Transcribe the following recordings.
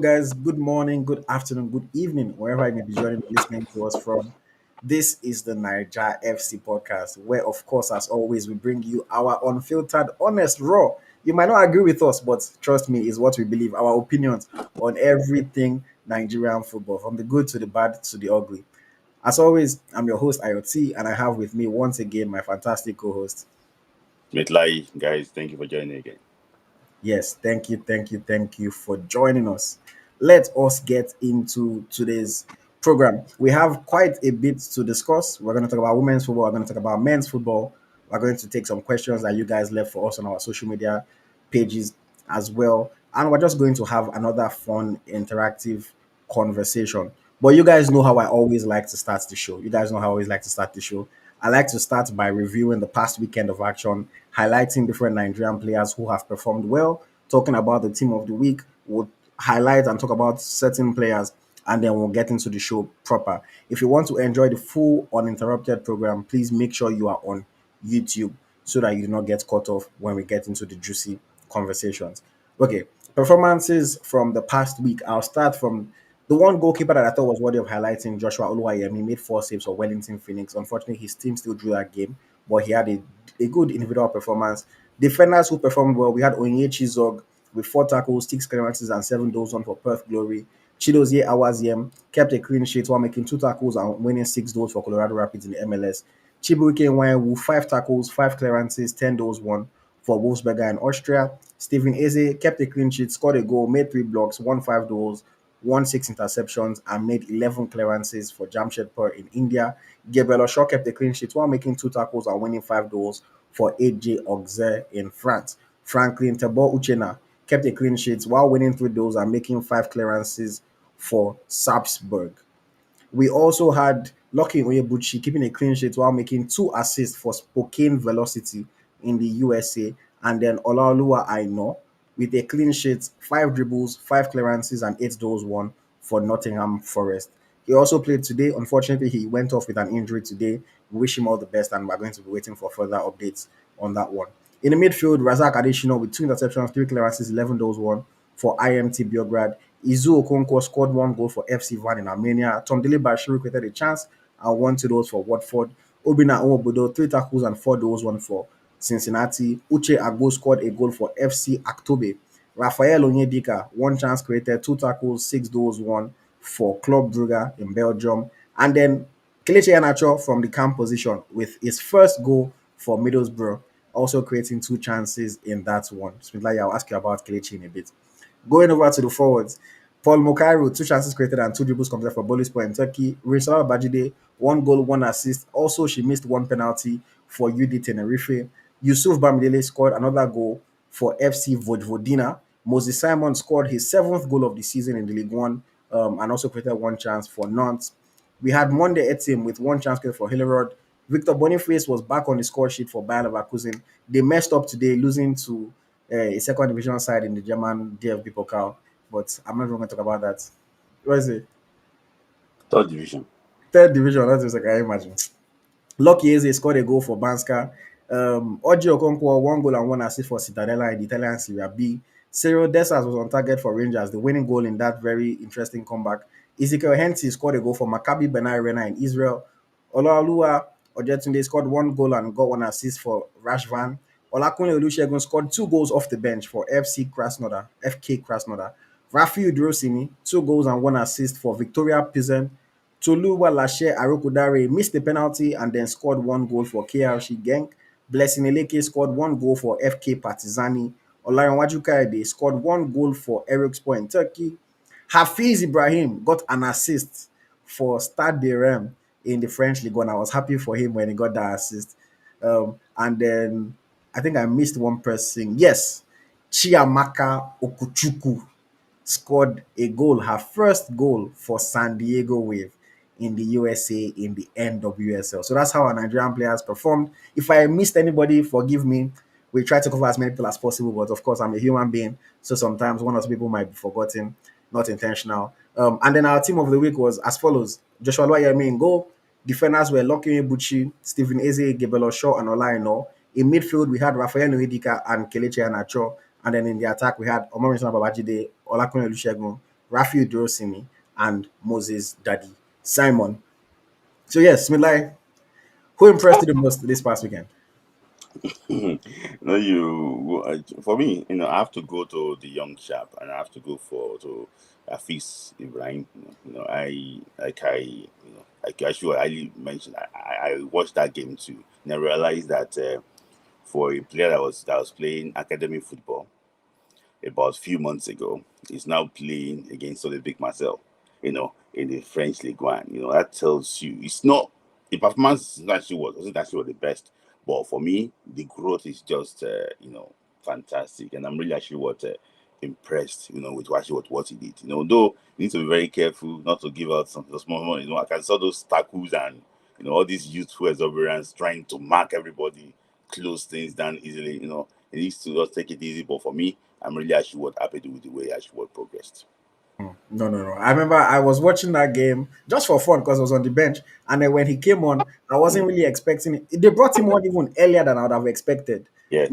Guys, good morning, good afternoon, good evening, wherever you may be joining or listening to us from. This is the Naija FC podcast, where, of course, as always, we bring you our unfiltered, honest, raw. You might not agree with us, but trust me, is what we believe. Our opinions on everything Nigerian football, from the good to the bad to the ugly. As always, I'm your host AyoT, and I have with me once again my fantastic co-host. Smith Layi, guys, thank you for joining again. Yes, thank you for joining us. Let us get into today's program. We have quite a bit to discuss. We're going to talk about women's football, we're going to talk about men's football. We're going to take some questions that you guys left for us on our social media pages as well. And we're just going to have another fun, interactive conversation. But you guys know how I always like to start the show. You guys know how I always like to start the show. I like to start by reviewing the past weekend of action, highlighting different Nigerian players who have performed well, talking about the team of the week. We'll highlight and talk about certain players, and then we'll get into the show proper. If you want to enjoy the full uninterrupted program, please make sure you are on YouTube so that you do not get cut off when we get into the juicy conversations. Okay, performances from the past week. I'll start from the one goalkeeper that I thought was worthy of highlighting, Joshua Oluwayemi, made 4 saves for Wellington Phoenix. Unfortunately, his team still drew that game, but he had a good individual performance. Defenders who performed well, we had Onyechi Zog with 4 tackles, 6 clearances, and 7 goals on for Perth Glory. Chidozie Awaziem kept a clean sheet while making 2 tackles and winning 6 goals for Colorado Rapids in the MLS. Chibuike Nwaneri, 5 tackles, 5 clearances, 10 goals won for Wolfsberger in Austria. Stephen Eze kept a clean sheet, scored a goal, made 3 blocks, won 5 goals, won 6 interceptions, and made 11 clearances for Jamshedpur in India. Gabriel Osho kept a clean sheet while making 2 tackles and winning 5 goals for AJ Auxerre in France. Franklin Tebo Uchena kept a clean sheet while winning 3 goals and making 5 clearances for Salzburg. We also had Lucky Oyebuchi keeping a clean sheet while making 2 assists for Spokane Velocity in the USA, and then Olaoluwa Aino with a clean sheet, 5 dribbles, 5 clearances, and 8 goals won for Nottingham Forest. He also played today. Unfortunately, he went off with an injury today. We wish him all the best, and we're going to be waiting for further updates on that one. In the midfield, Razak Adesina with 2 interceptions, 3 clearances, 11 goals won for IMT Beograd. Izu Okonkwo scored 1 goal for FC Van in Armenia. Tom Dele Bashiru created a chance and won 2 goals for Watford. Obina Omobodo, 3 tackles and 4 goals won for Cincinnati. Uche Agbo scored a goal for FC Aktobe. Rafael Onyedika, 1 chance created, 2 tackles, 6 goals won for Club Brugge in Belgium. And then Kelechi Iheanacho from the camp position with his first goal for Middlesbrough, also creating 2 chances in that one. Bismillah, I'll ask you about Kelechi in a bit. Going over to the forwards, Paul Mokairo, 2 chances created and 2 dribbles completed for Bolispor in Turkey. Rizal Bajide, 1 goal, 1 assist. Also, she missed 1 penalty for UD Tenerife. Yusuf Bamidele scored another goal for FC Vojvodina. Moses Simon scored his 7th goal of the season in the League One, and also created 1 chance for Nantes. We had Monday Etim with 1 chance created for Hillerod. Victor Boniface was back on the score sheet for Bayer Leverkusen. They messed up today, losing to a second division side in the German DFB Pokal, but I'm not even going to talk about that. What is it? Third division. Third division, that is like I imagine. Lucky Eze scored a goal for Banska. Oji Okonkwo, 1 goal and 1 assist for Citadella in the Italian Serie B. Cyril Dessers was on target for Rangers, the winning goal in that very interesting comeback. Ezekiel Henty scored a goal for Maccabi Benai Arena in Israel. Olaoluwa Ojetunde scored 1 goal and got 1 assist for Rashvan. Olakunle Olusegun scored 2 goals off the bench for FK Krasnodar. Rafi Udrosini, 2 goals and 1 assist for Victoria Pilsen. Toluwa Lashe Arokodare missed the penalty and then scored 1 goal for KRC Genk. Blessing Eleke scored 1 goal for FK Partizani. Olayanwaju Kaide scored 1 goal for Eric Chelle in Turkey. Hafiz Ibrahim got an assist for Stade de Reims in the French League One. I was happy for him when he got that assist. And then I think I missed one person. Yes, Chiamaka Okuchuku scored a goal, her first goal for San Diego Wave in the USA in the NWSL. So that's how our Nigerian players performed. If I missed anybody, forgive me. We try to cover as many people as possible, but of course, I'm a human being. So sometimes one or two people might be forgotten, not intentional. And then our team of the week was as follows: Joshua Oluwayemi in goal. Defenders were Lucky Iheanacho, Stephen Eze, Gabriel Shaw, and Olaino. In midfield, we had Rafael Noedika and Kelechi Iheanacho. And then in the attack, we had Omorisona Babajide, Olakunle Olusegun, Rafi Udrosimi, and Moses Daddy Simon. So yes, Smith, who impressed you the most this past weekend? No, for me, I have to go to the young chap, and I have to go for to Afis Ibrahim. Like I should highly mention. I watched that game too, and I realized that for a player that was playing academy football about a few months ago, is now playing against Olympic Marseille, in the French League One. That tells you it's not the performance is not actually wasn't actually the best, but for me, the growth is just fantastic, and I'm really actually impressed, with what he did. Though you need to be very careful not to give out some small money. I can saw those tackles and all these youthful exuberance trying to mark everybody, close things down easily. He needs to just take it easy. But for me, I'm really actually happy with the way actually progressed. No, no, no. I remember I was watching that game just for fun because I was on the bench. And then when he came on, I wasn't Mm. really expecting it. They brought him on even earlier than I would have expected, Yeah.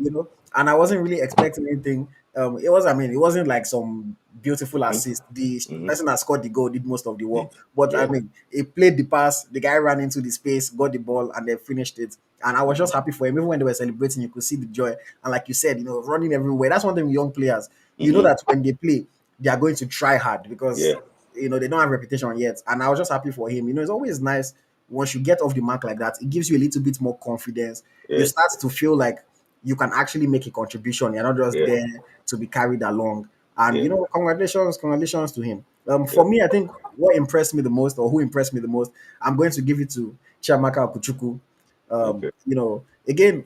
and I wasn't really expecting anything. It wasn't like some beautiful Hmm. assist. The Hmm. person that scored the goal did most of the work. Did. But Yeah. he played the pass, the guy ran into the space, got the ball, and then finished it. And I was Hmm. just happy for him. Even when they were celebrating, you could see the joy. And like you said, running everywhere. That's one thing with young players. You know Hmm. that when they play, they are going to try hard because Yeah. they don't have reputation yet. And I was just happy for him. It's always nice once you get off the mark like that. It gives you a little bit more confidence. You Yeah. start to feel like you can actually make a contribution. You're not just Yeah. there to be carried along. And Yeah. congratulations to him. Yeah. For me, I think what impressed me the most, or who impressed me the most, I'm going to give it to Chiamaka Okuchukwu. Okay. Again,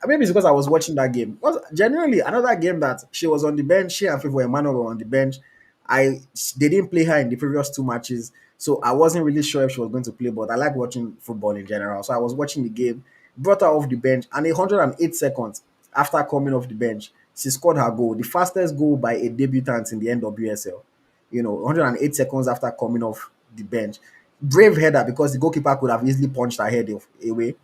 maybe it's because I was watching that game. It was genuinely another game that she was on the bench. She and Favor Emmanuel were on the bench. They didn't play her in the previous two matches, so I wasn't really sure if she was going to play. But I like watching football in general, so I was watching the game. Brought her off the bench, and 108 seconds after coming off the bench, she scored her goal, the fastest goal by a debutant in the NWSL. 108 seconds after coming off the bench. Brave header because the goalkeeper could have easily punched her head away,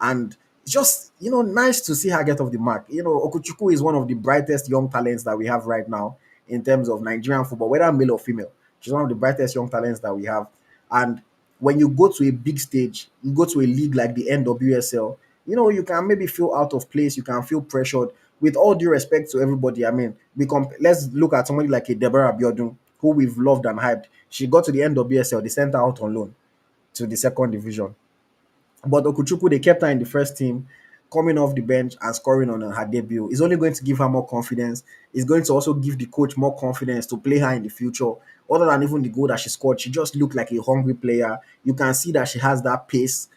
and it's just, nice to see her get off the mark. Okuchuku is one of the brightest young talents that we have right now in terms of Nigerian football, whether male or female. She's one of the brightest young talents that we have. And when you go to a big stage, you go to a league like the NWSL, you can maybe feel out of place, you can feel pressured. With all due respect to everybody, I mean, let's look at somebody like a Deborah Abiodun, who we've loved and hyped. She got to the NWSL, they sent her out on loan to the second division. But Okuchukwu, they kept her in the first team, coming off the bench and scoring on her debut. Is only going to give her more confidence. It's going to also give the coach more confidence to play her in the future. Other than even the goal that she scored, she just looked like a hungry player. You can see that she has that pace,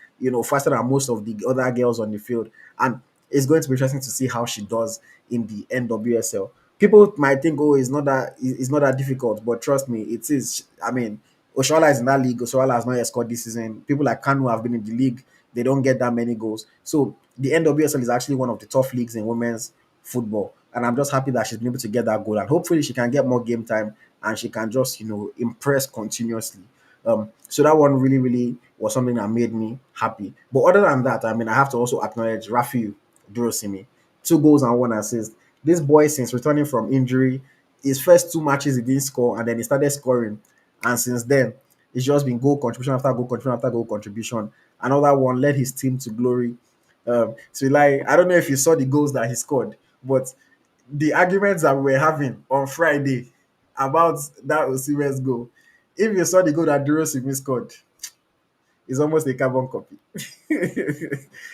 faster than most of the other girls on the field. And it's going to be interesting to see how she does in the NWSL. People might think, oh, it's not that difficult, but trust me, it is. I mean, Oshoala is in that league. Oshoala has not yet scored this season. People like Kanu have been in the league. They don't get that many goals. So the NWSL is actually one of the tough leagues in women's football. And I'm just happy that she's been able to get that goal. And hopefully she can get more game time and she can just, impress continuously. So that one really, really was something that made me happy. But other than that, I mean, I have to also acknowledge Rafi Durosimi. 2 goals and 1 assist. This boy, since returning from injury, his first 2 matches he didn't score, and then he started scoring. And since then, it's just been goal contribution after goal contribution after goal contribution. Another one led his team to glory. So, like, I don't know if you saw the goals that he scored, but the arguments that we were having on Friday about that Osimhen's goal, if you saw the goal that Duro Simi scored, it's almost a carbon copy.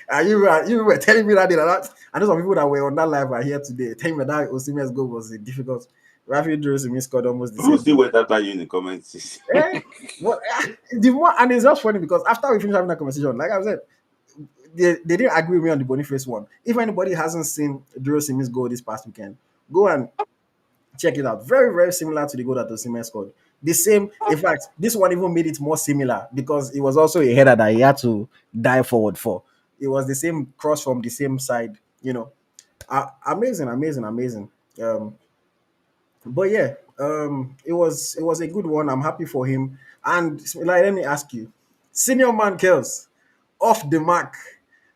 And you were telling me that day that I know some people that were on that live are here today telling me that Osimhen's goal was a difficult. Rafi Duro Simi scored almost the People same. still wait after you in the comments. Eh? But the more, and it's just funny because after we finished having that conversation, like I said, they didn't agree with me on the Boniface one. If anybody hasn't seen Duro Simi's goal this past weekend, go and check it out. Very, very similar to the goal that Osimhen scored. The same, in fact, this one even made it more similar because it was also a header that he had to dive forward for. It was the same cross from the same side, amazing, amazing, amazing. Um, but yeah, it was a good one. I'm happy for him. And like, let me ask you, senior man Kels, off the mark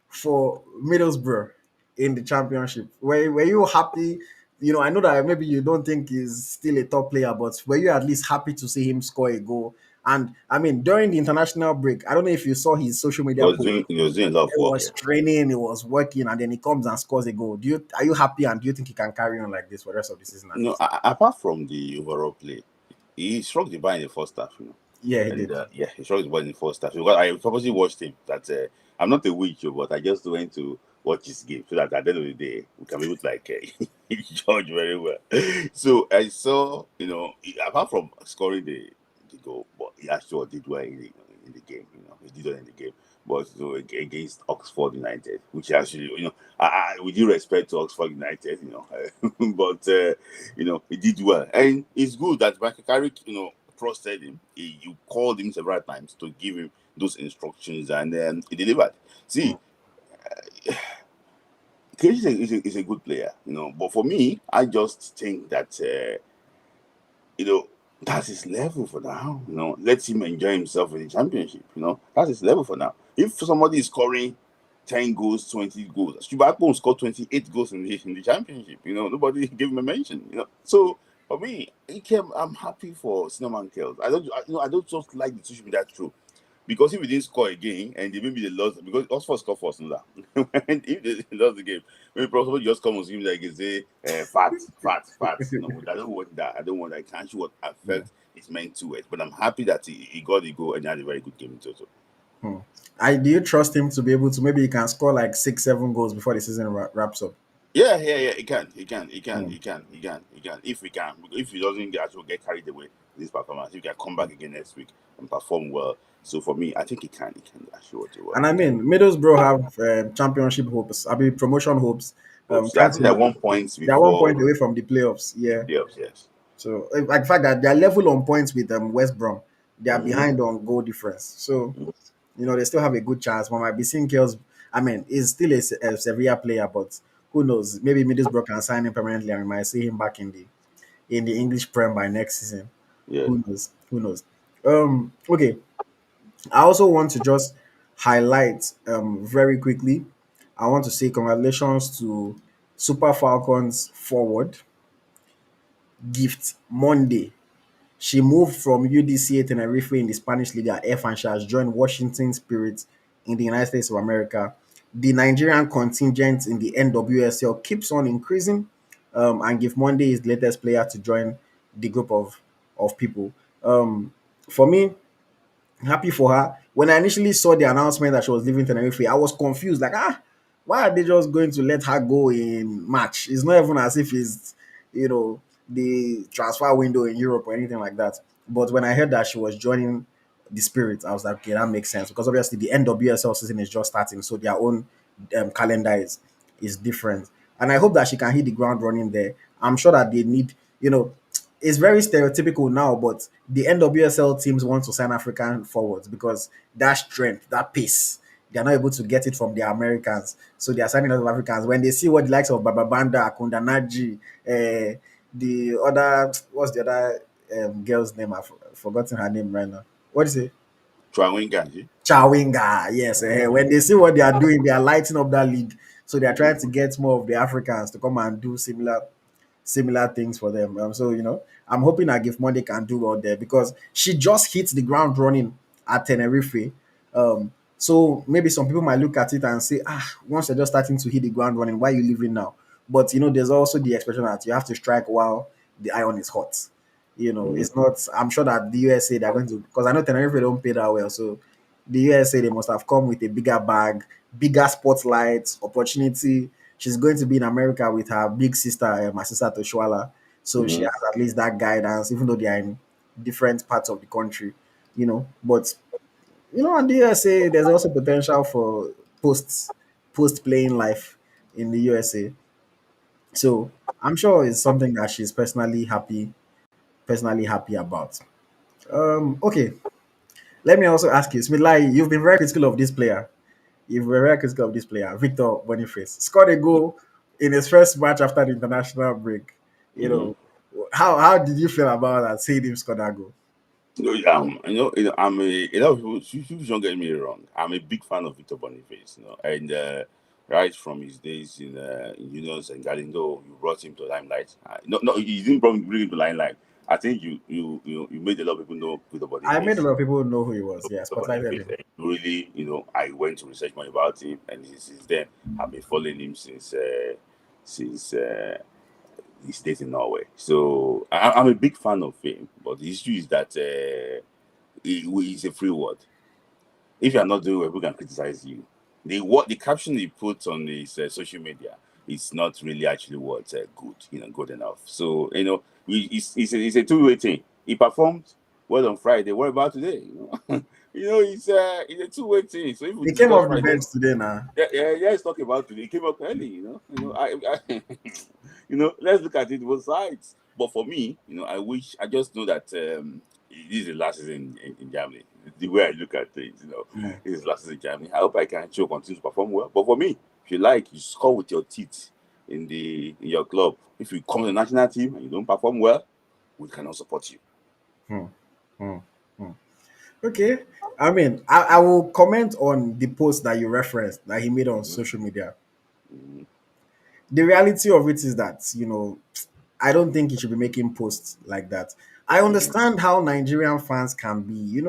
for Middlesbrough in the championship. Were you happy? I know that maybe you don't think he's still a top player, but were you at least happy to see him score a goal? And I mean, during the international break, I don't know if you saw his social media post. He was doing a lot of He work was here. training, he was working, and then he comes and scores a goal. Are you happy, and do you think he can carry on like this for the rest of the season at No, least? apart from the overall play, he struck the bar in the first half. Yeah, he And did. yeah, he struck the ball in the first half. Because I purposely watched him. That I'm not a witch, but I just went to watch his game so that at the end of the day we can be able to judge very well. So I saw, apart from scoring the goal, but he actually did well in the game. He did well in the game. But against Oxford United, which actually, with due respect to Oxford United, but he did well, and it's good that Michael Carrick, trusted him. You called him several times to give him those instructions, and then he delivered. See, Hmm. Cage is a good player, but for me, I just think that you know, that's his level for now. Let him enjoy himself in the championship. That's his level for now. If somebody is scoring 10 goals, 20 goals, Shubakpo scored 28 goals in the championship. Nobody gave him a mention. So for me, I'm happy for Cinnamon Kells. I don't just like the social media through. Because if we didn't score again and maybe they lost, because Oxford scored first, no, and if they lost the game, maybe probably just come on him like and say, fat, fat, fat. No, I don't want that. I don't want that. I can't show what Yeah. affect it's meant to it. But I'm happy that he got the goal and he had a very good game in total. Hmm. Do you trust him to be able to, maybe he can score like 6, 7 goals before the season wraps up? Yeah, yeah, yeah. He can, he can, he can, Hmm. he can, he can, he can. If we can, if he doesn't actually get carried away in this performance, he can come back again next week and perform well. So for me, I think he can. He can actually do well. And I mean, Middlesbrough have championship hopes. I mean, promotion hopes. Oops, I Trying think at to, one point they're 1 point before away from the playoffs. the Yeah. playoffs, yes. So, like the fact that they're level on points with West Brom, they are Mm-hmm. behind on goal difference. So, they still have a good chance. One might be seeing girls. I mean, he's still a Sevilla player, but who knows? Maybe Middlesbrough can sign him permanently, and we might see him back in the English Prem by next season. Yes. Who knows? Who knows? Okay. I also want to just highlight very quickly. I want to say congratulations to Super Falcons forward Gift Monday. She moved from UDCA Tenerife in the Spanish Liga F and she has joined Washington Spirit in the United States of America. The Nigerian contingent in the NWSL keeps on increasing, and Gift Monday is the latest player to join the group of people. For me, happy for her. When I initially saw the announcement that she was leaving Tenerife, I was confused. Like, why are they just going to let her go in March? It's not even as if it's, the transfer window in Europe or anything like that. But when I heard that she was joining the Spirit, I was like, okay, that makes sense because obviously the NWSL season is just starting, so their own calendar is different. And I hope that she can hit the ground running there. I'm sure that they need, it's very stereotypical now, but the NWSL teams want to sign African forwards because that strength, that pace, they're not able to get it from the Americans. So they are signing a lot of Africans. When they see what the likes of Baba Banda, Akunda Naji, the other, what's the other girl's name? I've forgotten her name right now. What is it? Chawinga. Chawinga, yes. When they see what they are doing, they are lighting up that league. So they are trying to get more of the Africans to come and do similar things for them. So I'm hoping that Gift Monday can do well there because she just hit the ground running at Tenerife. So maybe some people might look at it and say, once you're just starting to hit the ground running, why are you leaving now? But there's also the expression that you have to strike while the iron is hot. Mm-hmm. It's not. I'm sure that the USA they're going to, because I know Tenerife don't pay that well. So the USA they must have come with a bigger bag, bigger spotlight, opportunity. She's going to be in America with her big sister, my sister Toshwala. So she Mm-hmm. has at least that guidance, even though they are in different parts of the country. But in the USA, there's also potential for post playing life in the USA. So I'm sure it's something that she's personally happy about. Okay. Let me also ask you, Smith Layi, you've been very critical of this player. You've been very critical of this player, Victor Boniface. Scored a goal in his first match after the international break. You Mm-hmm. know, how did you feel about that? Seeing him score that goal? I'm a lot of people, don't get me wrong. I'm a big fan of Victor Boniface, and right from his days in Unions and Galindo. You brought him to limelight. No, you didn't bring him to limelight. I think you made a lot of people know who the I made a Boniface. lot of people know who he was. Yeah, The spotlighted Boniface. him. And really, I went to research more about him, and since then, I've been following him since he stays in Norway. So I'm a big fan of him, but the issue is that he's a free word. If you're not doing well, people can criticize you. The caption he puts on his social media is not really actually what's good, good enough. So it's a two-way thing. He performed well on Friday. What about today? It's a two-way thing. So if we He came discuss off the Friday, bench today now. yeah, yeah, yeah, let's talk about today. He came up early. I let's look at it both sides. But for me, I just know that this is the last season in Germany. The way I look at things, Mm. this is the last season in Germany. I hope I can show continue to perform well. But for me, if you like, you score with your teeth in your club. If you come to the national team and you don't perform well, we cannot support you. Hmm. Hmm. Hmm. Okay. I mean, I will comment on the post that you referenced that he made on Mhm, social media. mhm, The reality of it is that, I don't think he should be making posts like that. I mhm, understand how Nigerian fans can be.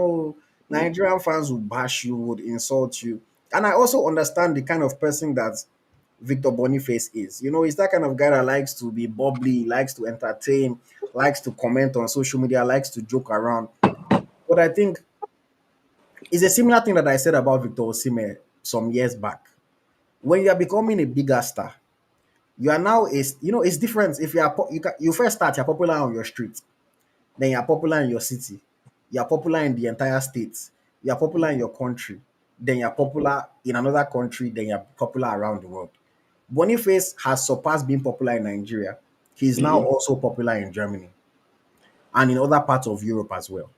mhm, Nigerian fans would bash you, would insult you. And I also understand the kind of person that Victor Boniface is. He's that kind of guy that likes to be bubbly, likes to entertain, likes to comment on social media, likes to joke around. But I think it's a similar thing that I said about Victor Osimhen some years back. When you are becoming a bigger star, you are now it's different. If you are you first start, you're popular on your street, then you're popular in your city, you're popular in the entire state, you're popular in mhm, your country, then you're popular in another country, then you're popular around the world. Boniface has surpassed being popular in Nigeria. He's now mhm, also popular in Germany and in other parts of Europe as well.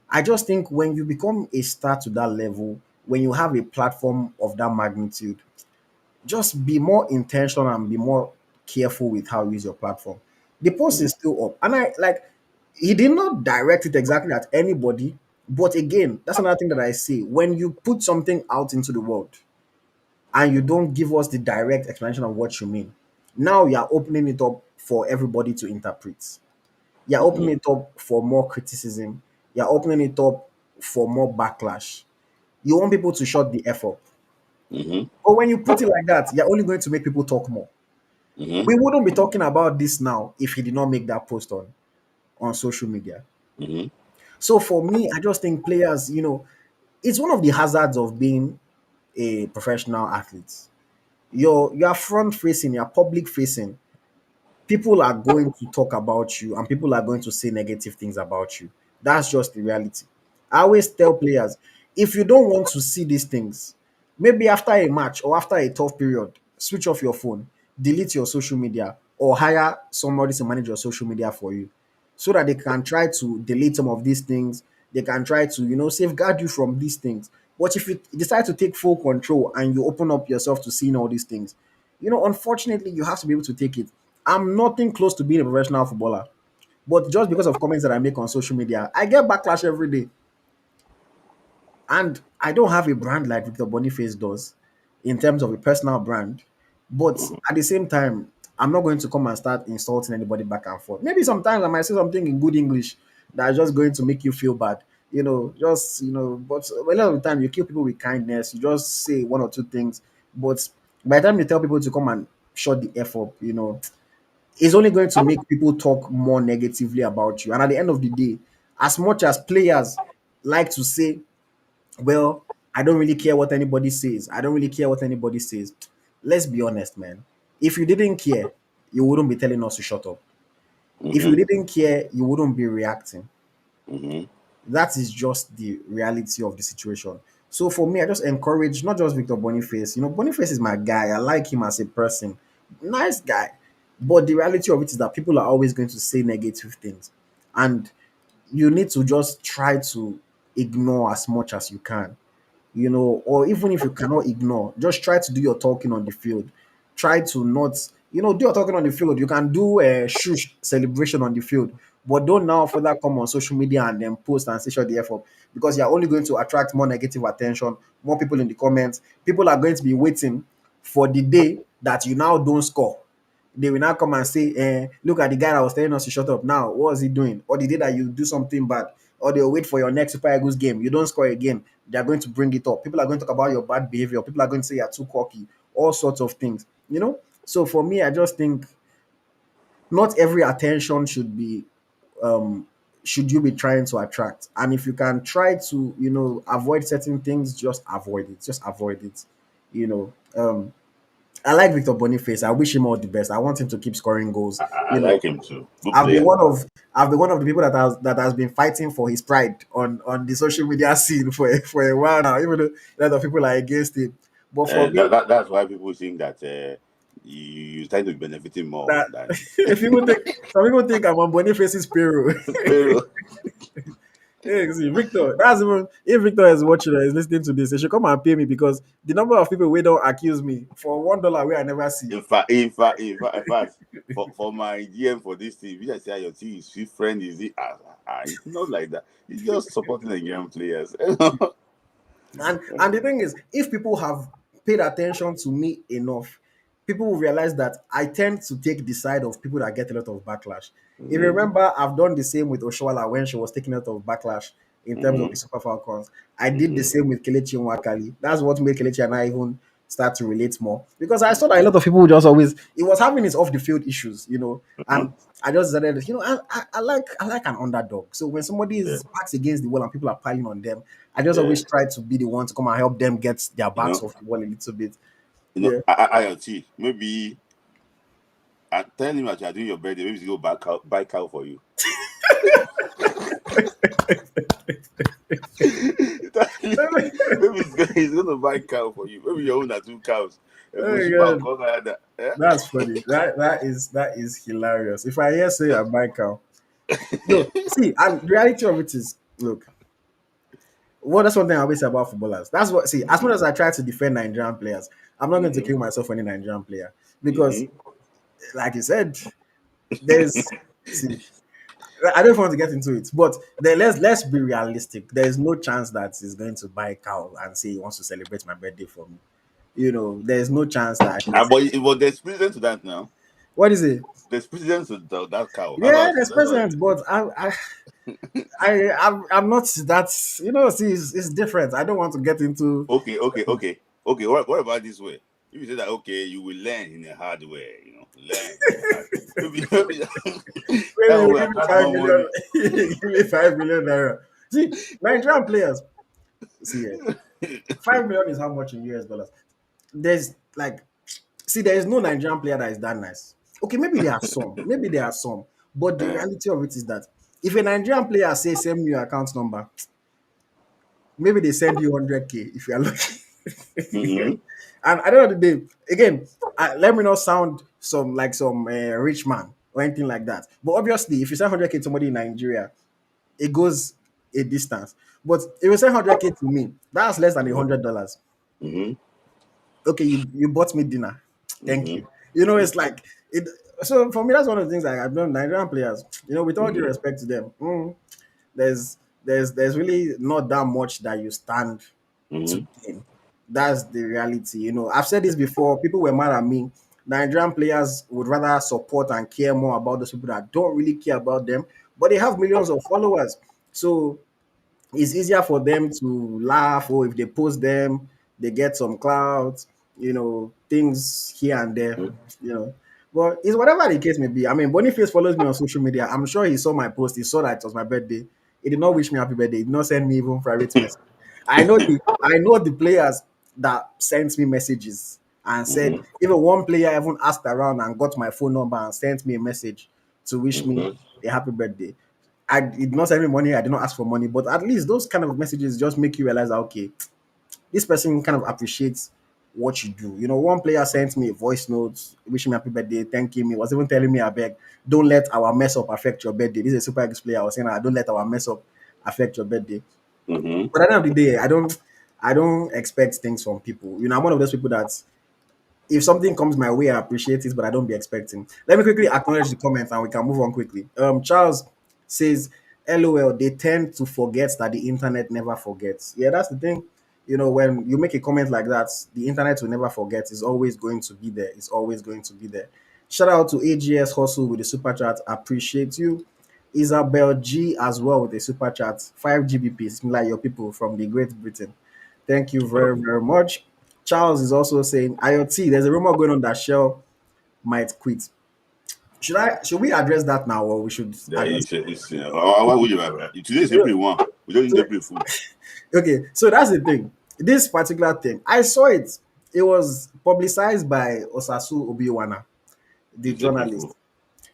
I just think when you become a star to that level, when you have a platform of that magnitude, just be more intentional and be more careful with how you use your platform. The post mhm, is still up, and I like he did not direct it exactly at anybody. But again, that's another thing that I say. When you put something out into the world and you don't give us the direct explanation of what you mean, now you're opening it up for everybody to interpret. You're mhm, opening it up for more criticism. You're opening it up for more backlash. You want people to shut the F up. mhm, But when you put it like that, you're only going to make people talk more. mhm, We wouldn't be talking about this now if he did not make that post on social media. mhm, So for me, I just think players, it's one of the hazards of being a professional athlete. You're front facing, you're public facing. People are going to talk about you and people are going to say negative things about you. That's just the reality. I always tell players, if you don't want to see these things, maybe after a match or after a tough period, switch off your phone, delete your social media, or hire somebody to manage your social media for you so that they can try to delete some of these things. They can try to, safeguard you from these things. But if you decide to take full control and you open up yourself to seeing all these things, unfortunately, you have to be able to take it. I'm nothing close to being a professional footballer, but just because of comments that I make on social media, I get backlash every day. And I don't have a brand like Victor Boniface does in terms of a personal brand. But mhm. at the same time, I'm not going to come and start insulting anybody back and forth. Maybe sometimes I might say something in good English that's just going to make you feel bad. But a lot of the time you kill people with kindness. You just say one or two things. But by the time you tell people to come and shut the F up, it's only going to make people talk more negatively about you. And at the end of the day, as much as players like to say, well, I don't really care what anybody says. I don't really care what anybody says. Let's be honest, man. If you didn't care, you wouldn't be telling us to shut up. If you Mhm, didn't care, you wouldn't be reacting. mhm, That is just the reality of the situation. So for me, I just encourage not just Victor Boniface. Boniface is my guy. I like him as a person. Nice guy. But the reality of it is that people are always going to say negative things. And you need to just try to ignore as much as you can, or even if you cannot ignore, just try to do your talking on the field. Try to not, do your talking on the field. You can do a shush celebration on the field, but don't now further come on social media and then post and say shut the F up because you're only going to attract more negative attention, more people in the comments. People are going to be waiting for the day that you now don't score. They will now come and say, look at the guy that was telling us to shut up. Now, what is he doing? Or the day that you do something bad, or they'll wait for your next Super Eagles game. You don't score again. They're going to bring it up. People are going to talk about your bad behavior. People are going to say you're too cocky, all sorts of things, you know? So for me, I just think not every attention um should you be trying to attract. And if you can try to, avoid certain things, just avoid it. Just avoid it. You know. I like Victor Boniface. I wish him all the best. I want him to keep scoring goals. I You know, like him too. Good I've been player. one of I've been one of the people that has been fighting for his pride on the social media scene for a while now, even though a lot of people are against it. But for me, That's why people think that you try to be benefiting more that than if people think some people think I'm on Boniface's payroll. payroll. Yeah, see, Victor, that's even if Victor is watching or is listening to this, they should come and pay me because the number of people we don't accuse me for $1 where I never see. In fact, for my GM for this team, if I say your team is his friend, is it? It's not like that. It's just supporting the young players. And the thing is, if people have paid attention to me enough, people will realize that I tend to take the side of people that get a lot of backlash. If you Mm-hmm. remember, I've done the same with Oshoala when she was taking a lot of backlash in terms of Mm-hmm. the Super Falcons. I did the Mm-hmm. same with Kelechi Nwakali. That's what made Kelechi and I even start to relate more because I saw that a lot of people would just always he was having his off the field issues, Mm-hmm. and I just decided, I like an underdog. So when somebody Yeah. is backs against the wall and people are piling on them, I just Yeah. always try to be the one to come and help them get their You backs know, off the wall a little bit. Yeah. IoT. Maybe I tell him that you are doing your birthday. Maybe he's go buy cow for you. Maybe he's going to buy cow for you. Maybe you own that two cows. Oh Go my ship out, god, come like that. Yeah? that's funny. That is hilarious. If I hear say I buy cow, no, see, and the reality of it is, look, that's one thing I always say about footballers. That's what see. As much as I try to defend Nigerian players, I'm not going to Mm-hmm. kill myself for any Nigerian player because, Mm-hmm. like you said, there's see. I don't want to get into it, but then let's be realistic. There is no chance that he's going to buy a cow and say he wants to celebrate my birthday for me. There's no chance that he's. But there's precedent to that now. What is it? There's precedent to that cow. Yeah, there's That's why. presents, but I'm not that. See, it's different. I don't want to get into. Okay. What about this way? If you say that, okay, you will learn in a hard way. Learn in a hard. Maybe Maybe that you will give me attract five more million. money. Give me 5 million naira. See, Nigerian players. See, 5 million is how much in US dollars? There's like, see, there is no Nigerian player that is that nice. Okay, maybe there are some, but the Uh, reality of it is that if a Nigerian player says send me your account number, maybe they send you 100K if you are lucky. mm-hmm. And at the end of the day, again, let me not sound some rich man or anything like that. But obviously, if you send 100K to somebody in Nigeria, it goes a distance. But if you send 100K to me, that's less than $100. Mm-hmm. Okay, you bought me dinner. Thank Mm-hmm. you. It's like it. So for me, that's one of the things I've done. Nigerian players, with all due Mm-hmm. respect to them, there's really not that much that you stand to Mm-hmm. gain. That's the reality. I've said this before. People were mad at me. Nigerian players would rather support and care more about those people that don't really care about them, but they have millions of followers. So it's easier for them to laugh, or if they post them, they get some clout, things here and there, you know. But it's whatever the case may be. I mean, Boniface follows me on social media. I'm sure he saw my post. He saw that it was my birthday. He did not wish me happy birthday. He did not send me even private message. I know the players that sent me messages and said, Mm-hmm. even one player even asked around and got my phone number and sent me a message to wish me Mm-hmm. a happy birthday. I did not send me money. I did not ask for money, but at least those kind of messages just make you realize that, okay, this person kind of appreciates what you do. One player sent me a voice note wishing me happy birthday, thanking me, was even telling me, I beg, don't let our mess up affect your birthday. This is a Super Eagles player. I was saying, don't let our mess up affect your birthday. Mm-hmm. But at the end of the day, I don't expect things from people. I'm one of those people that if something comes my way, I appreciate it, but I don't be expecting. Let me quickly acknowledge the comments and we can move on quickly. Charles says, LOL, they tend to forget that the internet never forgets. Yeah, that's the thing. when you make a comment like that, the internet will never forget. It's always going to be there. It's always going to be there. Shout out to AGS Hustle with the super chat. Appreciate you. Isabel G as well with the super chat. 5 GBP, similar your people from the Great Britain. Thank you very, very much. Charles is also saying IoT. There's a rumor going on that Shell might quit. Should we address that now, or we should Yeah, address why would you have today's it? April 1. We don't need So, April Fool. okay, so that's the thing. This particular thing, I saw it. It was publicized by Osasu Obiwana, the It's April journalist. Fool.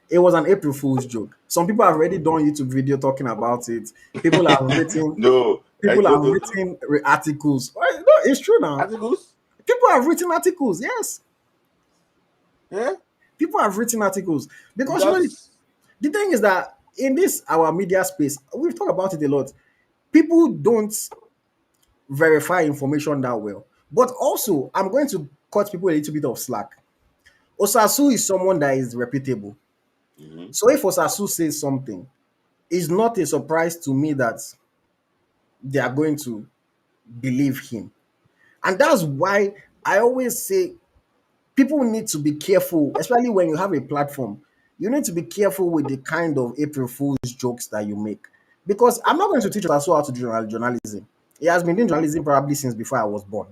It was an April Fool's joke. Some people have already done YouTube video talking about it. People have written, No, people have written articles. No, it's true now. articles? People have written articles. Yes, Yeah, people have written articles because that's the thing is that in this our media space, we've talked about it a lot. People don't verify information that well. But also, I'm going to cut people a little bit of slack. Osasu is someone that is reputable. mm-hmm. So if Osasu says something, it's not a surprise to me that they are going to believe him. And that's why I always say people need to be careful, especially when you have a platform. You need to be careful with the kind of April Fool's jokes that you make. Because I'm not going to teach Osasu how to do journalism. He has been doing journalism probably since before I was born.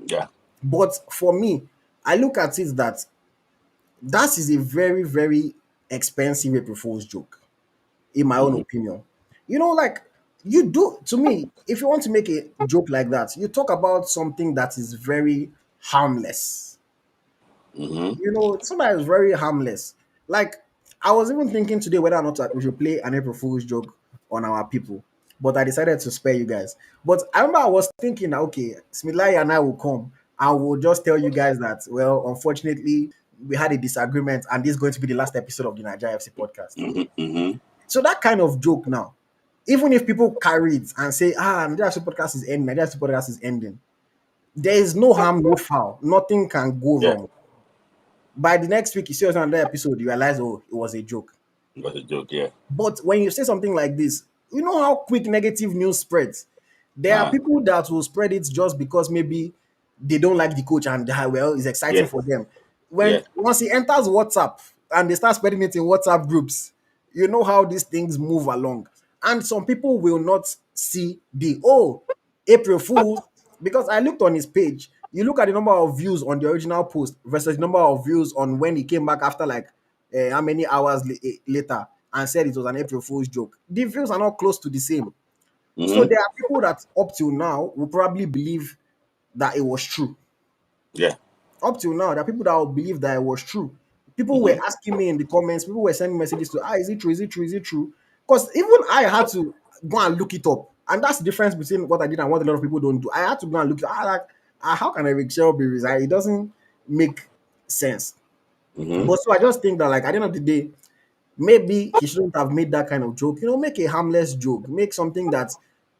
Yeah. But for me, I look at it that that is a very, very expensive April Fool's joke, in my own Mm-hmm. opinion. Like you do to me, if you want to make a joke like that, you talk about something that is very harmless. Mm-hmm. Something that is very harmless. Like I was even thinking today whether or not we should play an April Fool's joke on our people, but I decided to spare you guys. But I remember I was thinking that okay, Smith Layi and I will come. I will just tell you guys that well, unfortunately, we had a disagreement, and this is going to be the last episode of the Nigeria FC podcast. Mm-hmm. Mm-hmm. So that kind of joke now, even if people carry it and say, Nigeria FC podcast is ending, Nigeria FC podcast is ending, there is no harm, no foul. Nothing can go Yeah, wrong. By the next week, you see us on another episode, you realize, oh, it was a joke. it was a joke. Yeah. But when you say something like this, you know how quick negative news spreads. There are Uh, people that will spread it just because maybe they don't like the coach and well, it's exciting yeah. for them. Yeah. When once he enters WhatsApp and they start spreading it in WhatsApp groups, you know how these things move along. And some people will not see the April Fool because I looked on his page. You look at the number of views on the original post versus the number of views on when he came back after like how many hours later and said it was an April Fool's joke. The views are not close to the same. So Mm-hmm. there are people that up till now will probably believe that it was true. Yeah. Up till now, there are people that will believe that it was true. People were Mm-hmm. asking me in the comments, people were sending messages to, is it true? Is it true? Is it true? Because even I had to go and look it up. And that's the difference between what I did and what a lot of people don't do. I had to go and look it up. How can Eric Chelle be resigned? It doesn't make sense. Mm-hmm. But so I just think that, like, at the end of the day, maybe he shouldn't have made that kind of joke. Make a harmless joke. Make something that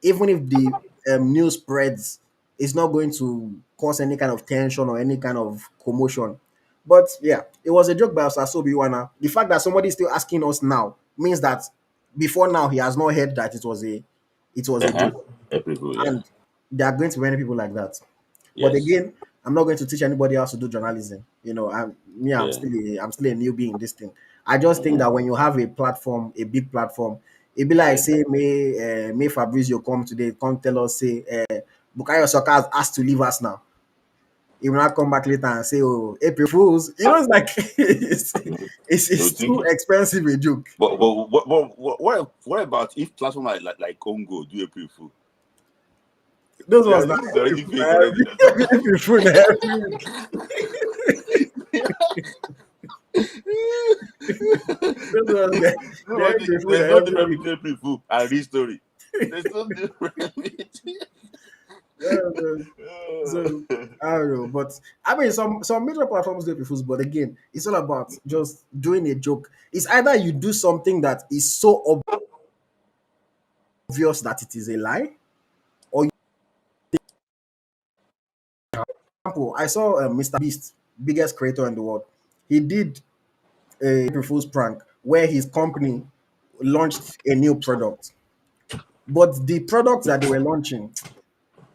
even if the news spreads, it's not going to cause any kind of tension or any kind of commotion. But yeah, it was a joke by Osasobi Wana. The fact that somebody is still asking us now means that before now he has not heard that it was a Uh-huh. joke. April Fool. Yeah. And there are going to be many people like that. But Yes. again, I'm not going to teach anybody else to do journalism. I'm Yeah. still a newbie in this thing. I just think Mm-hmm. that when you have a platform, a big platform, it be like Yeah. say may Fabrizio come today, come tell us say Bukayo Saka has asked to leave us now. He will not come back later and say, "Oh, April Fools." It's like Mm-hmm. They it's would think too expensive a joke. but what about if platform like Congo do April Fool? Those Yeah, ones this that is already fake already. April Fool every week. Those ones they're April Fool There's no every difference week. between April Fool and real story. There's no difference between Yeah, so I don't know, but I mean, some major platforms do April Fools, but again, it's all about just doing a joke. It's either you do something that is so obvious that it is a lie, or example, I saw Mr. Beast, biggest creator in the world. He did a April Fool's prank where his company launched a new product, but the product that they were launching,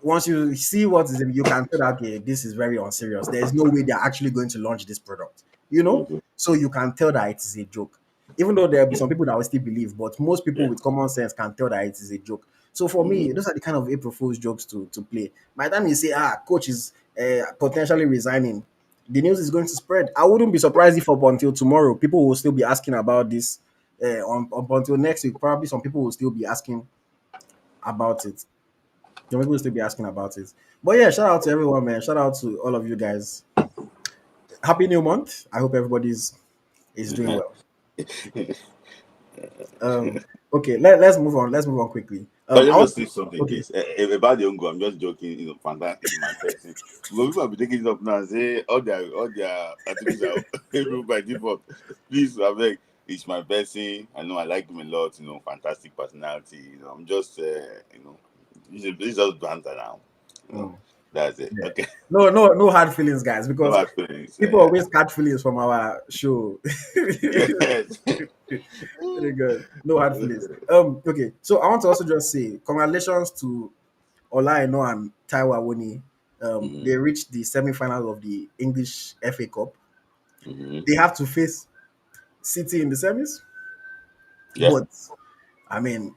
once you see what is in, you can tell that okay, this is very unserious. There is no way they're actually going to launch this product, you know. Mhm. So you can tell that it is a joke, even though there will be some people that will still believe, but most people Yeah. with common sense can tell that it is a joke. So for Mhm. me, those are the kind of April Fool's jokes to play. By the time you say, coach is potentially resigning, the news is going to spread. I wouldn't be surprised if up until tomorrow, people will still be asking about this. Up until next week, probably some people will still be asking about it. Some people will still be asking about it. But yeah, shout out to everyone, man. Shout out to all of you guys. Happy new month. I hope everybody's is doing well. Um, okay, let's move on. Let's move on quickly. But I let me want just say something, okay. please. About the Ungo, I'm just joking. Fantastic in my person. But people will be taking it up now and say all their attributes are able by default. Please, I beg. It's my person. I know I like him a lot. Fantastic personality. I'm just, it's just banter now. You know, Mm, that's it. yeah. Okay. No hard feelings, guys, No because hard feelings. people always catch feelings from our show. Yes. Very good. No hard feelings. Okay. So I want to also just say congratulations to Olaino and Taiwo Awoni. Mm-hmm. They reached the semi-final of the English FA Cup. Mm-hmm. They have to face City in the semis, Yeah. but I mean,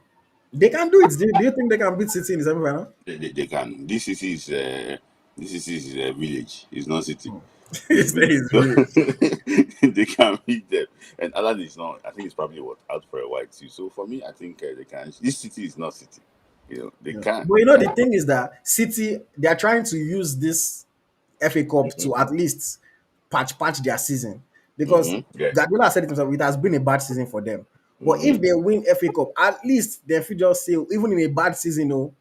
they can do it. Do you think they can beat City in the semi-final? They can. This is a village. It's not city. It's It's, village. it's So really they can beat them. And Alan is not. I think it's probably out for a while too. So for me, I think they can. This city is not city. They yeah. can. But They the can. thing is that City they are trying to use this FA Cup Mm-hmm. to at least patch their season because Mm-hmm. Yes. Guardiola said it himself. It has been a bad season for them. But if Mm-hmm. they win FA Cup, at least they feel just say even in a bad season,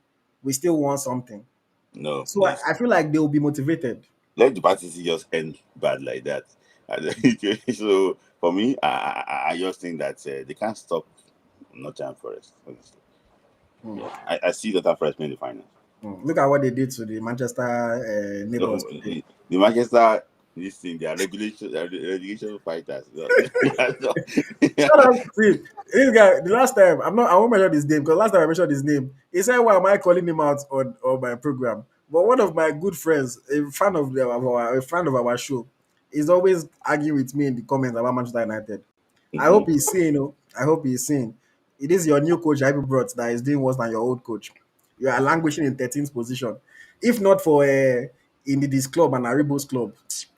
we still want something. No, So please. I feel like they will be motivated. Let the party just end bad like that. So for me, I just think that they can't stop Nottingham Forest. Honestly, Mm, yeah. I see that Forest in the final. Look at what they did to the Manchester No, neighbors today. the Manchester, this thing, they are relegation fighters. Shout out to this guy. The last time I won't mention his name because last time I mentioned his name, he said, "Why am I calling him out on my program?" But one of my good friends, a fan of our show, is always arguing with me in the comments about Manchester United. I hope Mhm. he's seeing, I hope he's seeing. It is your new coach, Ibu brought, that is doing worse than your old coach. You are languishing in 13th position. If not for in club and Aribo's club,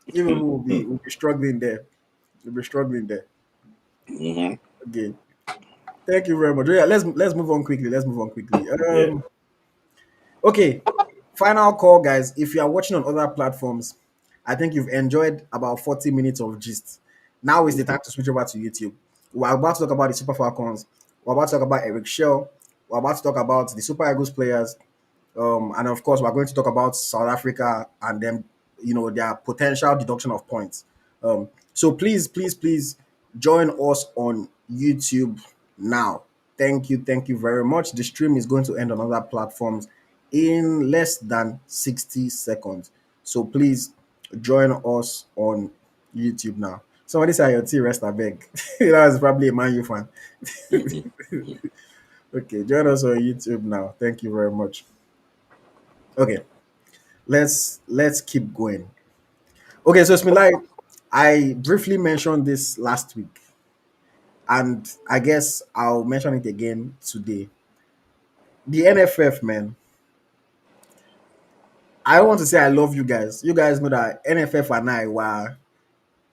even will be struggling there. We'll be struggling there. Mhm. Okay. Thank you very much. Yeah, let's move on quickly. Let's move on quickly. Yeah. Okay. Final call, guys. If you are watching on other platforms, I think you've enjoyed about 40 minutes of gist. Now is the Mhm. time to switch over to YouTube. We're about to talk about the Super Falcons. We're about to talk about Eric Chelle. We're about to talk about the Super Eagles players. And of course, we're going to talk about South Africa and then, their potential deduction of points. So please join us on YouTube now. Thank you very much. The stream is going to end on other platforms in less than 60 seconds. So please join us on YouTube now. Somebody say your tea rest, I beg. That was probably a Man U fan. Mhm. Okay, join us on YouTube now. Thank you very much. Okay, let's keep going. Okay, so Smilai, I briefly mentioned this last week, and I guess I'll mention it again today. The NFF, man. I don't want to say I love you guys. You guys know that NFF and I were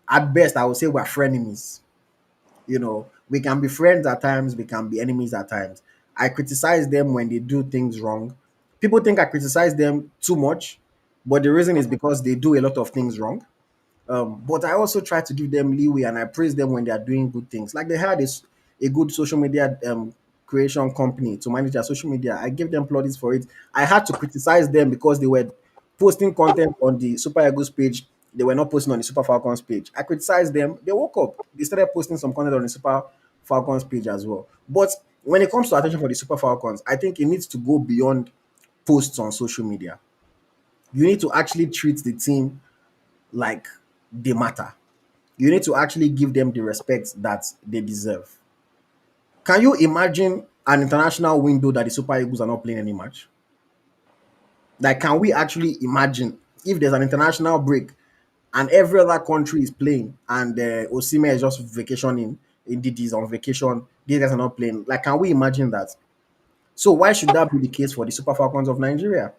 at best, I would say we're frenemies. We can be friends at times, we can be enemies at times. I criticize them when they do things wrong. People think I criticize them too much, but the reason is because they do a lot of things wrong. But I also try to give them leeway and I praise them when they are doing good things. Like they had a good social media creation company to manage their social media. I gave them plaudits for it. I had to criticize them because they were posting content on the Super Eagles page. They were not posting on the Super Falcons page. I criticized them. They woke up. They started posting some content on the Super Falcons page as well. But when it comes to attention for the Super Falcons, I think it needs to go beyond posts on social media. You need to actually treat the team like they matter. You need to actually give them the respect that they deserve. Can you imagine an international window that the Super Eagles are not playing any match? Like, can we actually imagine if there's an international break and every other country is playing and Osime is just vacationing, indeed he's on vacation, these guys are not playing. Like, can we imagine that? So why should that be the case for the Super Falcons of Nigeria?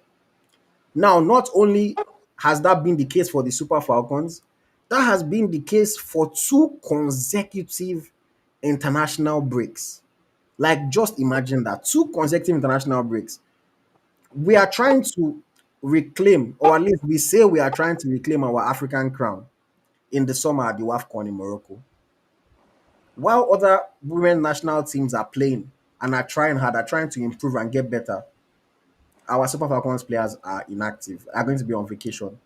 Now, not only has that been the case for the Super Falcons, that has been the case for two consecutive international breaks. Like, just imagine that two consecutive international breaks. We are trying to reclaim, or at least we say we are trying to reclaim our African crown in the summer at the WAFCON in Morocco. While other women national teams are playing and are trying hard, are trying to improve and get better, our Super Falcons players are inactive, are going to be on vacation.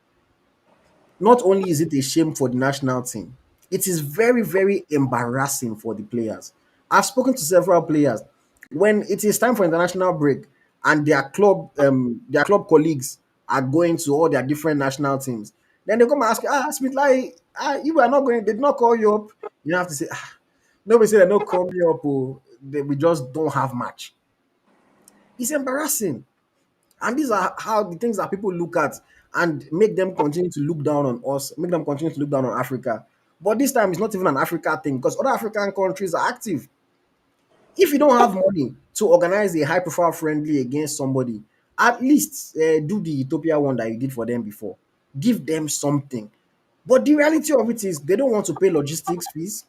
Not only is it a shame for the national team, it is very, very embarrassing for the players. I've spoken to several players. When it is time for international break and their club colleagues are going to all their different national teams, then they come and ask, Smith Layi, you are not going, they did not call you up. You have to say, nobody said they don't call me up, oh, we just don't have match. It's embarrassing. And these are how the things that people look at and make them continue to look down on us, make them continue to look down on Africa. But this time it's not even an Africa thing because other African countries are active. If you don't have money to organize a high profile friendly against somebody, at least do the Ethiopia one that you did for them before. Give them something. But the reality of it is they don't want to pay logistics fees.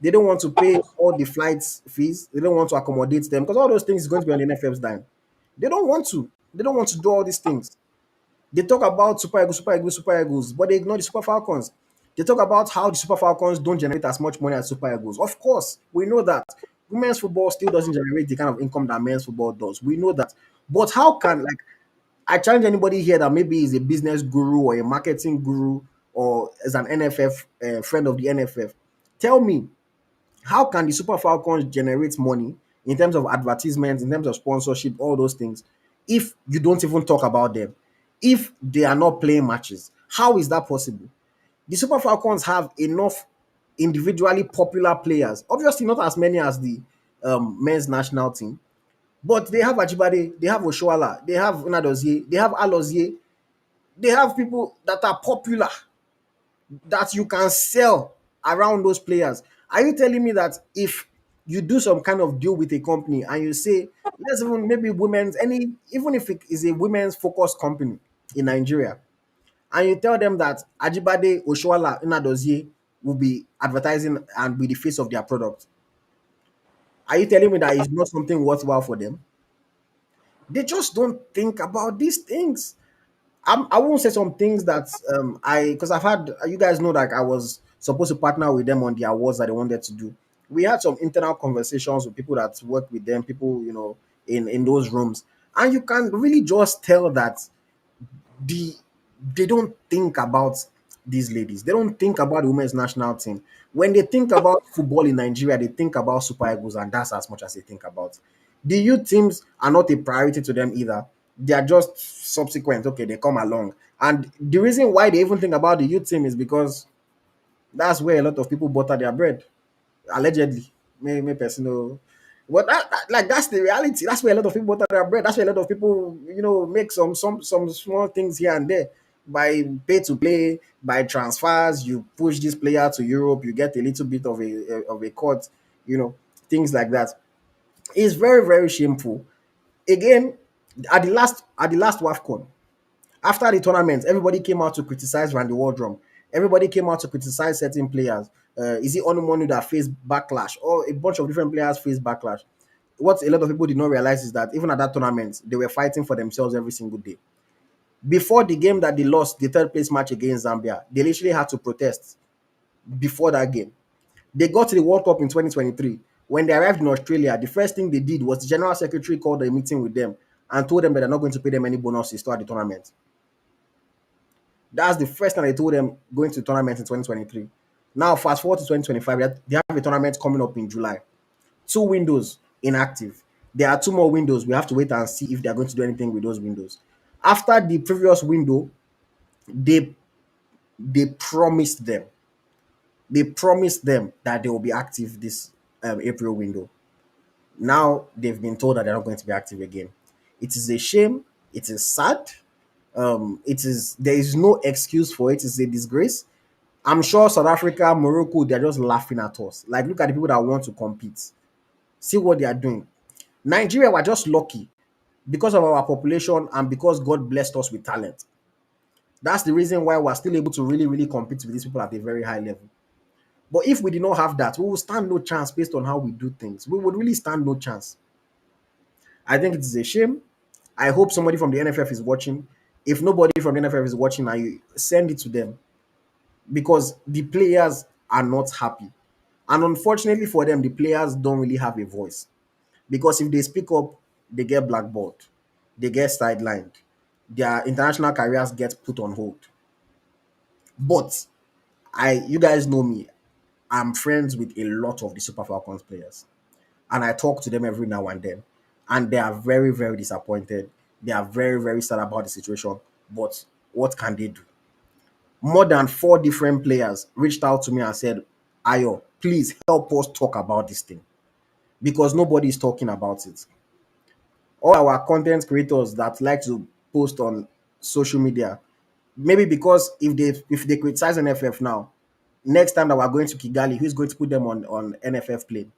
They don't want to pay all the flights fees. They don't want to accommodate them because all those things is going to be on the NFF's dime. They don't want to. They don't want to do all these things. They talk about Super Eagles, Super Eagles, Super Eagles, but they ignore the Super Falcons. They talk about how the Super Falcons don't generate as much money as Super Eagles. Of course, we know that women's football still doesn't generate the kind of income that men's football does. We know that. But how can, like, I challenge anybody here that maybe is a business guru or a marketing guru or as an NFF friend of the NFF, tell me, how can the Super Falcons generate money in terms of advertisements, in terms of sponsorship, all those things, if you don't even talk about them? If they are not playing matches, how is that possible? The Super Falcons have enough individually popular players, obviously not as many as the men's national team, but they have Ajibade, they have Oshoala, they have Unadozie, they have Alozie, they have people that are popular that you can sell around those players. Are you telling me that if you do some kind of deal with a company and you say, let's even maybe women's, any, even if it is a women's focused company in Nigeria, and you tell them that Ajibade, Oshoala, Inadozie will be advertising and be the face of their product, are you telling me that it's not something worthwhile for them? They just don't think about these things. I won't say some things that because I've had, you guys know that I was supposed to partner with them on the awards that they wanted to do. We had some internal conversations with people that work with them, people, in those rooms, and you can really just tell that the they don't think about these ladies. They don't think about the women's national team. When they think about football in Nigeria, they think about Super Eagles, and that's as much as they think about. The youth teams are not a priority to them either. They are just subsequent. Okay, they come along. And the reason why they even think about the youth team is because that's where a lot of people butter their bread, allegedly. May person know. But like that's the reality. That's where a lot of people butter their bread. That's where a lot of people, make some small things here and there by pay to play, by transfers. You push this player to Europe, you get a little bit of a cut, things like that. It's very, very shameful. Again, at the last WAFCON, after the tournament, everybody came out to criticize Randy Wardrum. Everybody came out to criticize certain players. Is it Onumonu that faced backlash, or a bunch of different players faced backlash? What a lot of people did not realize is that even at that tournament, they were fighting for themselves every single day. Before the game that they lost, the third place match against Zambia, they literally had to protest before that game. They got to the World Cup in 2023. When they arrived in Australia, the first thing they did was the general secretary called a meeting with them and told them that they're not going to pay them any bonuses throughout the tournament. That's the first time they told them going to the tournament in 2023. Now, fast forward to 2025, they have a tournament coming up in July. Two windows inactive. There are two more windows. We have to wait and see if they're going to do anything with those windows. After the previous window, they they promised them that they will be active this April window. Now they've been told that they're not going to be active again. It is a shame. It is sad. There is no excuse for it. It's a disgrace. I'm sure South Africa, Morocco, they're just laughing at us. Like, look at the people that want to compete. See what they are doing. Nigeria were just lucky because of our population and because God blessed us with talent. That's the reason why we're still able to really, really compete with these people at a very high level. But if we did not have that, we will stand no chance based on how we do things. We would really stand no chance. I think it is a shame. I hope somebody from the NFF is watching. If nobody from the NFF is watching, I send it to them because the players are not happy. And unfortunately for them, the players don't really have a voice because if they speak up, they get blackballed, they get sidelined, their international careers get put on hold. But you guys know me, I'm friends with a lot of the Super Falcons players, and I talk to them every now and then, and they are very, very disappointed. They are very, very sad about the situation. But what can they do? More than four different players reached out to me and said, Ayo, please help us talk about this thing because nobody is talking about it. All our content creators that like to post on social media, maybe because if they criticize NFF now, next time that we're going to Kigali, who's going to put them on NFF plane?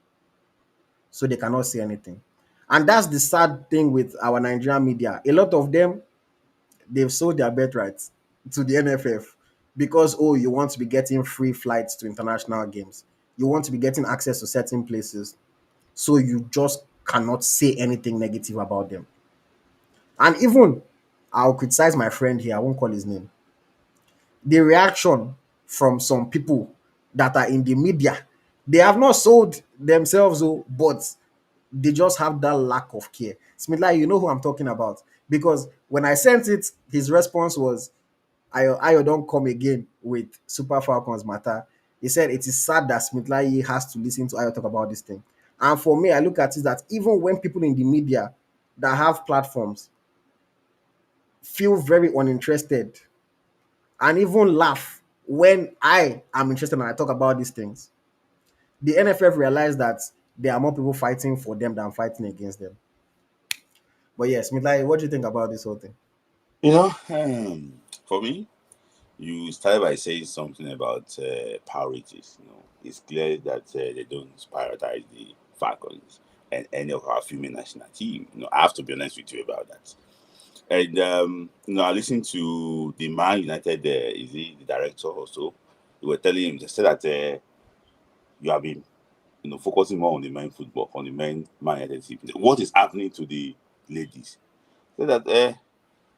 So they cannot say anything. And that's the sad thing with our Nigerian media. A lot of them, they've sold their birthrights to the NFF because, oh, you want to be getting free flights to international games. You want to be getting access to certain places. So you just cannot say anything negative about them. And even, I'll criticize my friend here, I won't call his name. The reaction from some people that are in the media, they have not sold themselves, oh, but they just have that lack of care. Smith Layi, you know who I'm talking about. Because when I sent it, his response was, Ayo don't come again with Super Falcons matter. He said it is sad that Smith Layi has to listen to Ayo talk about this thing. And for me, I look at it that even when people in the media that have platforms feel very uninterested and even laugh when I am interested and I talk about these things, the NFF realized that there are more people fighting for them than fighting against them. But yes, Midlai, what do you think about this whole thing? For me, you started by saying something about priorities. It's clear that they don't prioritize the Falcons and any of our female national team. I have to be honest with you about that. And I listened to the Man United. Is he the director also? They were telling him, they said that you have been, focusing more on the men football, on the men Man United team. What is happening to the ladies? So that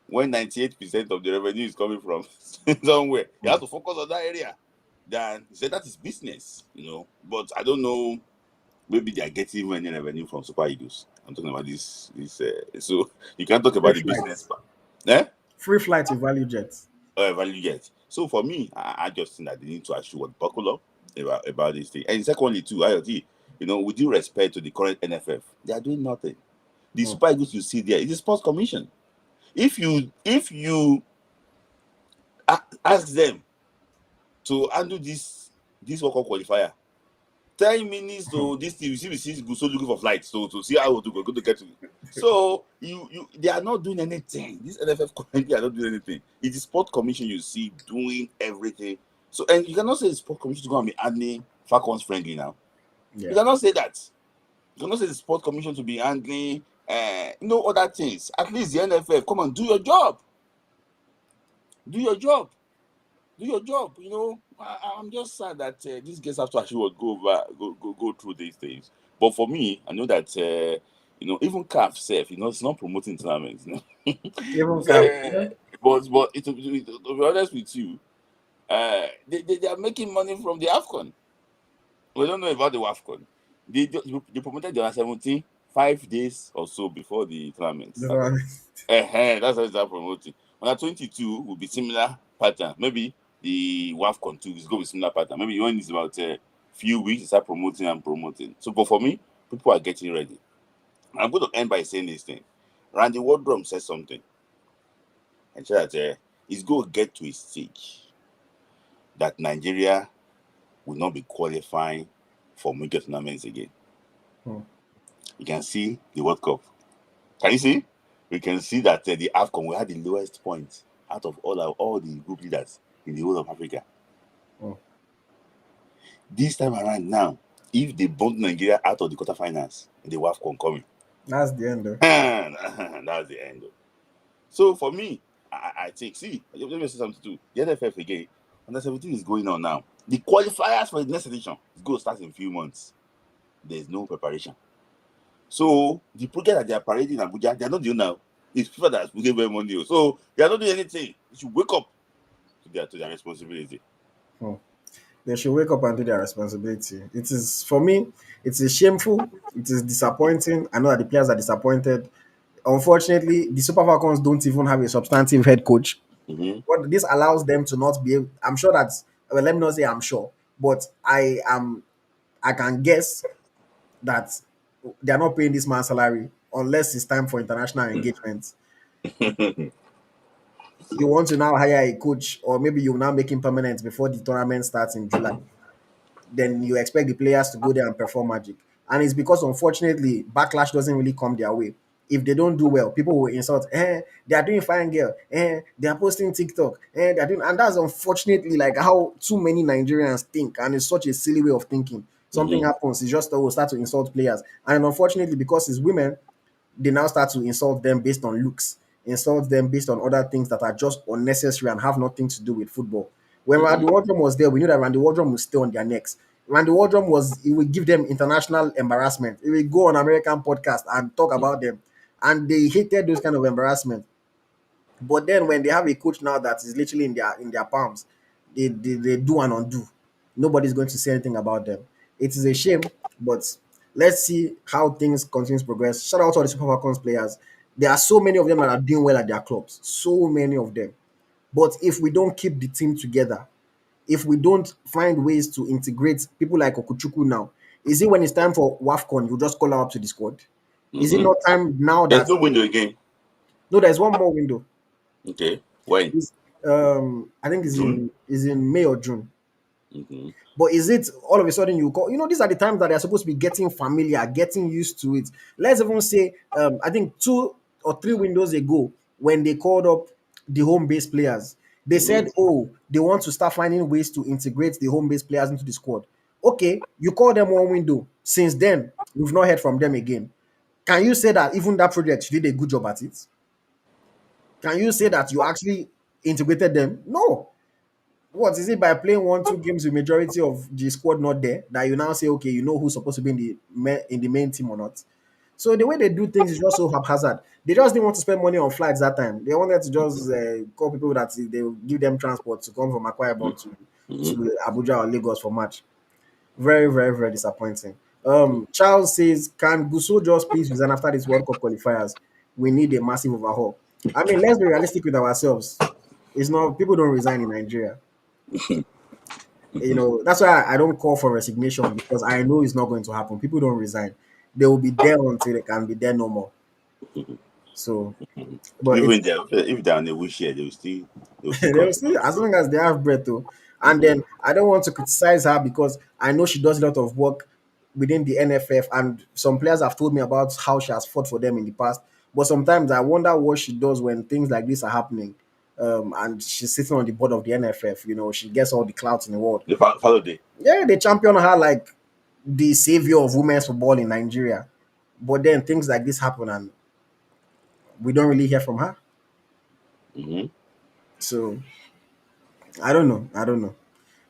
when 98% of the revenue is coming from somewhere, you have to focus on that area. Then he said that is business. But I don't know. Maybe they are getting any revenue from Super Eagles. I'm talking about this. So you can't talk Free about the business flights. part. Eh? Free flights with value jets. Value yet. So for me, I just think that they need to actually buckle up about this thing. And secondly, too, IoT, with due respect to the current NFF, they are doing nothing. The Hmm. Super Eagles you see there is a sports commission. If you ask them to handle this World Cup qualifier, 10 minutes to this thing, you see, we see go so looking for flights to see how to go to get to. So they are not doing anything. This NFF currently are not doing anything. It's the sport commission you see doing everything. So and you cannot say the sport commission is going to be handling Falcons friendly now. You Yeah. cannot say that. You cannot say the sport commission to be handling other things. At least the NFF, come on, do your job. Do your job. Do your job. I'm just sad that these guys have to actually go through these things. But for me, I know that even CAF self, it's not promoting tournaments. Even It's, cap. Yeah. but to be honest with you, they are making money from the Afcon. We don't know about the Afcon. They promoted the 17 5 days or so before the tournament. That's how it's promoting. On 22 will be similar pattern. Maybe the WAFCON too is going to be similar pattern. Maybe when it's about a few weeks, start promoting and promoting. So, but for me, people are getting ready. I'm going to end by saying this thing. Randy Wardrum said something and said that it's going to get to a stage that Nigeria will not be qualifying for major tournaments again. Hmm. You can see the World Cup. Can you see? We can see that the AFCON we had the lowest point. out of all the group leaders in the whole of Africa. Oh, This time around now, if they bump Nigeria out of the quarterfinals, the WAFCON coming. that's the end. That's the end. So for me, I think, see, let me say something too. The NFF again, under 17 is going on now. The qualifiers for the next edition is going to start in a few months. There's no preparation. So the project that they are parading in Abuja, they are not doing now. It's people that will give them money. So they are not doing anything. They should wake up to their responsibility. Hmm. They should wake up and do their responsibility. It is, for me, it is shameful. It is disappointing. I know that the players are disappointed. Unfortunately, the Super Falcons don't even have a substantive head coach. Mm-hmm. What this allows them to not be able, I'm sure that, well, let me not say I'm sure, but I can guess that they are not paying this man salary unless it's time for international engagement. You want to now hire a coach, or maybe you now make him permanent before the tournament starts in July. Then you expect the players to go there and perform magic. And it's because, unfortunately, backlash doesn't really come their way. If they don't do well, people will insult, they are doing fine, girl, they are posting TikTok, they are doing, and that's unfortunately like how too many Nigerians think, and it's such a silly way of thinking. Something Mm-hmm. happens, it's just will start to insult players, and unfortunately, because it's women, they now start to insult them based on looks, insult them based on other things that are just unnecessary and have nothing to do with football. When Randy Mm-hmm. Wardrum was there, we knew that Randy Wardrum would stay on their necks. Randy Wardrum was, he would give them international embarrassment. He would go on American podcast and talk about them. And they hated those kind of embarrassment. But then when they have a coach now that is literally in their palms, they do and undo. Nobody's going to say anything about them. It is a shame, but let's see how things continue to progress. Shout out to all the Super Falcons players. There are so many of them that are doing well at their clubs. So many of them. But if we don't keep the team together, if we don't find ways to integrate people like Okuchuku now, is it when it's time for WAFCON, you just call her up to the squad? Is it Mm-hmm. not time now There's that, no window again. no, there's one more window. Okay. When? It's, I think June? is in May or June. Mm-hmm. But is it all of a sudden you call? You know, these are the times that they're supposed to be getting familiar, getting used to it. Let's even say, I think 2 or 3 windows ago, when they called up the home base players, they Mm-hmm. said, "Oh, they want to start finding ways to integrate the home base players into the squad." Okay, you call them one window. Since then, we've not heard from them again. Can you say that even that project you did a good job at it? Can you say that you actually integrated them? No. What is it by playing 1, 2 games with majority of the squad not there that you now say, okay, you know who's supposed to be in the main team or not? So the way they do things is just so haphazard. They just didn't want to spend money on flights that time. They wanted to just call people that they will give them transport to come from Akwa Ibom Mm-hmm. to Abuja or Lagos for match. Very, very, very disappointing. Charles says, can Guso just please resign after this World Cup qualifiers? We need a massive overhaul. I mean, let's be realistic with ourselves. It's not, people don't resign in Nigeria. That's why I don't call for resignation, because I know it's not going to happen. People don't resign. They will be there until they can be there no more. So, but Even it's if they're on a wheelchair, they will still they'll continue. see as long as they have breath though. And then I don't want to criticize her because I know she does a lot of work within the NFF, and some players have told me about how she has fought for them in the past. But sometimes I wonder what she does when things like this are happening. And she's sitting on the board of the NFF, she gets all the clout in the world. The follow day. Yeah, they champion her like the savior of women's football in Nigeria. But then things like this happen and we don't really hear from her. Mm-hmm. So I don't know. I don't know.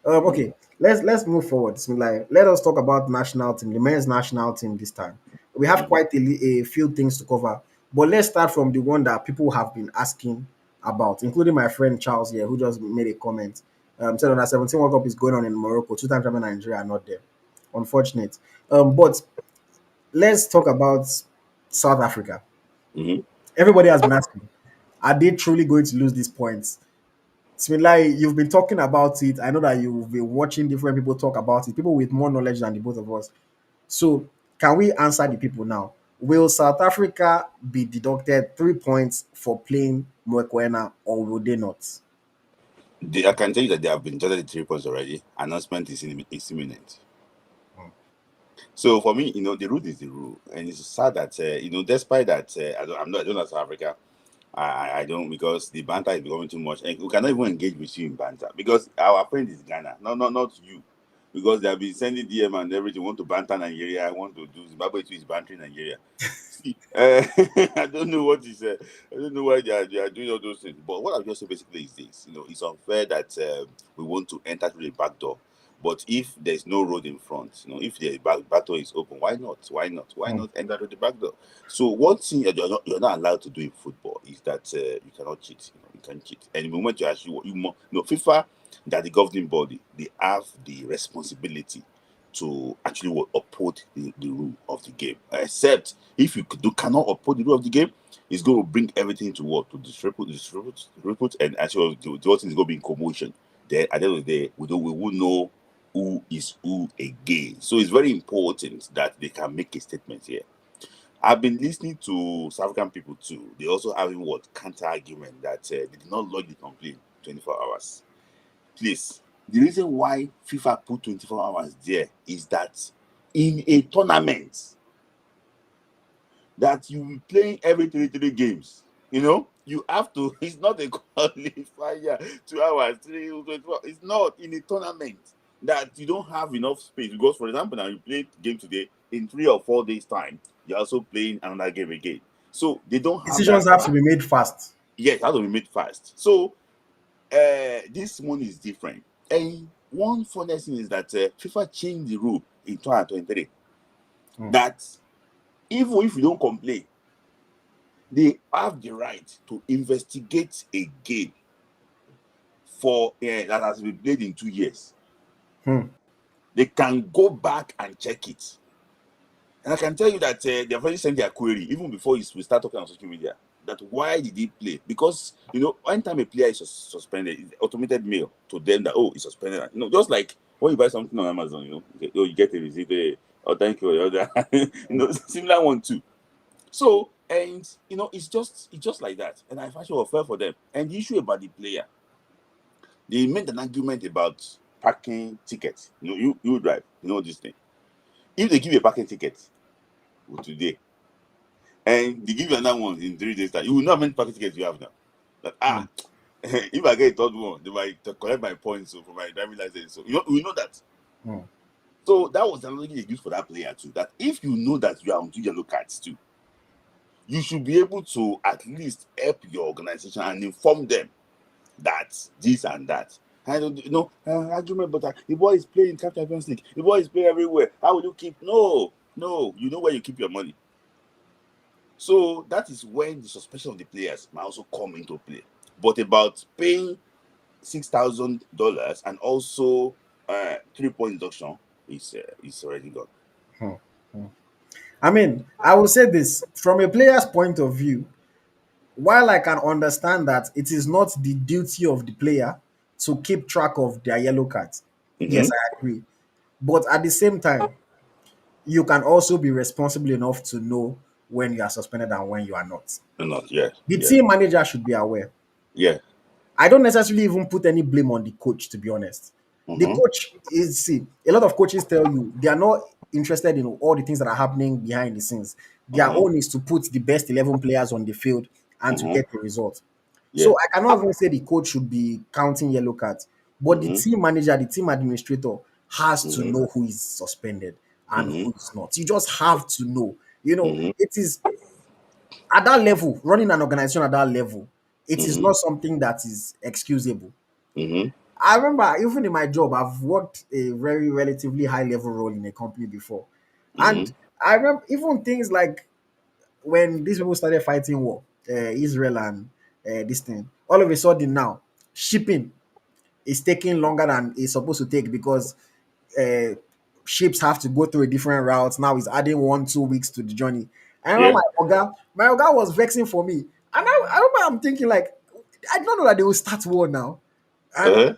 Okay, let's move forward. So, like, let us talk about national team, the men's national team this time. We have Mm-hmm. quite a few things to cover, but let's start from the one that people have been asking about, including my friend Charles here, who just made a comment. Said on that 17 World Cup is going on in Morocco. Two-time champion Nigeria are not there. Unfortunate. But let's talk about South Africa. Mm-hmm. Everybody has been asking, are they truly going to lose these points? Smilai, you've been talking about it. I know that you've been watching different people talk about it, people with more knowledge than the both of us. So, can we answer the people now? Will South Africa be deducted 3 points for playing Mokoena, or will they not? I can tell you that they have been judged the 3 points already. Announcement is imminent. So for me, the rule is the rule, and it's sad that despite that, I don't know South Africa, I don't, because the banter is becoming too much, and we cannot even engage with you in banter because our friend is Ghana, not you, because they have been sending DM and everything. Want to banter Nigeria, I want to do Zimbabwe too is bantering Nigeria. See, I don't know what is. I don't know why they are doing all those things. But what I've just said basically is this: it's unfair that we want to enter through the back door. But if there's no road in front, if the back door is open, why not? Why not? Why Hmm. not enter through the back door? So one thing you're not allowed to do in football is that you cannot cheat. You can't cheat. And the moment you actually FIFA, that the governing body, they have the responsibility to actually uphold the rule of the game. Except if cannot uphold the rule of the game, it's going to bring everything to what to distribute, and actually the whole thing is going to be in commotion. Then at the end of the day, we will know who is who again. So it's very important that they can make a statement here. I've been listening to South African people too. They also having what counter argument that they did not lodge the complaint 24 hours. Please, the reason why FIFA put 24 hours there is that in a tournament that you will playing every three games, you have to. It's not a qualifier. 2 hours, 3 24. It's not in a tournament that you don't have enough space. Because, for example, now you play game today, in 3 or 4 days time, you're also playing another game again. So they don't have Decisions that. have to be made fast. Yes, it has to be made fast. So this one is different. And one funny thing is that FIFA changed the rule in 2023 Hmm. that even if you don't complain, they have the right to investigate a game for that has been played in 2 years. Hmm. They can go back and check it. And I can tell you that they have already sent their query even before we start talking on social media. That why did he play? Because anytime a player is suspended, it's automated mail to them that he's suspended. Just like when you buy something on Amazon, you get a receipt. Oh, thank you. Similar one too. So, and it's just like that. And I actually fell for them. And the issue about the player, they made an argument about parking tickets. You drive, this thing. If they give you a parking ticket today, and they give you another one in 3 days time, you will know how many parking tickets you have now. That Hmm. if I get a third one, they might collect my points for my driving license. So we know that. Hmm. So that was the analogy they used for that player too. That if you know that you are on two yellow cards too, you should be able to at least help your organization and inform them that this and that. I don't argument, but the boy is playing in Champions League. The boy is playing everywhere. How will you keep? No, no. You know where you keep your money. So that is when the suspension of the players might also come into play. But about paying $6,000 and also 3 point deduction is already gone. Hmm. Hmm. I mean, I will say this from a player's point of view. While I can understand that it is not the duty of the player to keep track of their yellow cards, yes, Mm-hmm. I agree. But at the same time, you can also be responsible enough to know when you are suspended and when you are not. Not yeah, The yeah, team manager should be aware. yeah. I don't necessarily even put any blame on the coach, to be honest. The Mm-hmm. coach is, see, a lot of coaches tell you they are not interested in all the things that are happening behind the scenes. Their Mm-hmm. own is to put the best 11 players on the field and to Mm-hmm. get the result. Yeah. So I cannot even say the coach should be counting yellow cards, but the Mm-hmm. team manager, the team administrator has to Mm-hmm. know who is suspended and Mm-hmm. who is not. You just have to know. Mm-hmm. It is at that level, running an organization at that level, it is Mm-hmm. not something that is excusable. Mm-hmm. I remember even in my job, I've worked a very relatively high level role in a company before. And Mm-hmm. I remember even things like when these people started fighting war, Israel and this thing, all of a sudden now, shipping is taking longer than it's supposed to take because uh, ships have to go through a different route. Now it's adding 1 2 weeks to the journey. I remember Yeah. my oga was vexing for me. And I remember I'm thinking like, I don't know that they will start war now. And Uh-huh.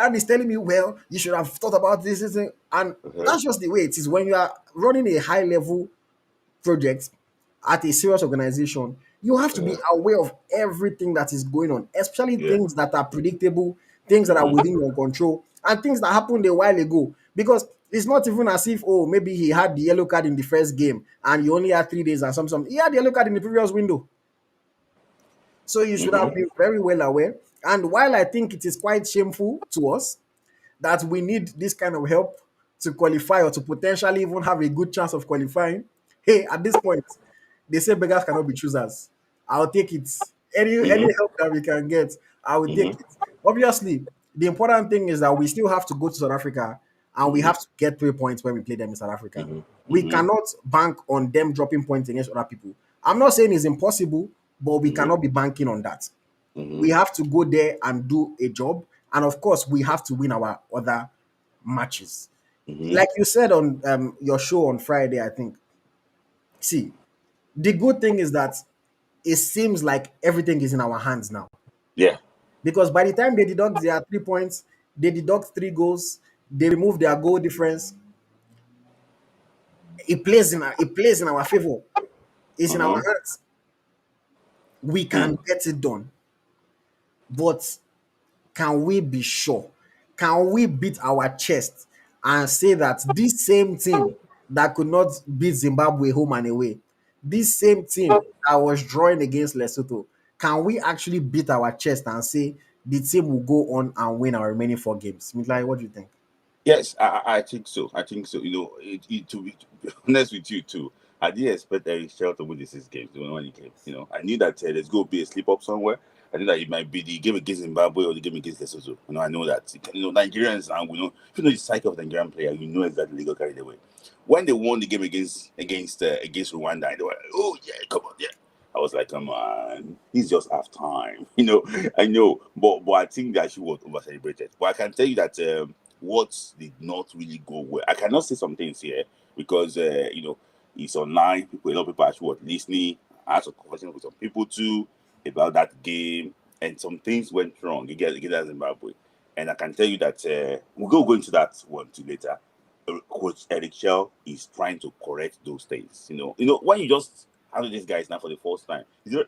and he's telling me, well, you should have thought about this, and Uh-huh. that's just the way it is when you are running a high level project at a serious organization. You have to be Uh-huh. aware of everything that is going on, especially Yeah. things that are predictable, things that are Mm-hmm. within your control, and things that happened a while ago. Because it's not even as if, oh, maybe he had the yellow card in the first game and you only had 3 days and some. He had the yellow card in the previous window. So you should have been very well aware. And while I think it is quite shameful to us that we need this kind of help to qualify or to potentially even have a good chance of qualifying, hey, at this point, they say beggars cannot be choosers. I'll take it. Any Mm-hmm. help that we can get, I will take Mm-hmm. it. Obviously, the important thing is that we still have to go to South Africa and we Mm-hmm. have to get 3 points when we play them in South Africa. Mm-hmm. We Mm-hmm. cannot bank on them dropping points against other people. I'm not saying it's impossible, but we Mm-hmm. cannot be banking on that. Mm-hmm. We have to go there and do a job. And of course, we have to win our other matches. Mm-hmm. Like you said on your show on Friday, I think. See, the good thing is that it seems like everything is in our hands now. Yeah. Because by the time they deduct their 3 points, they deduct 3 goals, they remove their goal difference, it plays in our favor. It's in our Uh-huh. hands. We Hmm. can get it done. But can we be sure? Can we beat our chest and say that this same team that could not beat Zimbabwe home and away, this same team that was drawing against Lesotho, can we actually beat our chest and say the team will go on and win our remaining 4 games? Like, what do you think? Yes, I think so. I think so. To be honest with you too, I didn't expect Eric Chelle to win this games when he came. I knew that there's going to be a slip up somewhere. I knew that it might be the game against Zimbabwe or the game against Lesotho. I know that. Nigerians, and if you know the cycle of the Nigerian player, you know exactly they got carried away. When they won the game against Rwanda, they were like, oh yeah, come on, yeah. I was like, come on, he's just half time. I know, but I think that she was over celebrated. But I can tell you that what did not really go well. I cannot say some things here because it's online. A lot of people are actually listening. I had some conversation with some people too about that game, and some things went wrong against Zimbabwe. And I can tell you that we'll go into that one too later. Coach Eric Chelle is trying to correct those things. When you just handle these guys now for the first time, when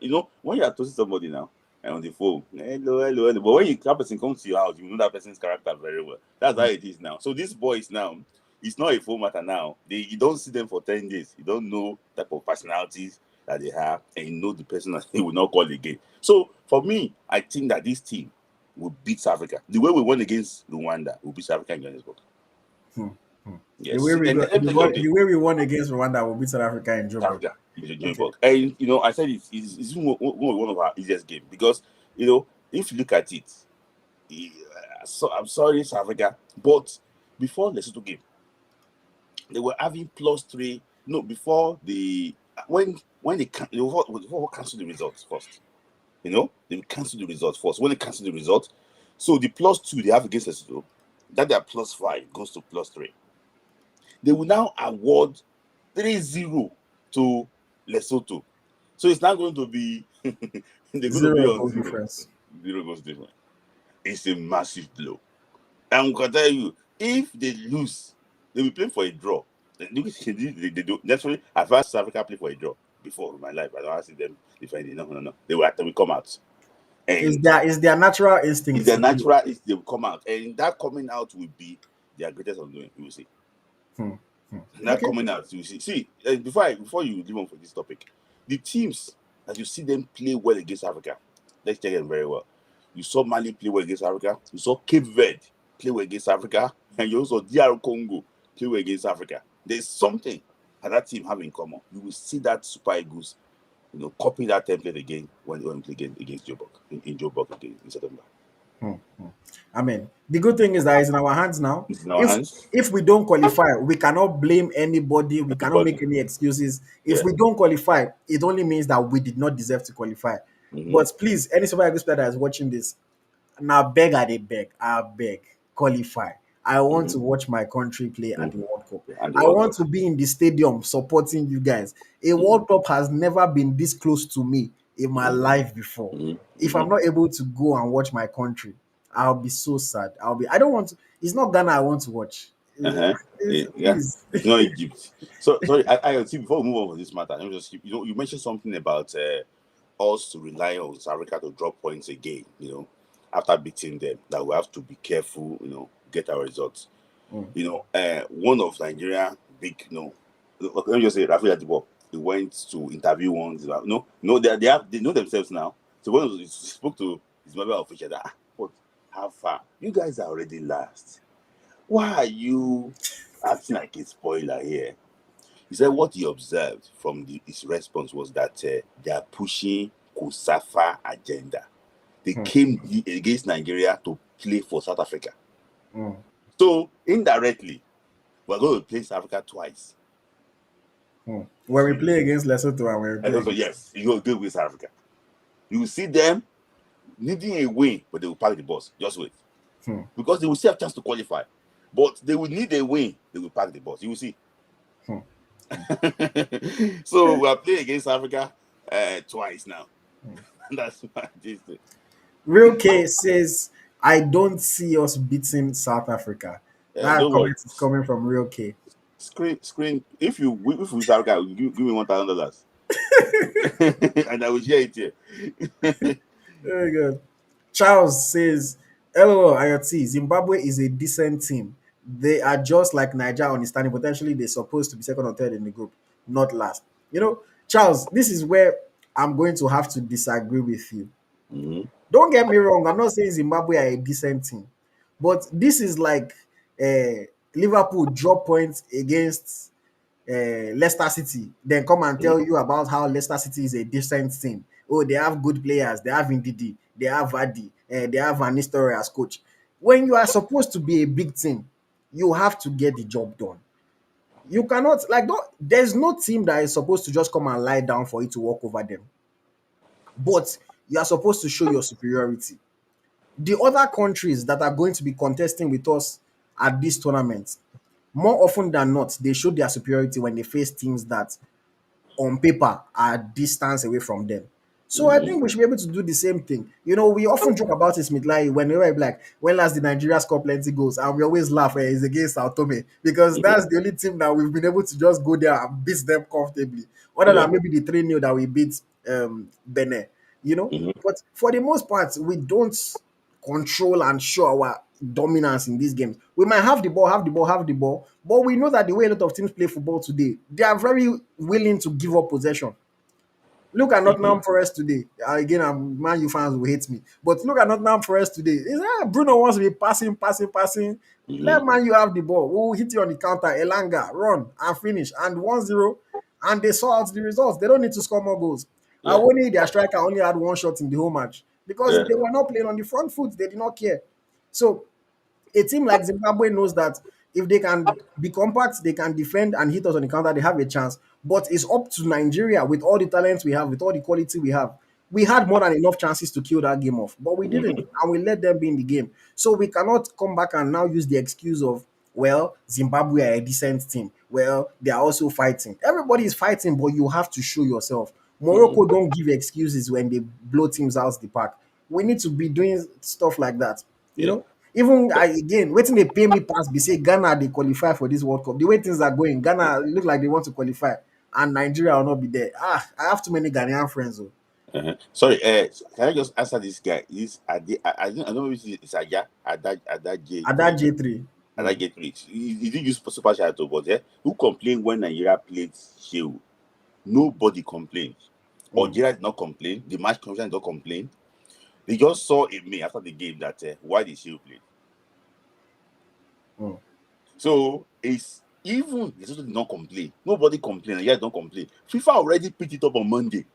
you are talking to somebody now and on the phone, hello, hello, hello. But when that person comes to your house, you know that person's character very well. That's how it is now. So these boys now, it's not a full matter now. You don't see them for 10 days. You don't know type of personalities that they have, and you know the person that they will not call again. So for me, I think that this team will beat South Africa. The way we won against Rwanda, will beat South Africa in Johannesburg. Hmm, hmm. The way Yes. we And got let me tell you something. the way we won against Rwanda will beat South Africa in South Joburg. Africa in Okay. Johannesburg. And I said it's one of our easiest games because if you look at it, so I'm sorry, South Africa, but before the Lesotho game, they were having +3. No, before the when before cancel the results first. They cancel the results first. When they cancel the results, so the +2 they have against Lesotho, that their +5 goes to +3. They will now award 3-0 to Lesotho. So it's not going to be they're going to be Zero on goal zero. difference. Zero goes different. It's a massive blow. And I can tell you, if they lose, they will play for a draw. They do naturally. I've asked South Africa play for a draw before in my life. I don't see them defending. No, no, no. They will come out. Is And their natural it's instinct their to do it. natural is they will come out. And that coming out will be their greatest undoing, you will see. Hmm, hmm. That Okay. coming out, you see. See, before you leave on for this topic, the teams that you see them play well against Africa, let's check them very well. You saw Mali play well against Africa. You saw Cape Verde play well against Africa, and you also DR Congo play well against Africa. There's something that team have in common. You will see that Super Eagles, copy that template again when we play against Joburg in Joburg again in September. Hmm, hmm. I mean, the good thing is that it's in our hands now. It's in our If hands. if we don't qualify, we cannot blame anybody. We cannot make Everybody, any excuses. If yeah. we don't qualify, it only means that we did not deserve to qualify. Mm-hmm. But please, any Super Eagles player that is watching this, now beg I dey beg, I beg, qualify. I want Mm-hmm. to watch my country play at the Mm-hmm. World Cup. And the I World want Cup. to be in the stadium supporting you guys. A Mm-hmm. World Cup has never been this close to me in my Mm-hmm. life before. Mm-hmm. If Mm-hmm. I'm not able to go and watch my country, I'll be so sad. I don't want to, it's not Ghana I want to watch. Uh-huh. Yeah, Please. it's not Egypt. So sorry, I see. Before we move on from this matter, let me just you mentioned something about us to rely on South Africa to drop points again. After beating them, that we have to be careful. Get our results. Mm. One of Nigeria big. Let me just say, Rafi Atibo. He went to interview once. No, they know themselves now. So when he spoke to his mother official, that what, how far? You guys are already last. Why are you acting like a spoiler here? He said what he observed from his response was that they are pushing Kusafa agenda. They came against Nigeria to play for South Africa. So indirectly, we're going to play South Africa twice. When we play against Lesotho and when we And play also, against... yes, you will go with South Africa. You will see them needing a win, but they will park the bus. Just wait. Because they will still have a chance to qualify. But they will need a win, they will park the bus. You will see. So we are playing against Africa twice now. That's my this thing. Real K says, I don't see us beating South Africa. That Don't worry. comment is coming from Real K. Screen. If you win South Africa, give me $1,000, and I will share it here. Very good. Charles says, LOL, AyoT, Zimbabwe is a decent team. They are just like Nigeria on the standing. Potentially, they're supposed to be second or third in the group, not last. You know, Charles, this is where I'm going to have to disagree with you. Don't get me wrong. I'm not saying Zimbabwe are a decent team, but this is like Liverpool drop points against Leicester City, then come and tell you about how Leicester City is a decent team. Oh, they have good players. They have Finidi. They have Vardy. They have Van Nistelrooy as coach. When you are supposed to be a big team, you have to get the job done. You cannot there's no team that is supposed to just come and lie down for you to walk over them. But you are supposed to show your superiority. The other countries that are going to be contesting with us at this tournament, more often than not, they show their superiority when they face teams that on paper are distance away from them. So I think we should be able to do the same thing. You know, we often joke about it, Smith Layi, when we were like, when last did Nigeria score plenty goals? And we always laugh it's against Sao Tome because that's the only team that we've been able to just go there and beat them comfortably. Other Yeah. than maybe the 3-0 that we beat Benin, you know. But for the most part, we don't control and show our dominance in these games. We might have the ball, but we know that the way a lot of teams play football today, they are very willing to give up possession. Look at Nottingham Forest today. Again, Man U fans will hate me, but look at Nottingham Forest today. Bruno wants to be passing. Let Man U have the ball. We'll hit you on the counter. Elanga, run and finish. And 1-0, and they saw out the results. They don't need to score more goals. Yeah. Only their striker only had one shot in the whole match because Yeah. they were not playing on the front foot. They did not care. So a team like Zimbabwe knows that if they can be compact, they can defend and hit us on the counter, they have a chance. But it's up to Nigeria with all the talents we have, with all the quality we have. We had more than enough chances to kill that game off, but we didn't, and we let them be in the game. So we cannot come back and now use the excuse of, well, Zimbabwe are a decent team. Well, they are also fighting. Everybody is fighting, but you have to show yourself. Morocco don't give excuses when they blow teams out the park. We need to be doing stuff like that, you Yeah. know. Even again, waiting they pay me pass be say Ghana they qualify for this World Cup. The way things are going, Ghana look like they want to qualify, and Nigeria will not be there. I have too many Ghanaian friends. Oh. Sorry, can I just answer this guy? I don't know if it's Ada At that J3. J3. Ada J3. He didn't use super chat, but who complained when Nigeria played Sheu? Nobody complained. Algeria did not complain. The match commission did not complain. They just saw in me after the game that why did Sheu play? So it's even they also did not complain. Nobody complained. Nigeria did not complain. FIFA already picked it up on Monday.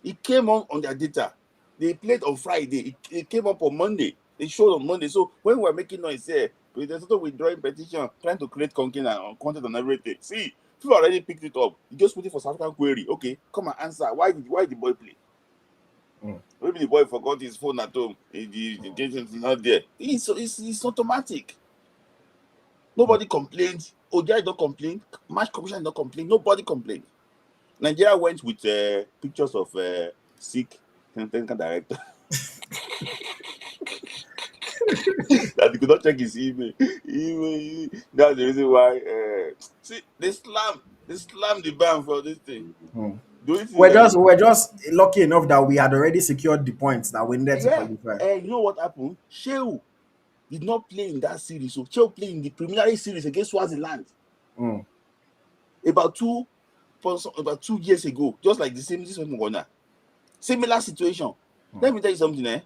It came on their data. They played on Friday. It came up on Monday. They showed on Monday. So when we're making noise here, there's also withdrawing petition, trying to create content and everything. See, people already picked it up. You just waiting for South African query. Okay, come and answer. Why the boy play? Maybe the boy forgot his phone at home. The is not there. It's automatic. Nobody complained. Ojai don't complain. Match commission don't complain. Nobody complained. Nigeria went with pictures of sick technical director that he could not check his email. That's the reason why. See, they slammed the ban for this thing. Do you see that? We're just lucky enough that we had already secured the points that we needed to Yeah. qualify. You know what happened? Sheu did not play in that series. So Sheu played in the preliminary series against Swaziland about 2 years ago, just like this Mokoena. Similar situation. Let me tell you something, eh?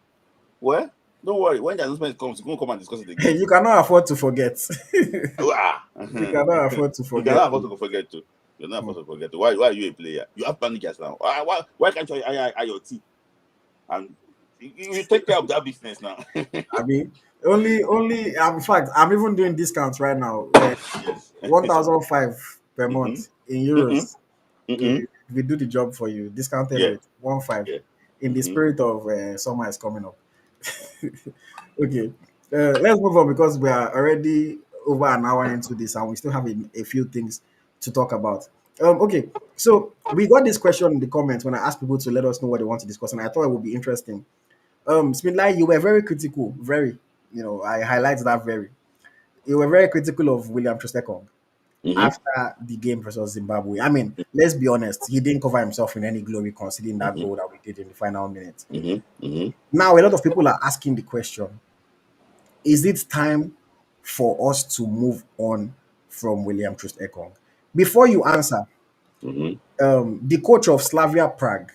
Well, don't worry. When the announcement comes, we're going to come and discuss it again. You cannot afford to forget. Ah. You cannot afford to You forget. cannot afford to forget to. You're not afford to forget to. Why are you a player? You have managers now. Why can't you IoT? And you take care of that business now. I mean, only. In fact, I'm even doing discounts right now. Yes. 1,005 per Mm-hmm. month in Mm-hmm. euros. Mm-hmm. We do the job for you. Discounted Yeah. rate 1,5. Yeah. In the Mm-hmm. spirit of summer is coming up. Okay, let's move on because we are already over an hour into this and we still have a few things to talk about. Okay, so we got this question in the comments when I asked people to let us know what they want to discuss, and I thought it would be interesting. Smith Layi, you were very critical, very, I highlight that very. You were very critical of William Trostekong Mm-hmm. after the game versus Zimbabwe. I mean, let's be honest, he didn't cover himself in any glory considering that Mm-hmm. goal that we did in the final minute. Mm-hmm. Mm-hmm. Now, a lot of people are asking the question, is it time for us to move on from William Troost Ekong? Before you answer, Mm-hmm. the coach of Slavia Prague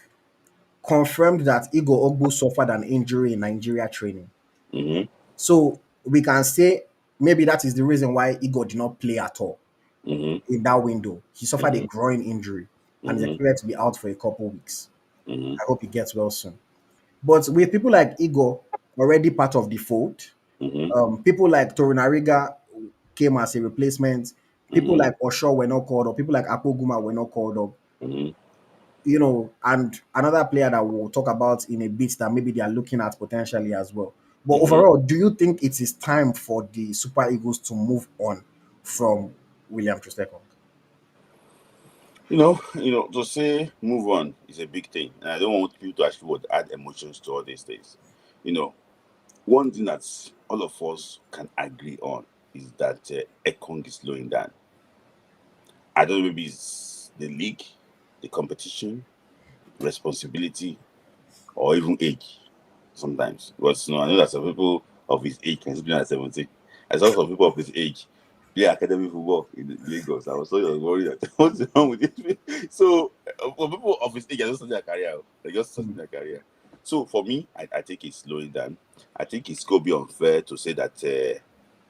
confirmed that Igor Ogbu suffered an injury in Nigeria training. Mm-hmm. So we can say maybe that is the reason why Igor did not play at all Mm-hmm. in that window. He suffered a Mm-hmm. groin injury and is Mm-hmm. expected to be out for a couple weeks. Mm-hmm. I hope he gets well soon. But with people like Igor already part of the fold, Mm-hmm. people like Torunariga came as a replacement. People Mm-hmm. like Osho were not called up. People like Apoguma were not called up. Mm-hmm. And another player that we'll talk about in a bit that maybe they are looking at potentially as well. But Mm-hmm. overall, do you think it is time for the Super Eagles to move on from William Trostekong? To say move on is a big thing, and I don't want people to actually add emotions to all these things. You know, one thing that all of us can agree on is that Ekong is slowing down. I don't know, maybe it's the league, the competition, responsibility, or even age sometimes. Because I know that some people of his age can still be at 17. I saw some people of his age play academy football in Lagos. I was so worried that what's wrong with this? So for people of his age, are just starting their career. They're just starting their career. So for me, I think it's slowing down. I think it's going to be unfair to say that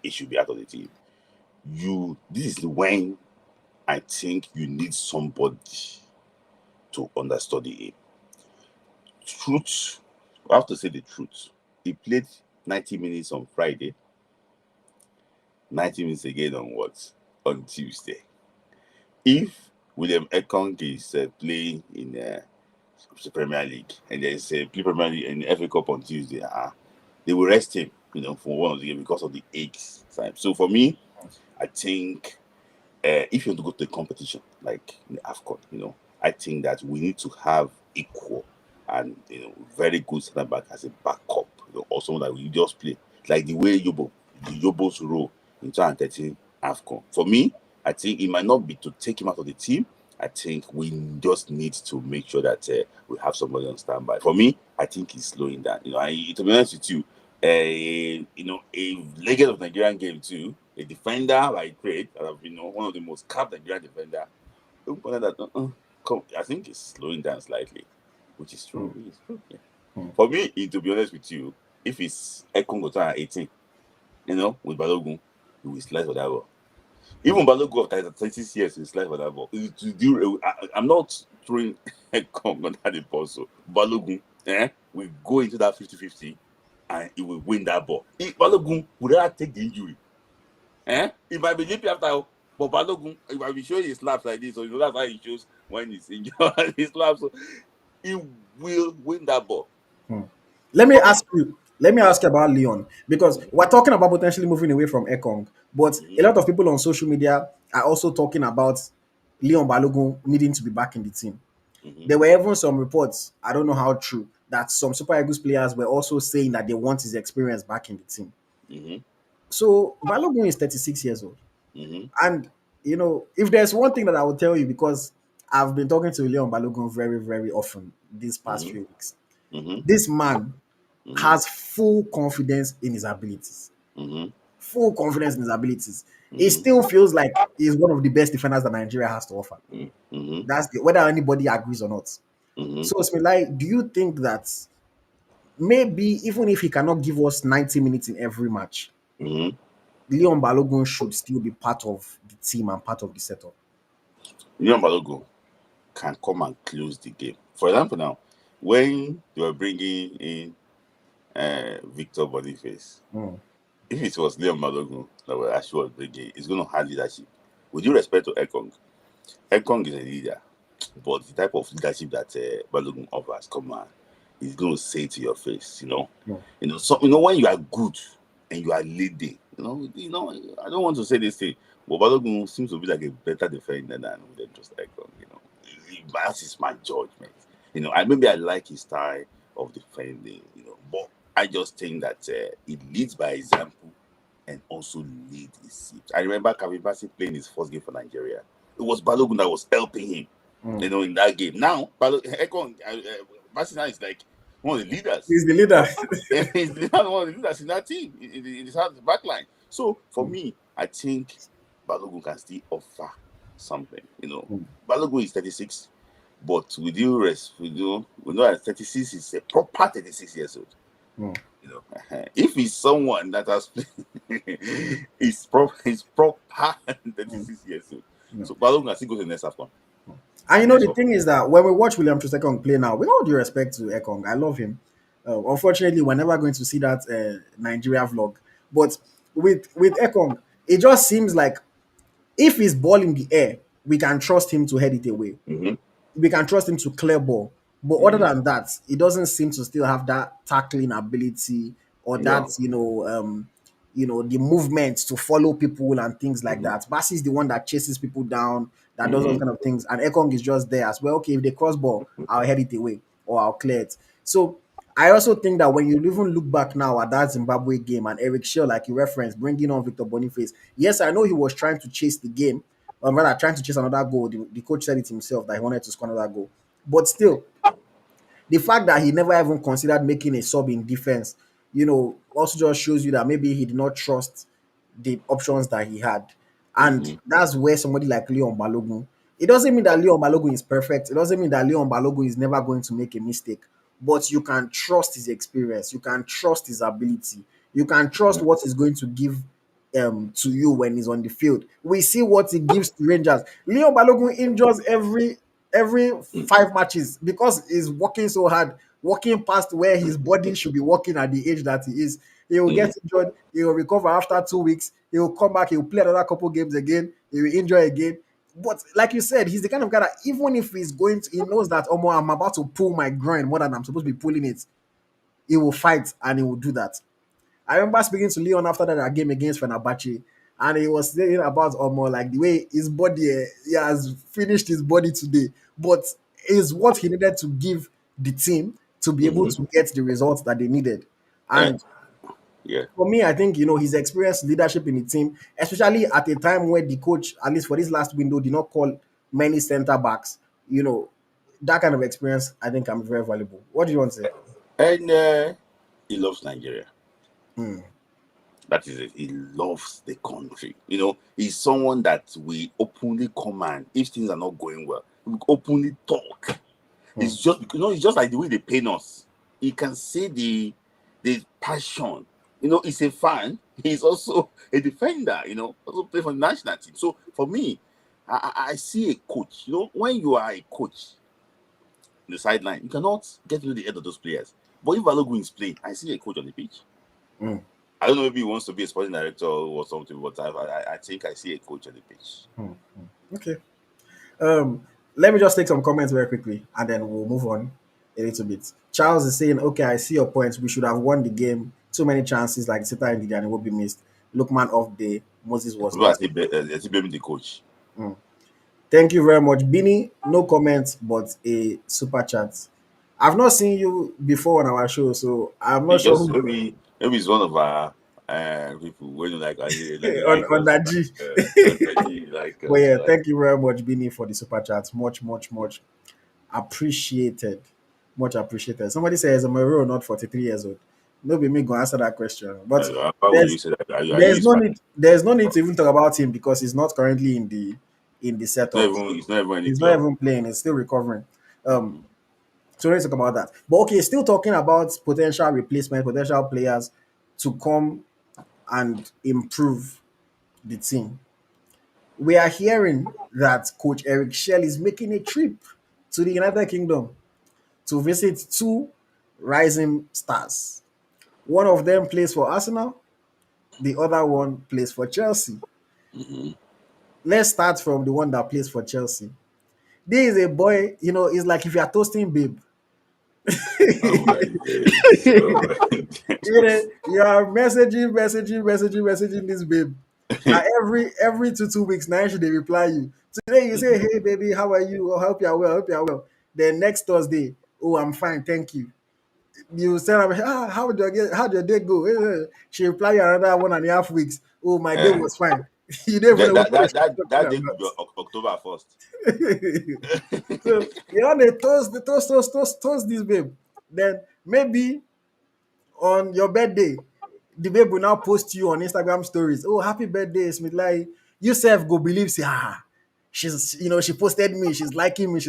he should be out of the team. This is when I think you need somebody to understudy him. Truth, I have to say the truth. He played 90 minutes on Friday, 90 minutes again on what? On Tuesday. If William Ekong is playing in the Premier League and there's a play Premier League and FA Cup on Tuesday, they will rest him, for one of the games because of the age time. So for me, I think if you want to go to a competition like in the AFCON, I think that we need to have equal and very good center back as a backup, or someone that we just play like the way the Yobo's role in 2013 AFCON. For me, I think it might not be to take him out of the team. I think we just need to make sure that we have somebody on standby. For me, I think he's slowing down. To be honest with you, a legend of Nigerian game too, a defender by trade, one of the most capped Nigerian defender. Don't point out that I think it's slowing down slightly, which is true. It's true. Yeah. Hmm. For me, to be honest with you, if it's Ekong at 18, with Balogun, he will slide for that ball. Even Balogun of 36 years will slide for that ball. I'm not throwing Ekong on that ball. So Balogun, will go into that 50-50 and he will win that ball. If Balogun would rather take the injury, it might be limping after, but Balogun, he might be showing his slaps like this. So that's how he shows when he's injured. His slaps, so he will win that ball. Hmm. Let me For me, ask you. Let me yeah. ask you about Leon because we're talking about potentially moving away from Ekong, but a Mm-hmm. lot of people on social media are also talking about Leon Balogun needing to be back in the team. Mm-hmm. There were even some reports, I don't know how true, that some Super Eagles players were also saying that they want his experience back in the team. Mm-hmm. So Balogun is 36 years old. Mm-hmm. And, if there's one thing that I will tell you, because I've been talking to Leon Balogun very, very often these past Mm-hmm. few weeks, Mm-hmm. this man Mm-hmm. has full confidence in his abilities. Mm-hmm. Full confidence in his abilities. It Mm-hmm. still feels like he's one of the best defenders that Nigeria has to offer. Mm-hmm. Whether anybody agrees or not. Mm-hmm. So, Smilai, do you think that maybe even if he cannot give us 90 minutes in every match, Mm-hmm. Leon Balogun should still be part of the team and part of the setup. Nigerian Balogun can come and close the game. For example, now when you are bringing in Victor Boniface, Mm, if it was Leon Balogun that was actually was bringing, it's going to have leadership. With due respect to Ekong, Ekong is a leader, but the type of leadership that Balogun offers, come on, he's going to say to your face, mm, when you are good and you are leading, I don't want to say this thing, but Balogun seems to be like a better defender than just Ekong. That is my judgment. Maybe I like his style of defending, but I just think that he leads by example and also lead his team. I remember Kevin Bassey playing his first game for Nigeria. It was Balogun that was helping him, mm. in that game. Now, Ekong, Bassey now is like one of the leaders. He's the leader. He's one of the leaders in that team, in his back line. So, for Mm, me, I think Balogun can still offer something. mm, Balogun is 36, but with due rest, we know that 36 is a proper 36 years old. mm, If he's someone that has played, he's proper mm, 36 years old. mm. So Balogun can still go to the next AFCON. And And the thing is that when we watch William Troost-Ekong play now, with all due respect to Ekong, I love him. Unfortunately, we're never going to see that Nigeria vlog. But with Ekong, it just seems like if he's ball in the air, we can trust him to head it away. mm-hmm, We can trust him to clear ball. But other mm-hmm, than that, he doesn't seem to still have that tackling ability or yeah, that, the movement to follow people and things like mm-hmm, that. Bassi is the one that chases people down, that does those mm-hmm, kind of things. And Ekong is just there as well. Okay, if they cross ball, I'll head it away or I'll clear it. So I also think that when you even look back now at that Zimbabwe game and Eric Chelle, like you referenced, bringing on Victor Boniface, yes, I know he was trying to chase the game, or rather trying to chase another goal. The coach said it himself that he wanted to score another goal. But still, the fact that he never even considered making a sub in defense, also just shows you that maybe he did not trust the options that he had. And mm-hmm, that's where somebody like Leon Balogun, it doesn't mean that Leon Balogun is perfect. It doesn't mean that Leon Balogun is never going to make a mistake. But you can trust his experience. You can trust his ability. You can trust what he's going to give to you when he's on the field. We see what he gives to Rangers. Leon Balogun injures every mm-hmm, 5 matches because he's working so hard, working past where his body should be working at the age that he is. He will mm-hmm, get injured, he will recover after 2 weeks, he will come back, he will play another couple games again, he will injure again. But like you said, he's the kind of guy that even if he's going to, he knows that, oh, I'm about to pull my groin more than I'm supposed to be pulling it, he will fight and he will do that. I remember speaking to Leon after that game against Fenerbahce, and he was saying about Omo like the way his body, he has finished his body today, but is what he needed to give the team to be able mm-hmm. to get the results that they needed. Eh, And yeah, for me, I think his experience leadership in the team, especially at a time where the coach, at least for this last window, did not call many center backs. That kind of experience, I think, can be very valuable. What do you want to say? and he loves Nigeria. Hmm. That is it. He loves the country. He's someone that we openly command if things are not going well. We openly talk. Hmm. It's just like the way they paint us. He can see the passion. He's a fan. He's also a defender. Also play for the national team. So for me, I see a coach. When you are a coach on the sideline, you cannot get into the head of those players. But if Balogun is playing, I see a coach on the pitch. Hmm. I don't know, maybe he wants to be a sporting director or something, but I think I see a coach on the pitch. Hmm. Okay. Let me just take some comments very quickly and then we'll move on a little bit. Charles is saying, okay, I see your points. We should have won the game. Too many chances like Sita and Didier and it will be missed. Lookman off day. Moses was People are not. still blaming the coach. Mm. Thank you very much. Bini, no comments, but a super chat. I've not seen you before on our show, so I'm not It's sure just who maybe it's one of our people when you like on us, that G. like But us, yeah, like thank you very much, Bini, for the super chats. Much, much, much appreciated. Much appreciated. Somebody says I'm a real not 43 years old. Nobody me go answer that question. But why would there's you say that? Are you his fan? there's no need to even talk about him because he's not currently in the It's not setup. even it's not even any He's not club. even playing, he's still recovering. Um Mhm. So let's talk about that. But okay, still talking about potential replacement, potential players to come and improve the team. We are hearing that Coach Eric Chelle is making a trip to the United Kingdom to visit two rising stars. One of them plays for Arsenal, the other one plays for Chelsea. Mm-hmm. Let's start from the one that plays for Chelsea. This is a boy, it's like if you are toasting babe. Oh my days. Oh my days. You are messaging this babe. And every 2 weeks now should they reply you. Today you say, Mhm. hey baby, how are you? Oh, hope you are well, hope you are well. Then next Thursday, oh, I'm fine, thank you. You send her, how did your day go? She reply you another 1.5 weeks. Oh, my day Eh, was fine. You don't even know what she's talking that day could be about. October 1st. So you know they toast this babe. Then maybe on your birthday, the babe will now post you on Instagram stories. Oh, happy birthday, Smith Layi. You self go believe, say, she posted me, she's liking me.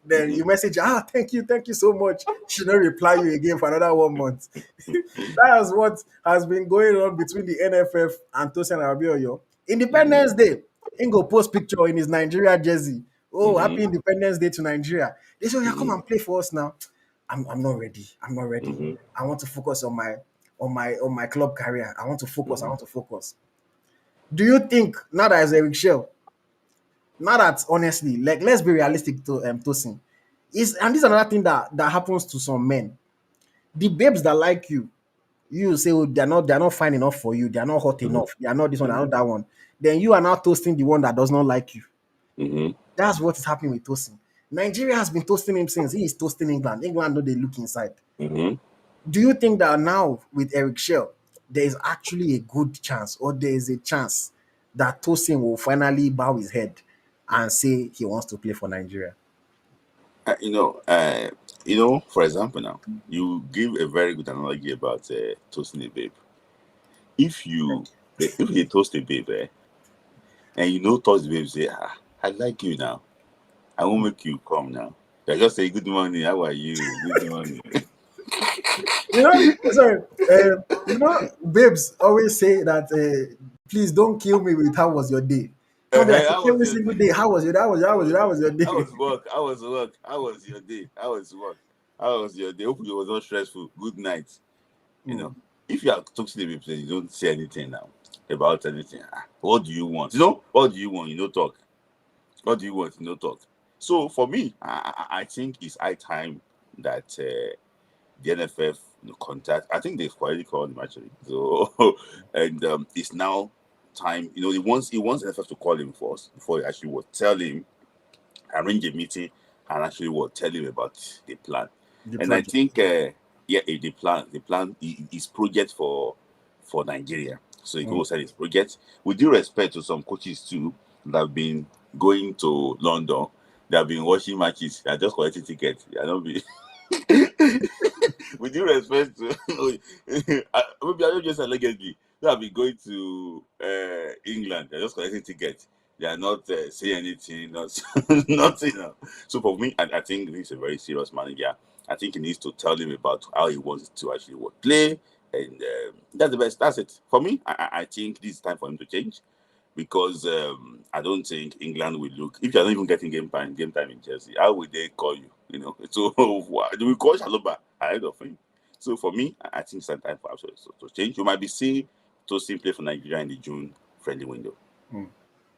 Then Mhm. you message, thank you so much. She don't reply you again for another 1 month. That's what has been going on between the NFF and Tosin Adarabioyo. Mhm. Independence Day, he go post picture in his Nigeria jersey. Oh, happy Mhm. Independence Day to Nigeria. They say, oh, yeah, come Mhm. and play for us now. I'm not ready. I'm not ready. Mhm. I want to focus on my club career. I want to focus. I Mhm. want to focus. Do you think now that is Eric Shell, now that honestly, like let's be realistic to Tosin, is and this is another thing that happens to some men. The babes that like you say, oh, they're not fine enough for you, they're not hot Mhm. enough, they are not this one, they're not Mhm. that one. Then you are now toasting the one that does not like you. Mhm. That's what is happening with Tosin. Nigeria has been toasting him since he is toasting England. England know they look inside. Mhm. Do you think that now with Eric Shell, there is actually a good chance, or there is a chance that Tosin will finally bow his head and say he wants to play for Nigeria? Uh, you know, uh, for example, now you give a very good analogy about toasting a babe. If you, Thank if you toast a babe, and toast the babe, say, I like you now. I won't make you come now. I just say good morning. How are you? Good morning. you. Sorry, babes always say that, please don't kill me with how was your day. Don't be like How was every your single day? day. How was your? That was your How day. was work? How was work? How was your day? How was work? How was your day? Hopefully it was not stressful. Good night. You Hmm. know, if you are talking to the people and you don't say anything now about anything, what do you want? What do you want? Talk. What do you want? Talk. So for me, I think it's high time that the NFF contact. I think they've already called him actually. So and it's now time. He wants NFF to call him first before he actually will tell him, arrange a meeting, and actually will tell him about the plan. The And I project. think, the plan is project for Nigeria. So he Hmm. goes and his project. With due respect to some coaches too that have been going to London, they have been watching matches. They are just collecting tickets. They are not be with due respect to maybe I don't just allegedly they have been going to England. They're just collecting tickets. They are not saying anything, not nothing. So for me, I think he's a very serious manager. I think he needs to tell him about how he wants to actually play, and that's the best. That's it for me. I think this is time for him to change because I don't think England will look if you're not even getting game time in Chelsea. How will they call you? So they will call Shaloba ahead of him. So for me, I think it's time for us to change. You might be seeing Tosin play for Nigeria in the June friendly window. Hmm.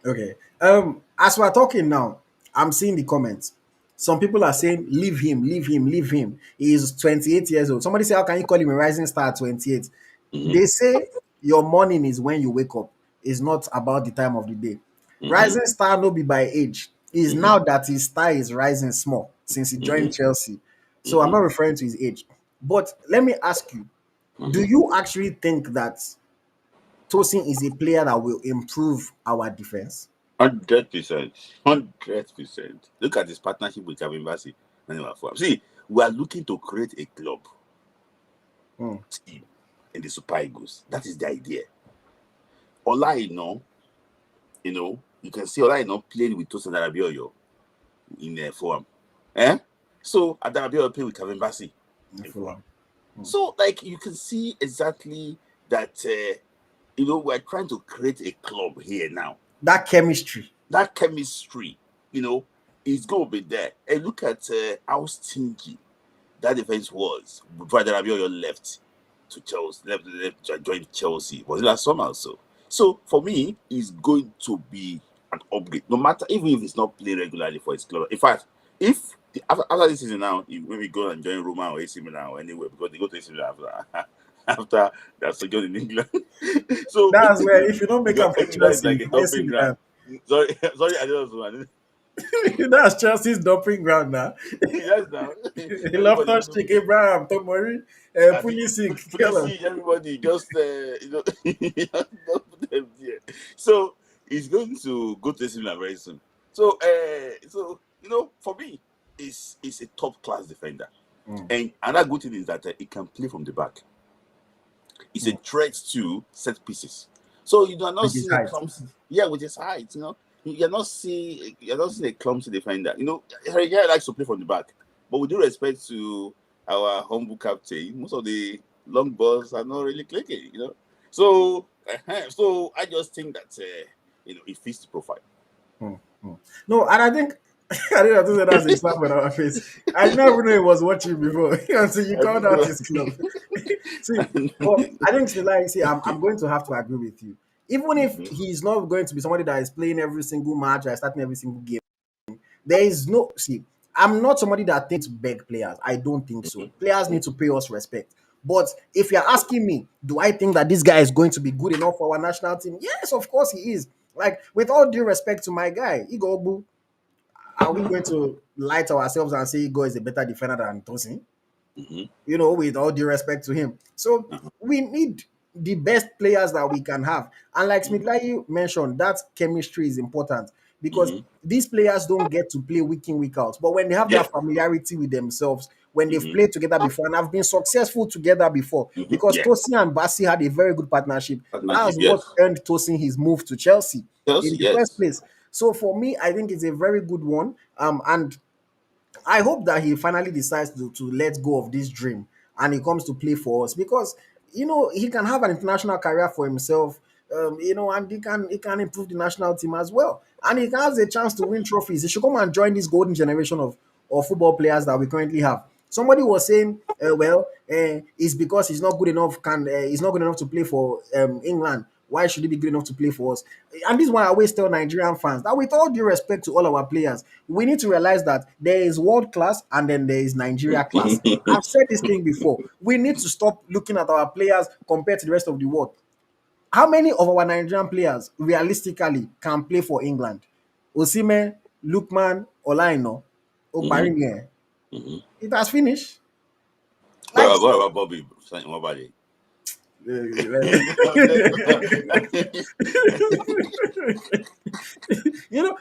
Okay. As we're talking now, I'm seeing the comments. Some people are saying, leave him, leave him, leave him. He is 28 years old. Somebody say, how can you call him a rising star at 28? Hmm. They say your morning is when you wake up. It's not about the time of the day. Hmm. Rising star no be by age. Is Hmm. now that his star is rising small since he Hmm. joined Chelsea. So I'm Hmm. not referring to his age. But let me ask you, do Hmm. you actually think that Tosin is a player that will improve our defense? 100%. 100%. Look at his partnership with Kevin Bassey. See, we are looking to create a club Hmm. team in the Super Eagles. That is the idea. Olaino, you can see Olaino playing with Tosin Adarabioyo in the form. Eh? So Adarabioyo played with Kevin Bassey In in Fulham. Fulham. Hmm. So like you can see exactly that we're trying to create a club here now. That chemistry. That chemistry, you know, is going to be there. And look at how stingy that defense was before Adarabioyo left to Chelsea, left to join Chelsea. Was it last summer or so? So for me, it's going to be an upgrade, no matter even if it's not playing regularly for his club. In fact, if after this season now, when we go and join Roma or AC Milan or anywhere, because they go to AC Milan after after that sojourn in England. So That's where if you don't make because up for AC Milan is Chelsea, like a AC dumping ground. Milan. Sorry, sorry, I don't. That's Chelsea's dumping ground now. Yes, now everybody Loftus just Cheek, Abraham, Tomori, I think Pulisic, police Keller. see everybody just don't put them there. So he's going to go to Milan very soon. So for me, is a top class defender. Mm, And another good thing is that he can play from the back. He's a mm. threat to set pieces. So you are not With his seeing a height. clumsy, yeah, with his height. You're not seeing a clumsy defender. Harry Guy likes to play from the back, but with due respect to our humble captain, most of the long balls are not really clicking. So I just think that it fits the profile. Mm, mm. No, and I think I didn't have to say that's a slap on our face. I never knew he was watching before until you called out his club. See, but I think like see, I'm going to have to agree with you. Even if Mhm, he's not going to be somebody that is playing every single match or starting every single game, there is no see. I'm not somebody that thinks beg players. I don't think so. mhm, Players need to pay us respect. But if you're asking me, do I think that this guy is going to be good enough for our national team? Yes, of course he is. Like, with all due respect to my guy, Igor, are we going to lie to ourselves and say Igor is a better defender than Tosin? mhm, With all due respect to him. So we need the best players that we can have. And like Smith mhm, Layi mentioned, that chemistry is important because mhm. these players don't get to play week in, week out. But when they have Yeah. that familiarity with themselves, when they've Mhm, played together before and have been successful together before, mhm. because Yeah. Tosin and Bassi had a very good partnership. Partnership. That's what Yes. earned Tosin his move to Chelsea Chelsea. in the first Yes. place. So for me, I think it's a very good one. And I hope that he finally decides to let go of this dream and he comes to play for us because he can have an international career for himself, and he can improve the national team as well, and he has a chance to win trophies. He should come and join this golden generation of football players that we currently have. Somebody was saying, it's because he's not good enough. He's not good enough to play for England. Why should he be good enough to play for us? And this is why I always tell Nigerian fans that, with all due respect to all our players, we need to realize that there is world class and then there is Nigeria class. I've said this thing before. We need to stop looking at our players compared to the rest of the world. How many of our Nigerian players realistically can play for England? Osimhen, Lookman, Olaino, Mhm, Oparinye. mhm. It has finished. What Like, about, what about Bobby? What about it?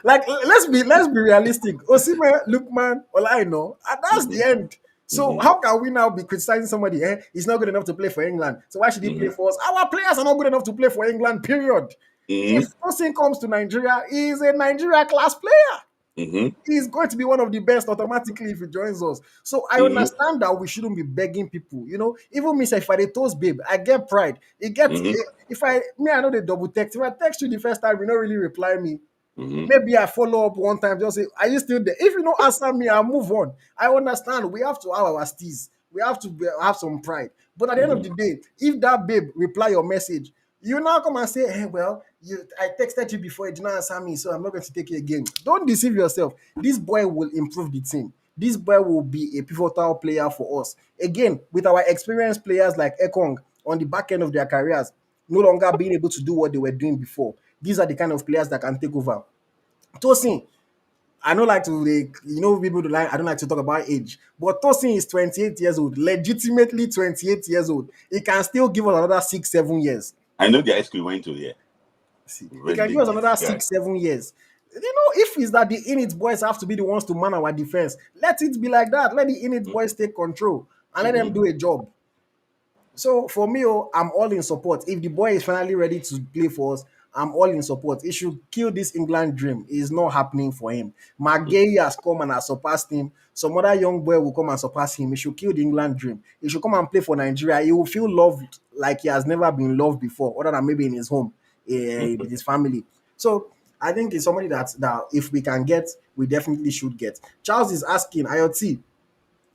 like let's be realistic. Osimhen, Lookman, Olaino, and that's the Mhm, end. So mhm, how can we now be criticizing somebody? He's not good enough to play for England. So why should he play mhm, for us? Our players are not good enough to play for England. Period. mhm, If Tosin comes to Nigeria, he is a Nigeria class player. mhm, He's going to be one of the best automatically if he joins us. So I mhm, understand that we shouldn't be begging people. Even me, say, if I dey toast babe, I get pride. It gets mhm, if I know the double text. If I text you the first time, you don't really reply me. mhm, Maybe I follow up one time, just say, are you still there? If you don't answer me, I'll move on. I understand. We have to have our steez. We have to have some pride. But at the end of mhm, the day, if that babe reply your message, you now come and say, hey, well, I texted you before, you did not answer me, so I'm not going to take you again. Don't deceive yourself. This boy will improve the team. This boy will be a pivotal player for us. Again, with our experienced players like Ekong on the back end of their careers, no longer being able to do what they were doing before. These are the kind of players that can take over. Tosin, I don't like to people do like I don't like to talk about age, but Tosin is 28 years old, legitimately 28 years old. He can still give us another 6, 7 years. I know the ice cream went to there. See, he Very can give us legit another guy. 6, 7 years. If it's that the Init boys have to be the ones to man our defense, let it be like that. Let the Init boys take control and let them Mhm, do a job. So for me, I'm all in support. If the boy is finally ready to play for us, I'm all in support. He should kill this England dream. It's not happening for him. Magay has come and has surpassed him. Some other young boy will come and surpass him. He should kill the England dream. He should come and play for Nigeria. He will feel loved like he has never been loved before, other than maybe in his home, with his family. So I think it's somebody that if we can get, we definitely should get. Charles is asking, IoT,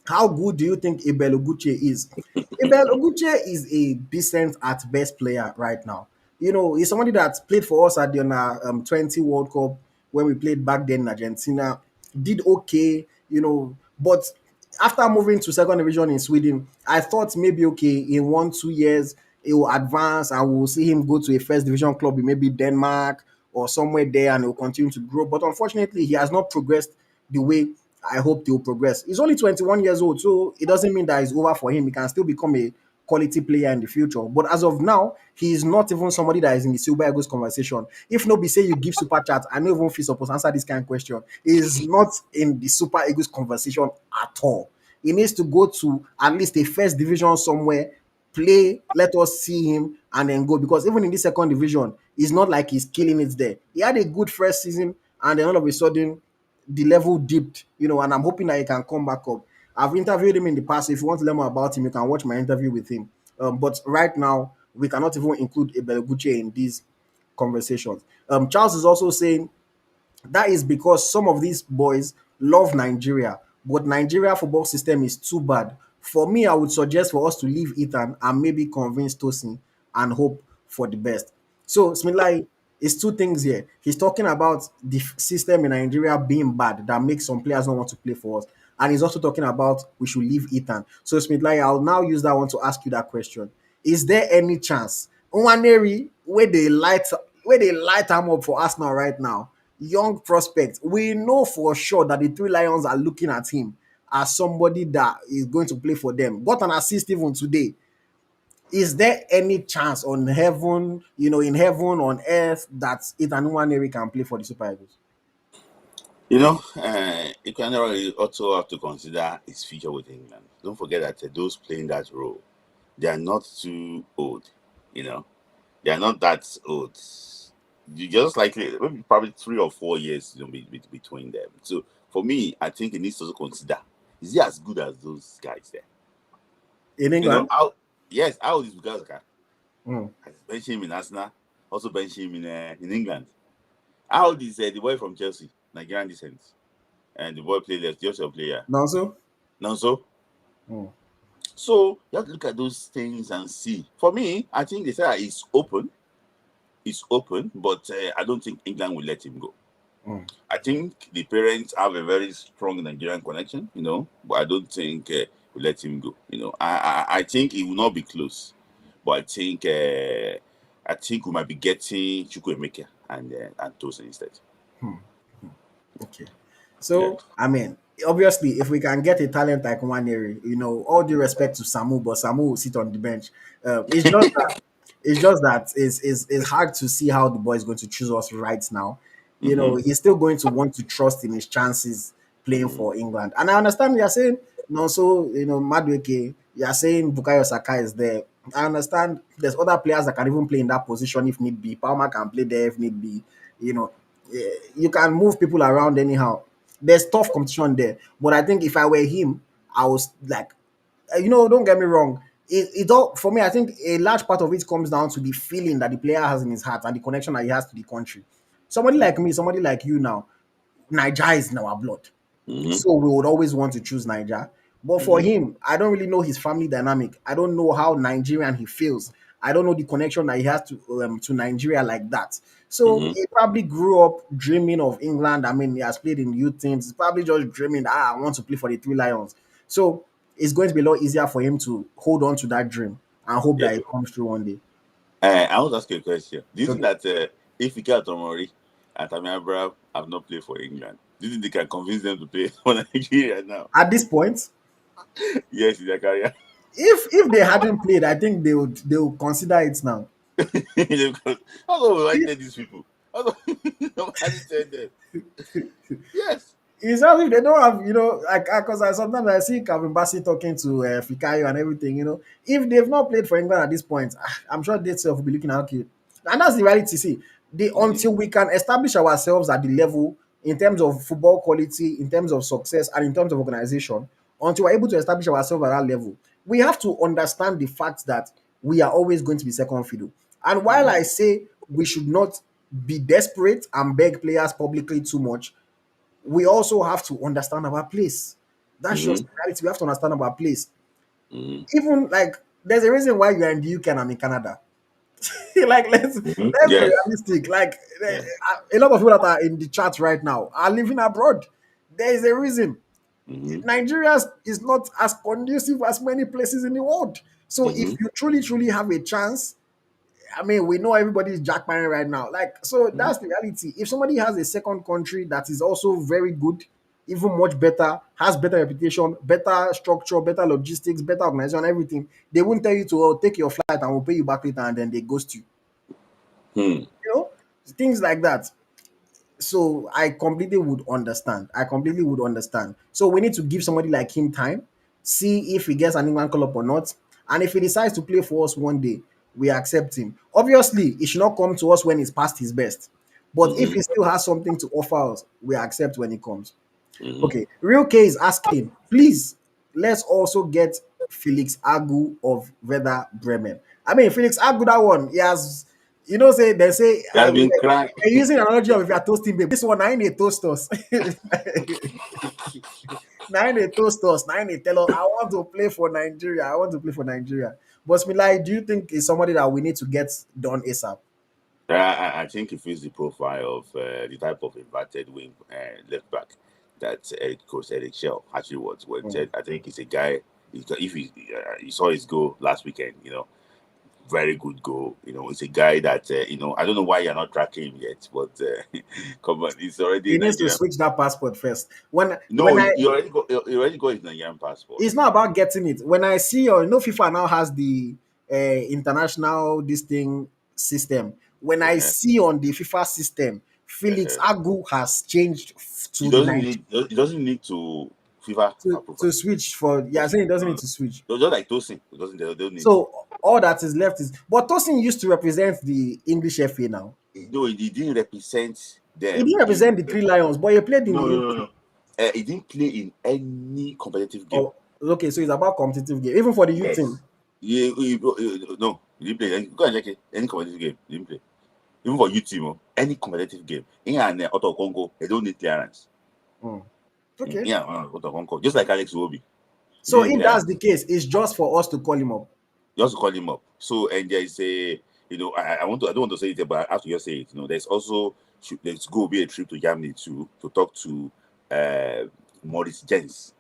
how good do you think Abel Oguche is? Abel Oguche is a decent at best player right now. He's somebody that played for us at the under 20 World Cup when we played back then in Argentina. Did okay, but after moving to second division in Sweden, I thought maybe okay, in 1-2 years he will advance and we'll see him go to a first division club in maybe Denmark or somewhere there and he'll continue to grow. But unfortunately, he has not progressed the way I hope they will progress. He's only 21 years old, so it doesn't mean that it's over for him. He can still become a quality player in the future. But as of now, he is not even somebody that is in the Super Eagles conversation. If nobody say you give super chat, I don't even feel supposed to answer this kind of question. He is not in the Super Eagles conversation at all. He needs to go to at least a first division somewhere, play, let us see him, and then go. Because even in the second division, it's not like he's killing it there. He had a good first season, and then all of a sudden, the level dipped, and I'm hoping that he can come back up. I've interviewed him in the past. So if you want to learn more about him, you can watch my interview with him. But right now, we cannot even include Ebeleguche in these conversations. Charles is also saying that is because some of these boys love Nigeria, but Nigeria football system is too bad. For me, I would suggest for us to leave Ethan and maybe convince Tosin and hope for the best. So, Smilai, it's two things here. He's talking about the system in Nigeria being bad that makes some players not want to play for us. And he's also talking about we should leave Ethan. So, Smilai, I'll now use that one to ask you that question. Is there any chance Nwaneri, where they light him up for Arsenal right now, young prospect, we know for sure that the three Lions are looking at him as somebody that is going to play for them. Got an assist even today. Is there any chance on heaven, in heaven, on earth, that Ethan Nwaneri can play for the Super Eagles? You can really also have to consider his future with England. Don't forget that those playing that role, they are not too old. You know, they are not that old. You just like maybe probably 3 or 4 years, between them. So for me, I think he needs to also consider: is he as good as those guys there? In You know, England? how yes, how old is Bukayo? Mm. I bench him in Arsenal, also bench him in England. How old is the boy from Chelsea, Nigerian descent, and the boy played left, just your player. Now, so? Now so. Mm. So you have to look at those things and see. For me, I think they say it's open. It's open, but I don't think England will let him go. Mm. I think the parents have a very strong Nigerian connection, but I don't think we'll let him go. I think it will not be close, but I think we might be getting Chukwuemeka and Tosin instead. Hmm. Okay. Yeah. So, I mean, obviously, if we can get a talent like Nwaneri, all due respect to Samu, but Samu will sit on the bench. It's just that it's hard to see how the boy is going to choose us right now. Mm-hmm. He's still going to want to trust in his chances playing Mm-hmm. for England. And I understand you're saying, no, so, Madueke, you're saying Bukayo Saka is there. I understand there's other players that can even play in that position if need be. Palmer can play there if need be. You know, you can move people around anyhow. There's tough competition there. But I think if I were him, I was like, don't get me wrong. It all for me. I think a large part of it comes down to the feeling that the player has in his heart and the connection that he has to the country. Somebody like me, somebody like you now, Niger is in our blood. Mm-hmm. So we would always want to choose Niger. But for Mm-hmm. him, I don't really know his family dynamic. I don't know how Nigerian he feels. I don't know the connection that he has to Nigeria like that. So Mm-hmm. he probably grew up dreaming of England. I mean, he has played in youth teams. He's probably just dreaming that I want to play for the Three Lions. So it's going to be a lot easier for him to hold on to that dream and hope Yeah. that it comes true one day. I want to ask you a question. Do you think Okay. that if Ike Tomori and Tammy Abraham have not played for England, do you think they can convince them to play for Nigeria now? At this point, Yes, in their career. if they hadn't played, I think they would consider it now. Because how come we invited these people? How come nobody said that? Yes. It's as if they don't have, like, because I sometimes I see Calvin Bassey talking to Fikayo and everything. If they've not played for England at this point, I'm sure they self will be looking at okay. And that's the reality. See, Mm-hmm. Until we can establish ourselves at the level in terms of football quality, in terms of success, and in terms of organization, until we're able to establish ourselves at that level, we have to understand the fact that we are always going to be second fiddle. And while I say we should not be desperate and beg players publicly too much, we also have to understand our place. That's Mm-hmm. just reality. We have to understand our place. Mm-hmm. Even like there's a reason why you're in the UK and I'm in Canada. Like Mm-hmm. let's be Yes. realistic. Like Yeah. a lot of people that are in the chat right now are living abroad. There is a reason. Mm-hmm. Nigeria is not as conducive as many places in the world. So if Mm-hmm. you truly have a chance, I mean, we know everybody is jackpotting right now. Like, so that's the reality. If somebody has a second country that is also very good, even much better, has better reputation, better structure, better logistics, better organization, everything, they won't tell you to take your flight and we'll pay you back later and then they ghost you. Mm-hmm. You know, things like that. So I completely would understand. I completely would understand. So we need to give somebody like him time, see if he gets an England call up or not. And if he decides to play for us one day, we accept him. Obviously, he should not come to us when he's past his best. But if he still has something to offer us, we accept when he comes. Mm-hmm. Okay, Real K is asking, please, let's also get Felix Agu of Werder Bremen. I mean, Felix Agu, that one, he has, say, they say, He has been crying. we're using an analogy of if you're toasting babe. This one, I ain't a toast us. Now they toast us. Now they tell us, I want to play for Nigeria. I want to play for Nigeria. But Smilai, do you think is somebody that we need to get done ASAP? I think he fits the profile of the type of inverted wing left back that Coach Eric Chelle actually wanted. I think he's a guy. If you saw his goal last weekend, very good goal. It's a guy that I don't know why you're not tracking him yet, but come on, he's already He a needs to Nigerian. switch that passport first. When No, I he already got his Nigerian passport. It's not about getting it. When I see, or FIFA now has the international this thing system. When I Uh-huh. see on the FIFA system, Felix Uh-huh. Agu has changed He to the doesn't night need. He doesn't need to FIFA approval. to switch for. Yeah, Doesn't. saying he doesn't need No, to switch. no. Just like Tosin, he doesn't. They don't need to. So all that is left is. But Tosin used to represent the English FA now. No, he didn't represent He them didn't in. represent the Three Lions, but he played in No, the no, no, UK. no. He didn't play in any competitive game. Oh, okay, so it's about competitive game, even for the youth Yes. team. No, he didn't play. Go and check it. Any competitive game, he didn't play. Even for you team, any competitive game. In and Otto Congo, they don't need clearance. Hmm. Okay. Yeah, Otto Congo, just like Alex Iwobi, he So didn't if that's clearance. the case, it's just for us to call him up. You also call him up. So and there is a, I don't want to say it, but I have to just say it. There's also there's go be a trip to Germany to talk to uh Maurice Jens,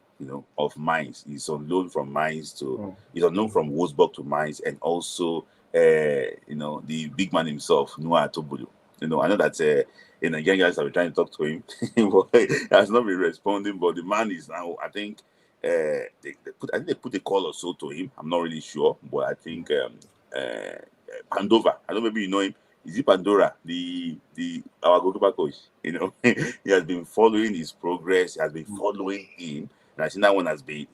of Mainz. He's on loan from Mainz to Hmm. he's on loan from Wolfsburg to Mainz, and also the big man himself, Noah Tobolo. I know that in Nigerian guys have been trying to talk to him, but he has not been responding. But the man is now, I think, I think they put a call or so to him. I'm not really sure, but I think Pandova. I don't know, maybe you know him. Is it Pandora, the our goalkeeper coach? He has been following his progress. He has been following him, and I think that one has been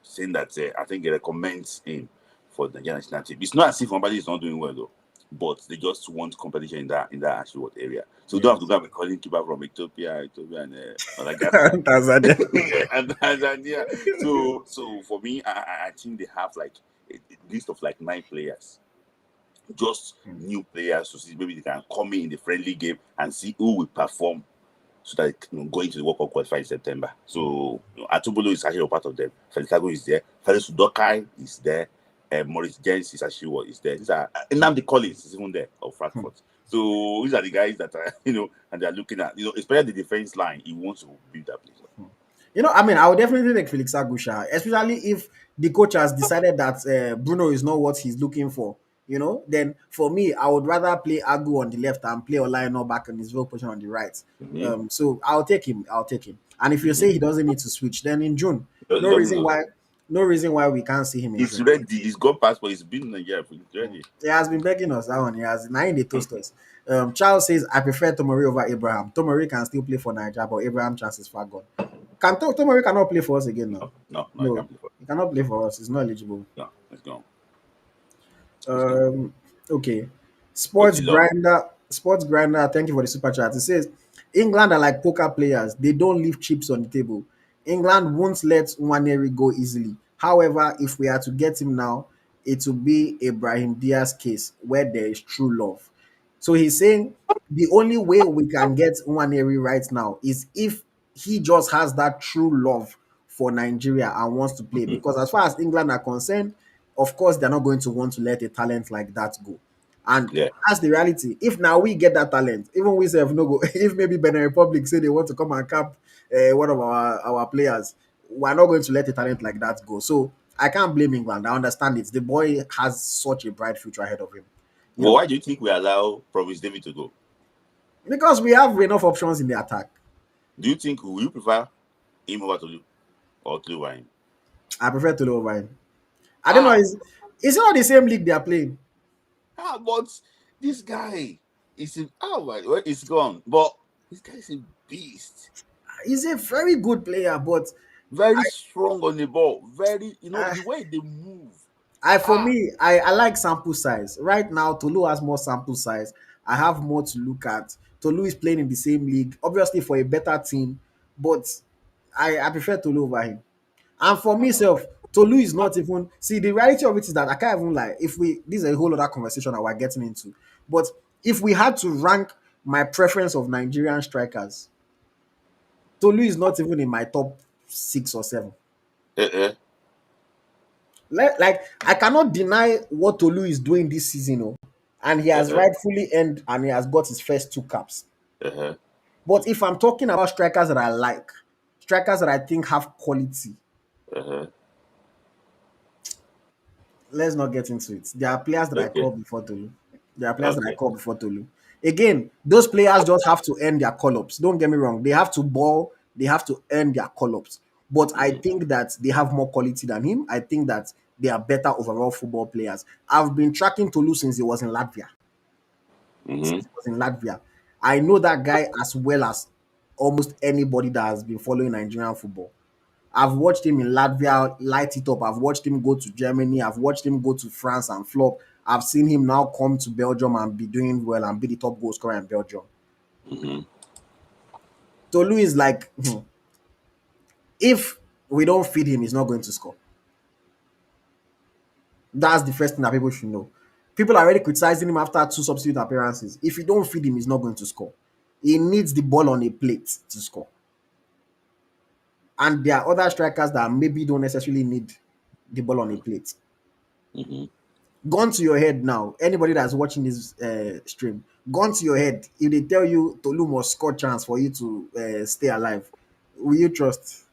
saying that I think he recommends him for the Nigerian national team. It's not as if somebody is not doing well though, but they just want competition in that actual area. So you don't have to Yes. go and be calling keeper from Ethiopia and Madagascar. Tanzania. And yeah. So for me, I think they have like a list of like 9 players, just new players to see maybe they can come in the friendly game and see who will perform so that go into the World Cup qualify in September. So Atubolo is actually a part of them. Felikago is there. Felix Sudokai is there. Maurice Jens is actually what is there. These are Nnamdi Collins is even there of Frankfurt. So these are the guys that are and they're looking at especially the defense line. He wants to build that place up. I mean, I would definitely take Felix Agusha, especially if the coach has decided that Bruno is not what he's looking for. Then for me, I would rather play Agu on the left and play Olaino back in his real position on the right. Mm-hmm. So I'll take him. I'll take him. And if you Mm-hmm. say he doesn't need to switch, then in June, He no doesn't reason know. why, no reason why we can't see him in He's June. ready. He's got passport. He's been in Nigeria. He's ready. He has been begging us that one. He has nine the toasters. Charles says, I prefer Tomori over Abraham. Tomori can still play for Nigeria, but Abraham chance is far gone. Tomori cannot play for us again now? No, I No, can't play for. he cannot play for us. He's not eligible. No, let's go. Let's go. Um, okay. Sports Otilo. grinder. Sports Grinder, thank you for the super chat. It says England are like poker players. They don't leave chips on the table. England won't let Nwaneri go easily. However, if we are to get him now, it will be a Brahim Diaz case where there is true love. So he's saying the only way we can get Nwaneri right now is if he just has that true love for Nigeria and wants to play. Mhm. Because as far as England are concerned, of course, they're not going to want to let a talent like that go. And Yeah. that's the reality. If now we get that talent, even we say no go, if maybe Benin Republic say they want to come and cap one of our players, we're not going to let a talent like that go. So I can't blame England. I understand it. The boy has such a bright future ahead of him, you But know, why do you think we allow Promise David to go? because we have enough options in the attack. Do you think will you prefer him over Tolu or Tolu over him? I prefer to over him. I don't know. Ah, It's not the same league they are playing. but this guy is a, well, it's gone. But this guy is a beast. He's a very good player, but Very strong on the ball. Very, I, the way they move. For Ah, me, I like sample size. Right now, Tolu has more sample size. I have more to look at. Tolu is playing in the same league, obviously for a better team, but I prefer Tolu over him. And for myself, Tolu is not even see the reality of it is that I can't even lie. If we this is a whole other conversation that we're getting into, but if we had to rank my preference of Nigerian strikers, Tolu is not even in my top 6 or 7. uh-uh, Like I cannot deny what Tolu is doing this season, oh, and he has uh-uh, rightfully earned and he has got his first 2 caps. uh-huh, But if I'm talking about strikers that I like, strikers that I think have quality, uh-huh. let's not get into it. There are players that I Okay, call before Tolu. There are players that I okay. call before Tolu. Again, those players just have to earn their call-ups. Don't get me wrong. They have to ball. They have to earn their call-ups. But I Mm-hmm, think that they have more quality than him. I think that they are better overall football players. I've been tracking Tolu since he was in Latvia. mm-hmm, Since he was in Latvia. I know that guy as well as almost anybody that has been following Nigerian football. I've watched him in Latvia light it up. I've watched him go to Germany. I've watched him go to France and flop. I've seen him now come to Belgium and be doing well and be the top goal scorer in Belgium. mm-hmm, Tolu is like, if we don't feed him, he's not going to score. That's the first thing that people should know. People are already criticizing him after 2 substitute appearances. If you don't feed him, he's not going to score. He needs the ball on a plate to score. And there are other strikers that maybe don't necessarily need the ball on a plate. mm-hmm. Gun to your head now. Anybody that's watching this stream, gun to your head. If they tell you Tolu must score chance for you to stay alive, will you trust?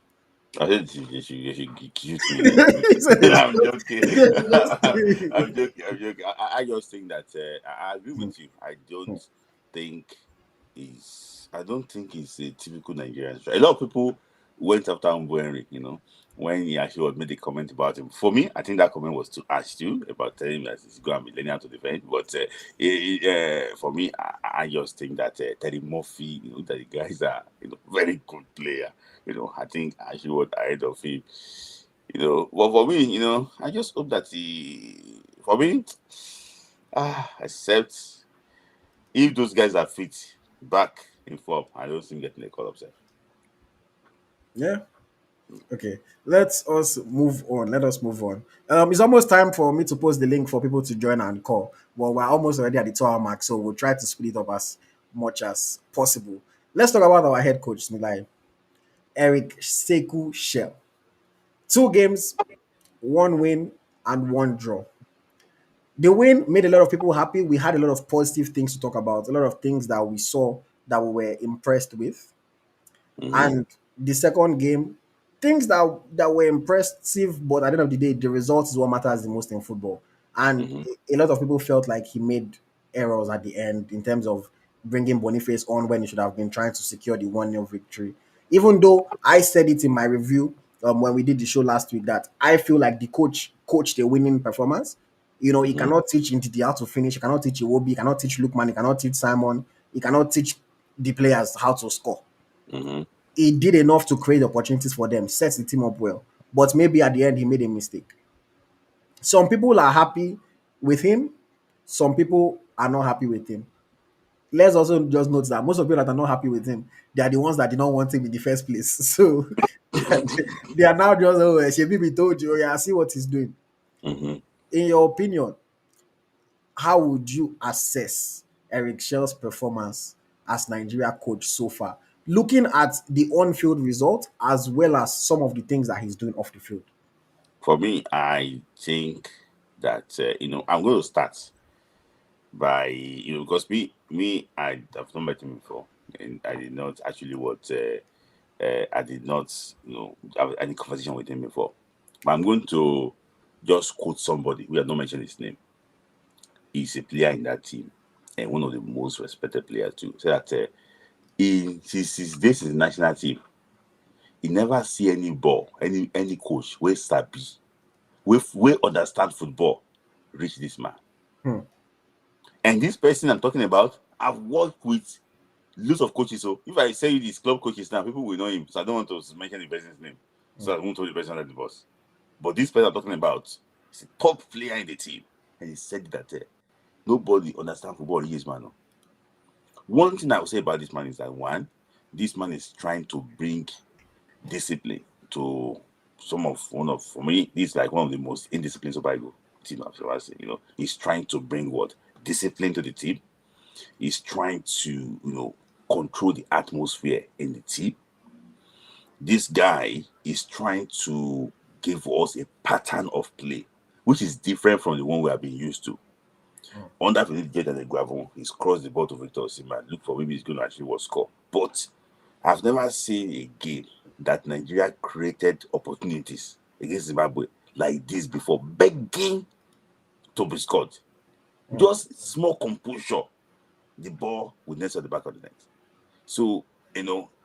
I said you should shoot me. He said they should I'm just, joking. they should just stay. I'm joking. I'm joking. I just think that I agree with you. Think I don't think he's a typical Nigerian striker. A lot of people went after Nwaneri, when he actually was made a comment about him. For me, I think that comment was too harsh too, about telling him that he's going to be learning how to defend. But for me, I just think that Terry Murphy, that the guys are, very good player. I think I should was ahead of him. But for me, I just hope that for me, except if those guys are fit back in form, I don't think getting a call upset. Yeah. Okay. Let us move on. Let us move on. It's almost time for me to post the link for people to join and call. Well, we're almost already at the 2 hour mark, so we'll try to split up as much as possible. Let's talk about our head coach, Smilai, Eric Shell. 2 games, 1 win, and 1 draw. The win made a lot of people happy. We had a lot of positive things to talk about, a lot of things that we saw that we were impressed with. Mm-hmm, And the second game, things that were impressive, but at the end of the day, the result is what matters the most in football. And mm-hmm, a lot of people felt like he made errors at the end in terms of bringing Boniface on when he should have been trying to secure the 1-0 victory. Even though I said it in my review when we did the show last week that I feel like the coach coached a winning performance. He mm-hmm, cannot teach Intidi how to finish. He cannot teach Iwobi. He cannot teach Lukman. He cannot teach Simon. He cannot teach the players how to score. mm-hmm. He did enough to create opportunities for them, set the team up well. But maybe at the end, he made a mistake. Some people are happy with him, some people are not happy with him. let's also just note that most of people that are not happy with him, they are the ones that did not want him in the first place. So they are now just, oh, Shebi told you, oh, yeah, see what he's doing. Hmm. In your opinion, how would you assess Eric Chelle's performance as Nigeria coach so far? Looking at the on-field result as well as some of the things that he's doing off the field. For me, I think that I'm going to start by because I have not met him before, and I did not actually I did not have any conversation with him before. But I'm going to just quote somebody. We have not mentioned his name. He's a player in that team and one of the most respected players too. So that in his days in the national team, he never see any ball, any coach where sabi, we understand football, reach this man. Hmm. And this person I'm talking about, I've worked with lots of coaches. So if I say these club coaches now, people will know him. So I don't want to mention the person's name. So I won't tell the person that the boss. But this person I'm talking about is a top player in the team. And he said that nobody understands football in his man. One thing I would say about this man is that one, this man is trying to bring discipline to one of for me, this is like one of the most indisciplined Super Eagles team I've ever seen. He's trying to bring what? Discipline to the team. He's trying to, control the atmosphere in the team. This guy is trying to give us a pattern of play, which is different from the one we have been used to. Under Finidi get at the gravel, he's crossed the ball to Victor Osimhen. Look for maybe he's going to actually what score. But I've never seen a game that Nigeria created opportunities against Zimbabwe like this before, begging to be scored. Just small composure, the ball would net at the back of the net. So,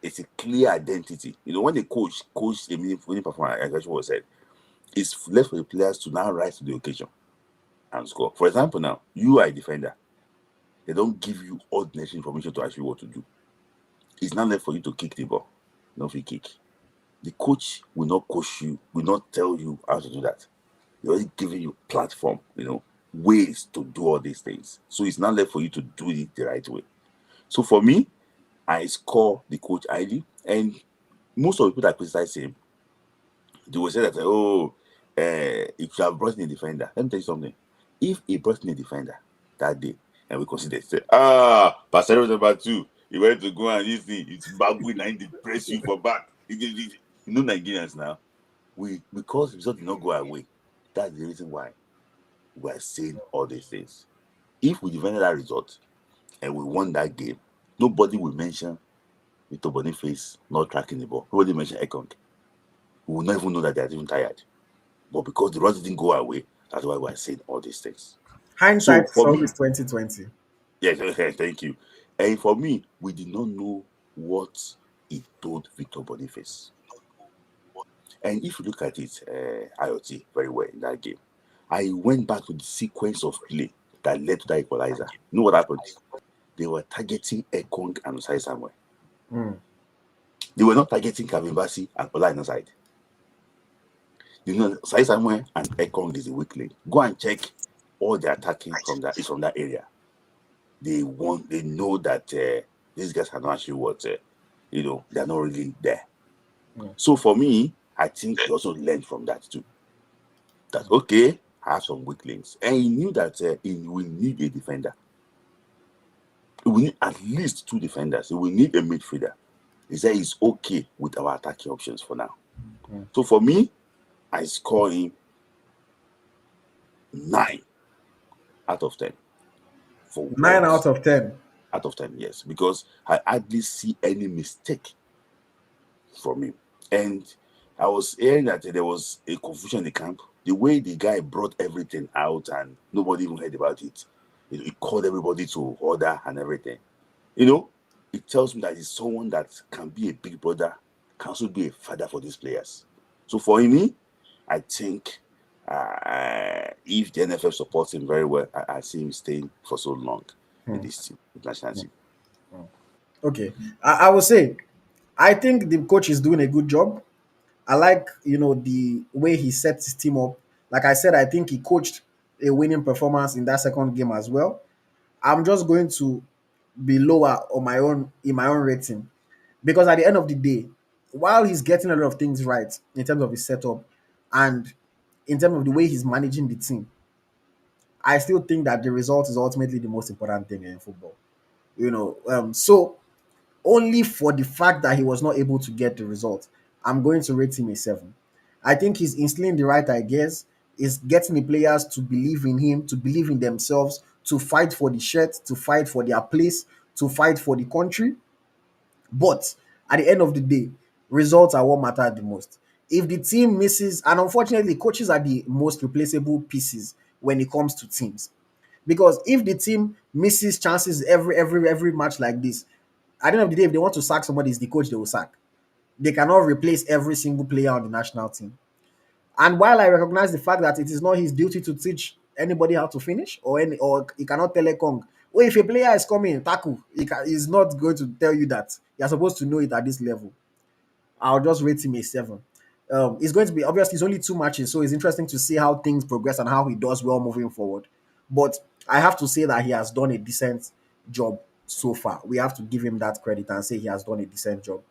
it's a clear identity. When the coach a winning performance, like what was said, it's left for the players to now rise to the occasion and score. For example, now, you are a defender. They don't give you all the necessary information to actually what to do. It's not left for you to kick the ball. No free kick. The coach will not coach you, will not tell you how to do that. They're already giving you platform, ways to do all these things. So it's not left for you to do it the right way. So for me, I score the coach ID, and most of the people that criticize him, they will say that, oh, if you have brought in a defender, let me tell you something. If he brought in a defender that day, and we consider, say, Pastor number two, he went to go and this thing, it's Babu, and they press you for back. Nigerians now, because the result did not go away, that's the reason why we are saying all these things. If we defended that result and we won that game, nobody will mention Victor Boniface not tracking the ball. Nobody mention Ekong. We will not even know that they are even tired. But because the result didn't go away, that's why we are saying all these things. So Hindsight is for always me, 2020. yes, thank you. And for me, we did not know what he told Victor Boniface. And if you look at it, IoT very well in that game, I went back to the sequence of play that led to that equalizer. You know what happened? They were targeting Ekong and Osai Samuel. Hmm. They were not targeting Kavin and Ola inside. Osai Samuel and Ekong is a weak link. Go and check all the attacking is from that area. They know that these guys are not actually they're not really there. So for me, I think he also learned from that too. That okay, I have some weak links, and he knew that we need a defender. We need at least two defenders. We need a midfielder. He said he's okay with our attacking options for now. So for me, I score him 9 out of 10 for Nine what out of 10. out of 10, yes, because I hardly see any mistake from him. And I was hearing that there was a confusion in the camp. The way the guy brought everything out and nobody even heard about it. He called everybody to order and everything. It tells me that he's someone that can be a big brother, can also be a father for these players. So for me, I think if the NFF supports him very well, I see him staying for so long in this team, national team. Okay. I will say, I think the coach is doing a good job. I like, the way he sets his team up. Like I said, I think he coached a winning performance in that second game as well. I'm just going to be lower on my own in my own rating, because at the end of the day, while he's getting a lot of things right in terms of his setup and in terms of the way he's managing the team, I still think that the result is ultimately the most important thing in football. So only for the fact that he was not able to get the result, I'm going to rate him a 7. I think he's instilling the right ideas, is getting the players to believe in him, to believe in themselves, to fight for the shirt, to fight for their place, to fight for the country. But at the end of the day, results are what matter the most. If the team misses, and unfortunately, coaches are the most replaceable pieces when it comes to teams. Because if the team misses chances every match like this, at the end of the day, if they want to sack somebody, it's the coach they will sack. They cannot replace every single player on the national team. And while I recognize the fact that it is not his duty to teach anybody how to finish, or he cannot tell Ekong, well, if a player is coming, tackle, he's not going to tell you that. You're supposed to know it at this level. I'll just rate him a 7. It's going to be, obviously, it's only 2 matches, so it's interesting to see how things progress and how he does well moving forward. But I have to say that he has done a decent job so far. We have to give him that credit and say he has done a decent job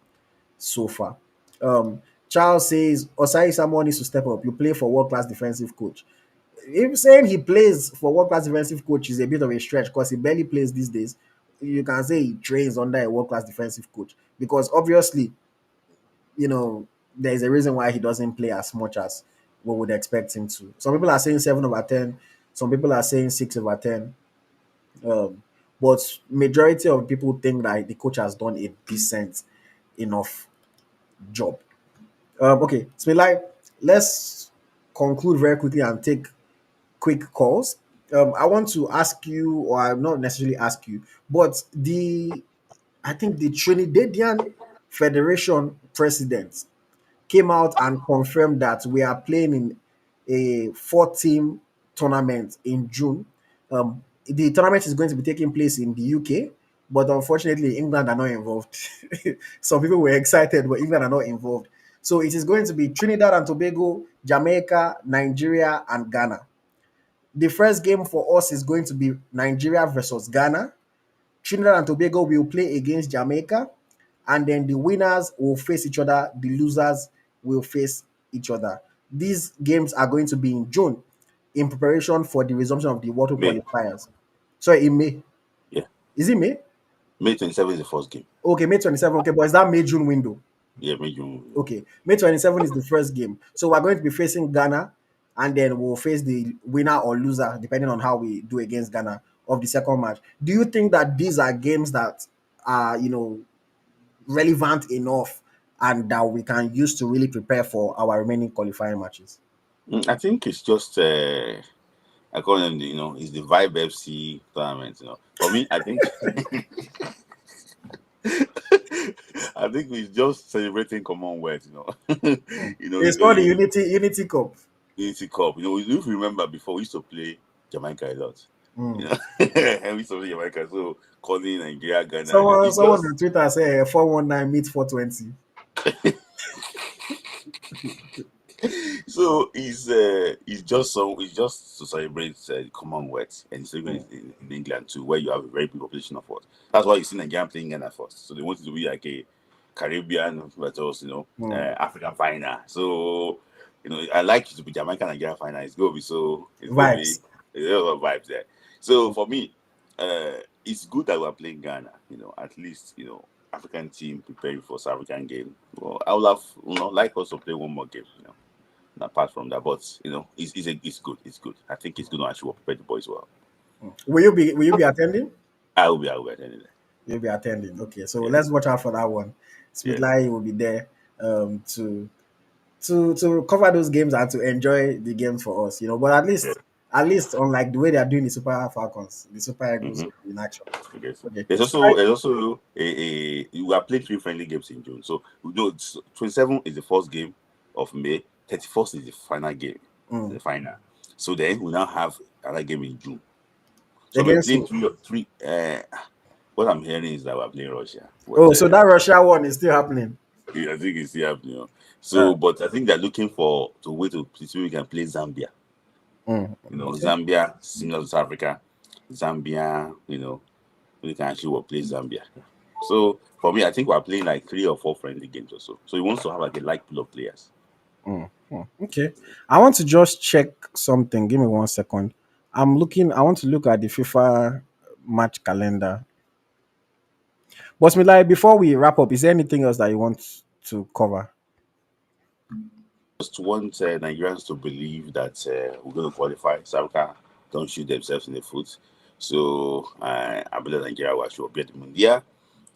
so far. Um, Charles says Osai Samuel needs to step up. You play for world class defensive coach. Him saying he plays for world class defensive coach is a bit of a stretch because he barely plays these days. You can say he trains under a world class defensive coach because obviously, there's a reason why he doesn't play as much as we would expect him to. Some people are saying 7/10. Some people are saying 6/10. Um, but majority of people think that the coach has done a decent enough job. Okay, Smilai, let's conclude very quickly and take quick calls. I want to ask you, or I'm not necessarily ask you, but I think the Trinidadian Federation president came out and confirmed that we are playing in a 4-team tournament in June. The tournament is going to be taking place in the UK, but unfortunately, England are not involved. Some people were excited, but England are not involved. So it is going to be Trinidad and Tobago, Jamaica, Nigeria, and Ghana. The first game for us is going to be Nigeria versus Ghana. Trinidad and Tobago will play against Jamaica, and then the winners will face each other, the losers will face each other. These games are going to be in June in preparation for the resumption of the World Cup May. qualifiers. Sorry, in May. Yeah. Is it May? May 27 is the first game. Okay, May 27. Okay, but is that May June window? Yeah, May June. Okay, May 27 is the first game. So we're going to be facing Ghana, and then we'll face the winner or loser, depending on how we do against Ghana, of the second match. Do you think that these are games that are, relevant enough and that we can use to really prepare for our remaining qualifying matches? I think it's just according to, it's the Vibe FC tournament. For me, I think I think we're just celebrating Commonwealth. It's called the Unity Cup. Unity Cup. If you remember before, we used to play Jamaica a lot. Mm. And we used to play Jamaica. So calling Nigeria, Ghana. Someone, It's someone just on Twitter said 419 meet 420. so it's just to celebrate Commonwealth, and it's even Mm. in England too, where you have a very big population of us. That's why you see Nigeria playing Ghana first. So they wanted to be like a Caribbean versus Mm. African final. So I like it to be Jamaica Nigeria final. It's gonna be Vibes. a lot of vibes there. So for me, it's good that we're playing Ghana. At least African team preparing for South African game. Well, I would have like us to play one more game. Apart from that, but it's good. It's good. I think it's good to actually prepare the boys well. Will you be attending? I will be attending that. You'll be attending. Okay, so Yeah, let's watch out for that one. Smith yeah, Layi will be there to cover those games and to enjoy the games for us. But at yeah. least unlike the way they are doing the Super Falcons, the Super Eagles Mm-hmm. in action. Okay. Okay. There's also we are playing 3 friendly games in June. So 27 is the first game of May. 31st is the final game, Mm. the final. So then we now have another game in June. So we're Against playing who? three. What I'm hearing is that we're playing Russia, but Oh, so that Russia one is still happening. I think it's still happening. Uh, So, but I think they're looking for to wait to see we can play Zambia. mm. Okay. Zambia, similar to South Africa. Zambia, we can actually play Zambia. So for me, I think we're playing like 3 or 4 friendly games or so. So he wants to have like a light pool of players. Okay. I want to just check something. Give me 1 second. I want to look at the FIFA match calendar. But Smith, before we wrap up, is there anything else that you want to cover? Just want Nigerians to believe that we're going to qualify. South Africa don't shoot themselves in the foot. So I believe Nigeria will actually be at the Mundial.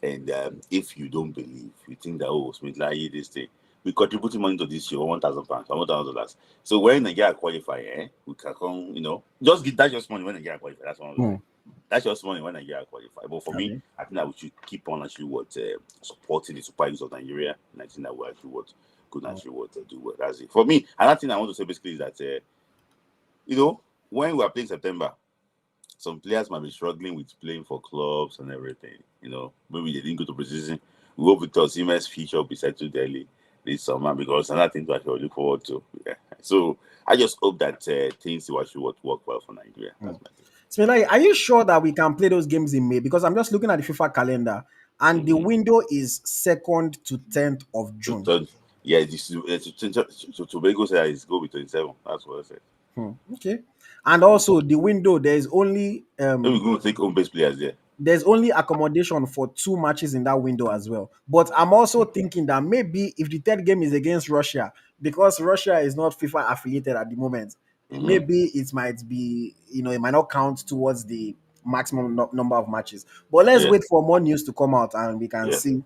And if you don't believe, you think that, oh, Smith Layi, this thing, we contributing money to this show, £1,000, $1,000. So when Nigeria qualify, we can come, just get that just money when Nigeria qualify. That's one of the Hmm. things. That's just money when Nigeria qualify. But for me, Okay. I think that we should keep on actually supporting the Super Eagles of Nigeria. And I think that we actually could Hmm. actually do well. That's it. For me, another thing I want to say basically is that, you know, when we are playing September, some players might be struggling with playing for clubs and everything. Maybe they didn't go to precision. We hope Victor Siemens' future will be settled early this summer because another thing to actually look forward to. Yeah. So I just hope that things will actually work well for Nigeria. Hmm. That's my thing. Smith, are you sure that we can play those games in May? Because I'm just looking at the FIFA calendar and the Mm-hmm. window is 2nd to 10th of So, June. so, yeah, Tobago said it's go with 27. That's what I said. Okay. And also the window, Maybe we're going to take home base players there. there's only accommodation for 2 matches in that window as well. But I'm also thinking that maybe if the third game is against Russia, because Russia is not FIFA affiliated at the moment, Mm-hmm. maybe it might be, it might not count towards the maximum number of matches. But let's Yeah, wait for more news to come out and we can yeah. see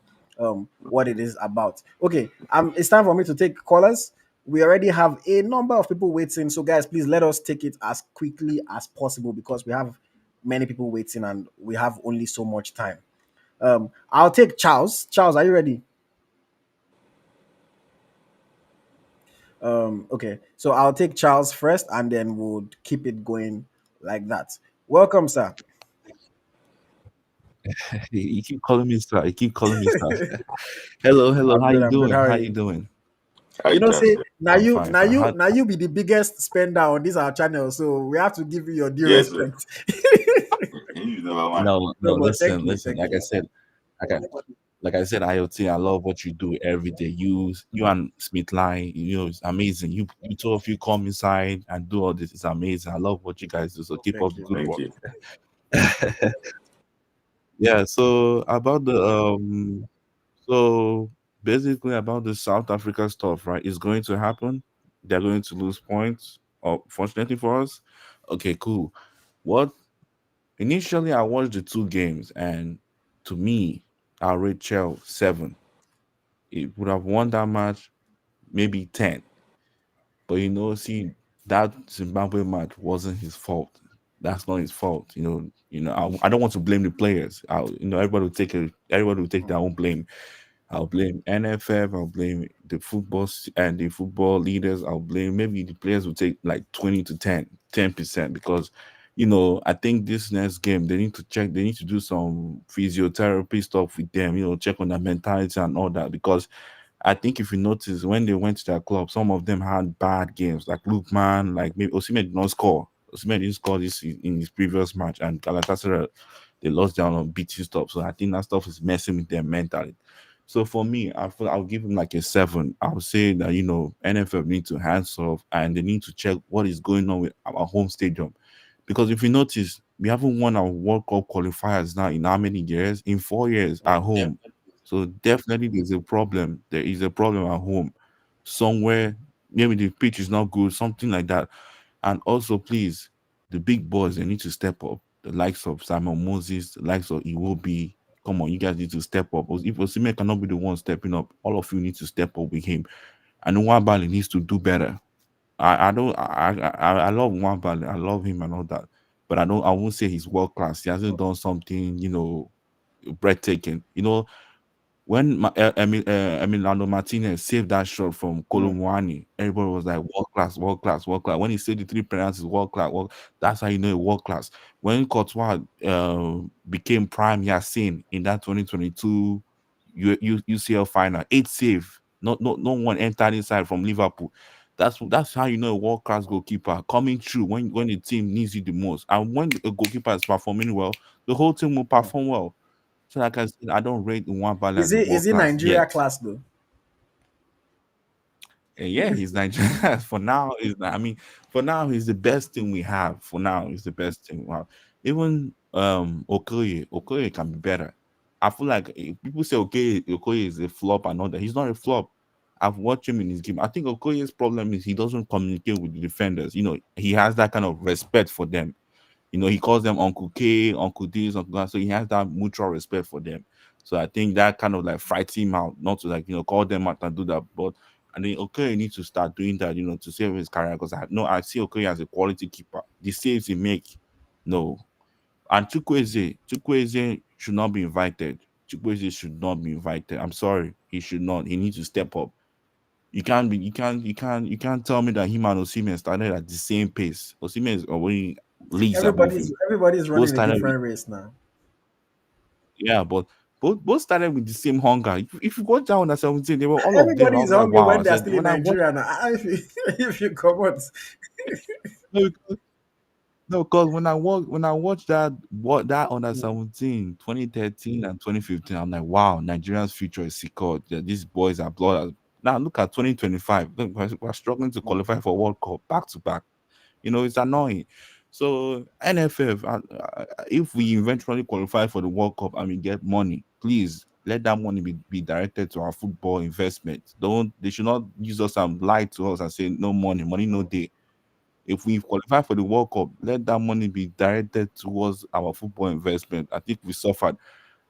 what it is about. Okay, it's time for me to take callers. We already have a number of people waiting. So, guys, please let us take it as quickly as possible because we have many people waiting and we have only so much time. I'll take Charles. Charles, are you ready? Okay, so I'll take Charles first and then we'll keep it going like that. Welcome, sir. You keep calling me star. You keep calling me star. Hello, hello. I'm How good. you I'm good. doing? How are How you you? doing? I Say just, now I'm you fine, now fine. you now you be the biggest spender on this our channel, so we have to give you your due yes, sir. respect. You number one. No, No, no. but Listen, thank you, listen. thank you. Like I said, IoT. I love what you do every day. You and Smith Layi. It's amazing. You two of you come inside and do all this. It's amazing. I love what you guys do. So keep up Thank the you, good thank Thank work. you. you. Yeah. So basically about the South Africa stuff, right? Is going to happen. They're going to lose points. Fortunately for us. Okay, cool. What Initially, I watched the two games, and to me, I rate Chell 7. It would have won that match, maybe 10. But see, that Zimbabwe match wasn't his fault. That's not his fault. I don't want to blame the players. Everybody will take their own blame. I'll blame NFF. I'll blame the and the football leaders. I'll blame maybe the players will take like 20 to 10% because, I think this next game they need to check. They need to do some physiotherapy stuff with them. Check on their mentality and all that because I think if you notice when they went to their club, some of them had bad games. Like Lookman, like maybe Osimhen did not score. Osimhen didn't score this in his previous match, and Galatasaray they lost down on beating stuff. So I think that stuff is messing with them mentally. So for me, I feel I'll give him like a 7. I'll say that NFF need to hands off and they need to check what is going on with our home stadium. Because if you notice, we haven't won our World Cup qualifiers now in how many years? In 4 years at home. So definitely there's a problem. There is a problem at home. Somewhere, maybe the pitch is not good, something like that. And also, please, the big boys, they need to step up. The likes of Simon Moses, the likes of Iwobi. Come on, you guys need to step up. If Osimhen cannot be the one stepping up, all of you need to step up with him. And Nwabali needs to do better. I don't I love Nwabali. I love him and all that. But I won't say he's world class. He hasn't done something, breathtaking. When Emiliano Martinez saved that shot from Mm. Kolomwani, everybody was like, world class, world class, world class. When he saved the three penalties, world class, that's how you know world class. When Courtois became prime Yassin in that 2022 UCL final, 8 save, not no one entered inside from Liverpool. That's how you know a world class goalkeeper coming through when the team needs you the most. And when a goalkeeper is performing well, the whole team will Mm. perform well. So like I said, I don't rate Nwaneri as a Is world it class Nigeria yet. class though? Yeah, he's Nigerian. For now, I mean, for now, he's the best thing we have. For now, he's the best thing we have. Even Okoye can be better. I feel like people say Okoye is a flop and all that. He's not a flop. I've watched him in his game. I think Okoye's problem is he doesn't communicate with the defenders. He has that kind of respect for them. He calls them Uncle K, Uncle this, Uncle that. So he has that mutual respect for them. So I think that kind of like frights him out, not to like, call them out and do that. But I think okay, needs to start doing that, to save his career. Because I see okay as a quality keeper. The saves he make, no. And Chukwueze should not be invited. Chukwueze should not be invited. I'm sorry, he should not. He needs to step up. You can't tell me that him and Osimhen started at the same pace. Osimhen is already leagues above him. Everybody's Both running a started with different race now. yeah, but both started with the same hunger. If you go down under 17, they were all of them. Everybody I is was like, hungry wow. when I they're said still in when I watched Nigeria now. If you come out, no, because when I watched that under 17, 2013 and 2015, I'm like, wow, Nigeria's future is secured. Yeah, these boys are blood. Now look at 2025. Look, we're struggling to qualify for World Cup back to back. It's annoying. So NFF, if we eventually qualify for the World Cup and we get money, please let that money be directed to our football investment. They should not use us and lie to us and say no money, money no day. If we qualify for the World Cup, let that money be directed towards our football investment. I think we suffered.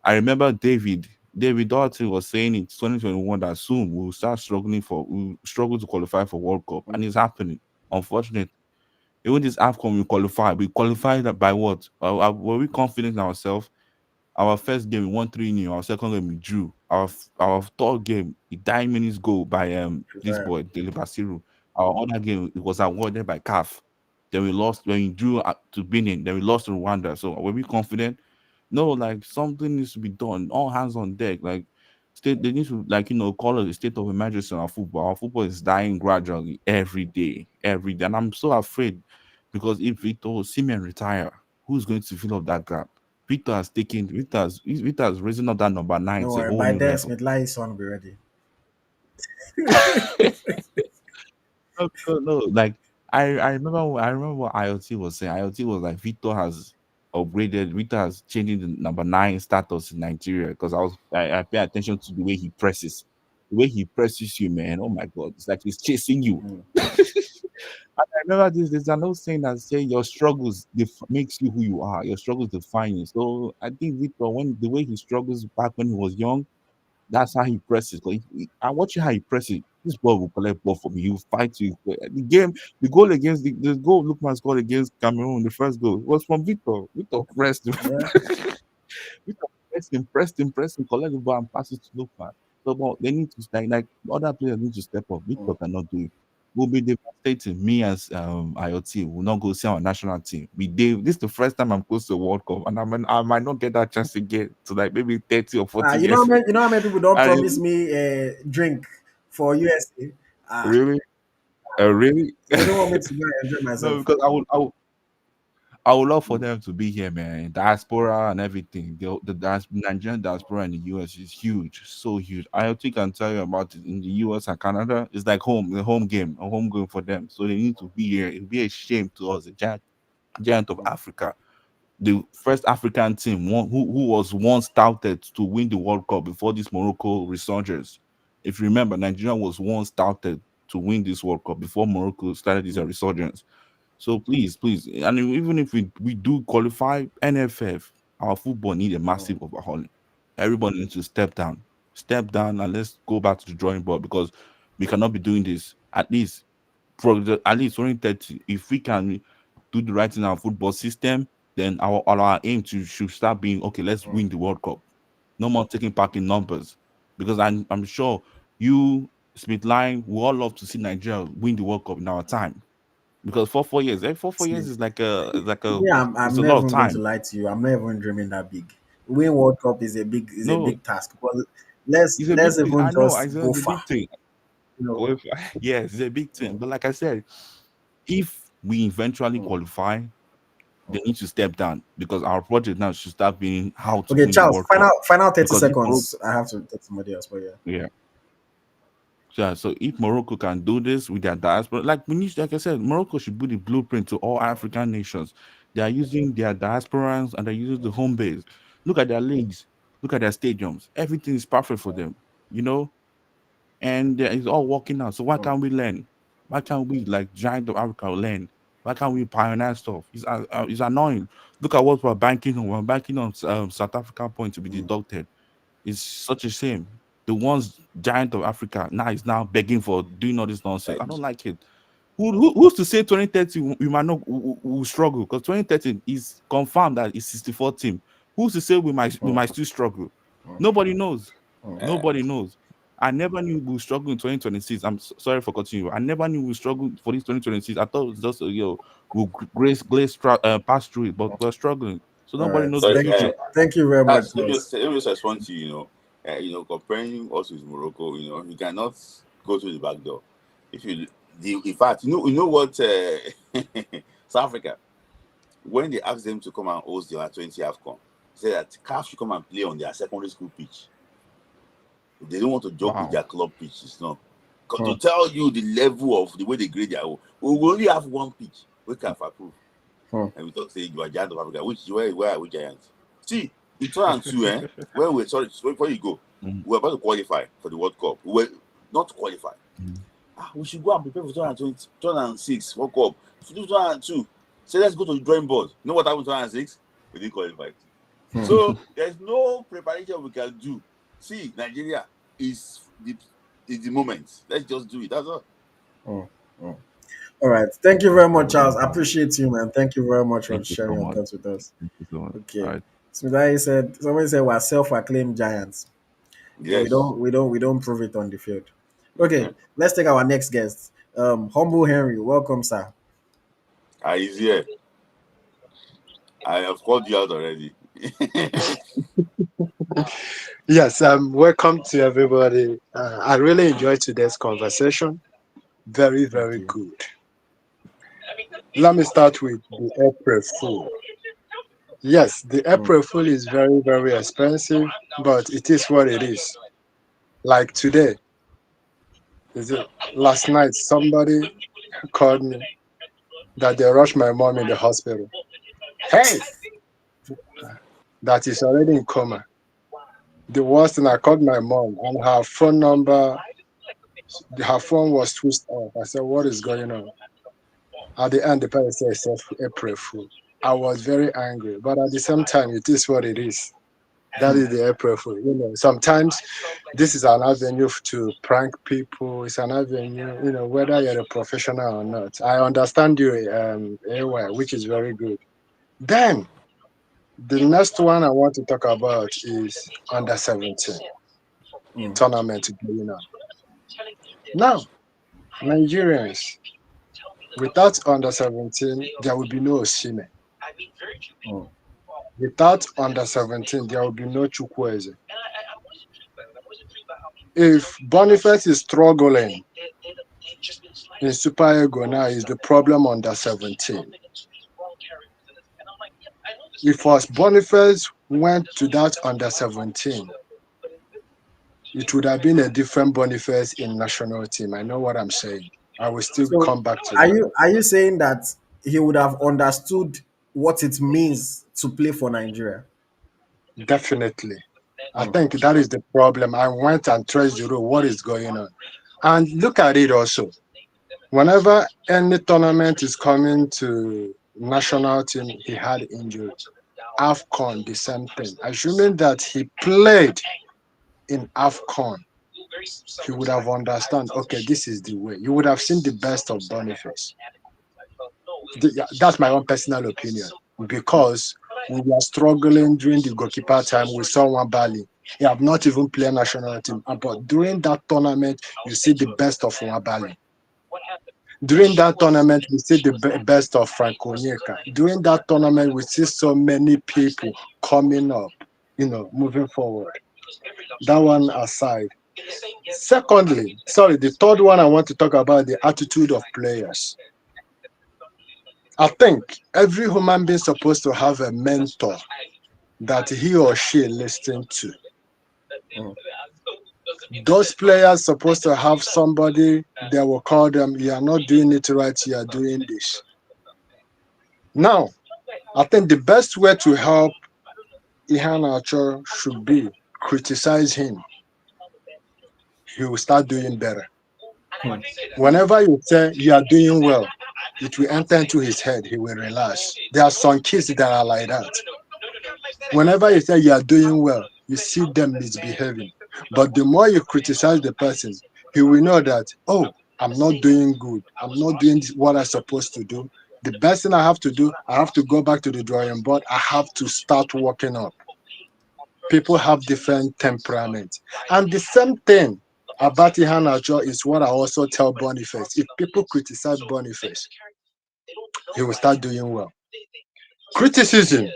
I remember David Doherty was saying in 2021 that soon we'll struggle to qualify for World Cup, and it's happening. Unfortunately, even this AFCON we qualified by what? Were we confident in ourselves? Our first game we won 3-0. Our second game we drew. Our third game, a 9 minutes goal by this right. boy Dele Basiru. Our other game it was awarded by CAF. Then we lost when we drew to Benin. Then we lost to Rwanda. So were we confident? No, like something needs to be done. All hands on deck. Like they need to call it a state of emergency on our football. Our football is dying gradually every day, every day. And I'm so afraid because if Victor Osimhen retire, who's going to fill up that gap? Victor has risen up that number nine No to a worry. whole By new then, level. Smith Layi son will be ready. No, no, no. Like I remember what IoT was saying. IoT was like Victor has upgraded. Victor has changing the number nine status in Nigeria because I pay attention to the way he presses, the way he presses you, man. Oh my god, it's like he's chasing you. Mm. And I remember there's an old saying that say your struggles makes you who you are. Your struggles define you. So I think Victor, when the way he struggles back when he was young, that's how he presses. Like I watch how he presses. This ball will collect ball from you. Fight you. The goal against the goal Lookman scored against Cameroon, the first goal was from Victor. Victor pressed. Yeah. Victor pressed him, collect the ball and pass it to Lookman. So, but they need to like other players need to step up. Victor Mm. cannot do it. Will be devastating. Me as IoT will not go see our national team. This is the first time I'm close to a World Cup, and I might not get that chance again to like maybe 30 or 40 years. You know how many people don't And promise me a drink for USA? Ah, really, really, they don't want me to go and enjoy no, myself. because I would love for them to be here, man. Diaspora and everything. The Nigerian diaspora in the US is huge, so huge. I think can tell you about it in the US and Canada. It's like the home game for them. So they need to be here. It'd be a shame to us, the giant of Africa, the first African team who was once touted to win the World Cup before this Morocco resurgence. If you remember, Nigeria was once touted to win this World Cup before Morocco started this resurgence. So please, please, and even if we do qualify, NFF, our football need a massive overhauling. Everybody needs to step down, and let's go back to the drawing board because we cannot be doing this. At least 2030, if we can do the right thing in our football system, then our aim should start being okay. Let's win the World Cup. No more taking part in numbers, because I'm sure you, Smith Line, we all love to see Nigeria win the World Cup in our time. Because for 4 years, 4 years See, is like a me, it's I'm a not lot of even going to time. lie to you. I'm not even dreaming that big. Win World Cup is a No, big task. But let's it's a big thing. even I know. just I know go it's a far. big thing. You know, Yes, it's a big thing. But like I said, if we eventually mm. qualify, they need to step down because our project now should start being how to Okay, win the Charles, World Cup. final 30 Because if Morocco, seconds. I have to take somebody else, but yeah. yeah, yeah. So if Morocco can do this with their diaspora, like we need, like I said, Morocco should be the blueprint to all African nations. They are using their diasporans and they're using the home base. Look at their leagues, look at their stadiums. Everything is perfect for them, you know, and it's all working out. So why Mm. can't we learn? Why can't we, like giant of Africa, learn? Why can't we pioneer stuff? It's annoying. Look at what we're banking on. We're banking on South African point to be deducted. It's such a shame. The ones giant of Africa now is now begging for doing all this nonsense. I don't like it. Who's to say 2030 we might not we will struggle? Because 2030 is confirmed that it's 64 team. Who's to say we might still struggle? Nobody knows. Nobody knows. I never knew we would struggle in 2026. I'm sorry for cutting you. I never knew we would struggle for this 2026. I thought it was just we'll pass through it, but we're struggling. So All nobody right. knows the Sorry, future. Thank you very much, that's guys. let me just respond to you. Comparing us with Morocco, you cannot go through the back door. If you, in fact, you know what, South Africa, when they asked them to come and host the 20 AFCON, said that CAF should come and play on their secondary school pitch. They don't want to joke with Wow. their club pitches, no. Hmm. To tell you the level of the way they grade their own, we will only have one pitch. We CAF approve. Hmm. And we talk say you are giant of Africa. Where are we giants? See, in 2002, when we sorry before you go, Mhm, we were about to qualify for the World Cup. We were not qualified. mhm. We should go and prepare for 2020, 2006 World Cup. 2002. Say let's go to the drawing board. You know what happened in 2006? We didn't qualify. So there's no preparation we can do. See, Nigeria is the moment. Let's just do it. That's all. Hmm. Hmm. All right. Thank you very much, Charles. I appreciate you, man. Thank you very much for Thank you so sharing your much. thoughts with us. Thank you so much. All Okay. right. Smith said somebody said we're self-acclaimed giants, but we Yes. don't we don't we don't prove it on the field. Okay, let's take our next guest. Humble Henry, welcome, sir. He's here. I have called you out already. Yes, welcome to everybody. I really enjoyed today's conversation. Very, Thank very you. good. Let me start with the April Fool. Yes, the Hmm. April Fool is very, very expensive, but it is what it is. Like today, is it last night? Somebody called me that they rushed my mom in the hospital. Hey, that is already in coma. The worst thing, I called my mom and her phone number, her phone was switched off. I said, "What is going on?" At the end, the person said it's April Fool. I was very angry, but at the same time, it is what it is. That is the April Fool. Sometimes this is an avenue to prank people. It's an avenue, whether you're a professional or not. I understand you, AY, which is very good. Then the next one I want to talk about is under 17 Hmm. tournament going on. Now, Nigerians, without under 17, there will be no Osimhen. Hmm. Without under 17, there will be no Chukwueze. If Boniface is struggling in Super Ego now, is the problem under 17. If was Boniface went to that under 17, it would have been a different Boniface in national team. I know what I'm saying. I will still So, come back to are that. you saying that he would have understood what it means to play for Nigeria? Definitely. I Hmm. think that is the problem. I went and traced the road, what is going on. And look at it also. Whenever any tournament is coming to national team, he had injuries. AFCON, the same thing. Assuming that he played in AFCON, he would have understood, okay, this is the way. You would have seen the best of Boniface. Yeah, that's my own personal opinion. Because we were struggling during the goalkeeper time. We saw one Bali. He have not even played national team. But during that tournament, you see the best of Bali. During that tournament, we see the best of Franco Onyeka. During that tournament, we see so many people coming up, moving forward. That one aside. Secondly, sorry, the third one I want to talk about the attitude of players. I think every human being is supposed to have a mentor that he or she listen to. Mm. Those players supposed to have somebody that will call them, you are not doing it right, you are doing this. Now, I think the best way to help Ihan Acho should be criticize him. He will start doing better. Mm. Whenever you say you are doing well, it will enter into his head. He will relax. There are some kids that are like that. Whenever you say you are doing well, you see them misbehaving. But the more you criticize the person, he will know that, oh, I'm not doing good. I'm not doing what I'm supposed to do. The best thing I have to do, I have to go back to the drawing board. I have to start working up. People have different temperaments. And the same thing about Ihanacho is what I also tell Boniface. If people criticize Boniface, he will start doing well. Criticism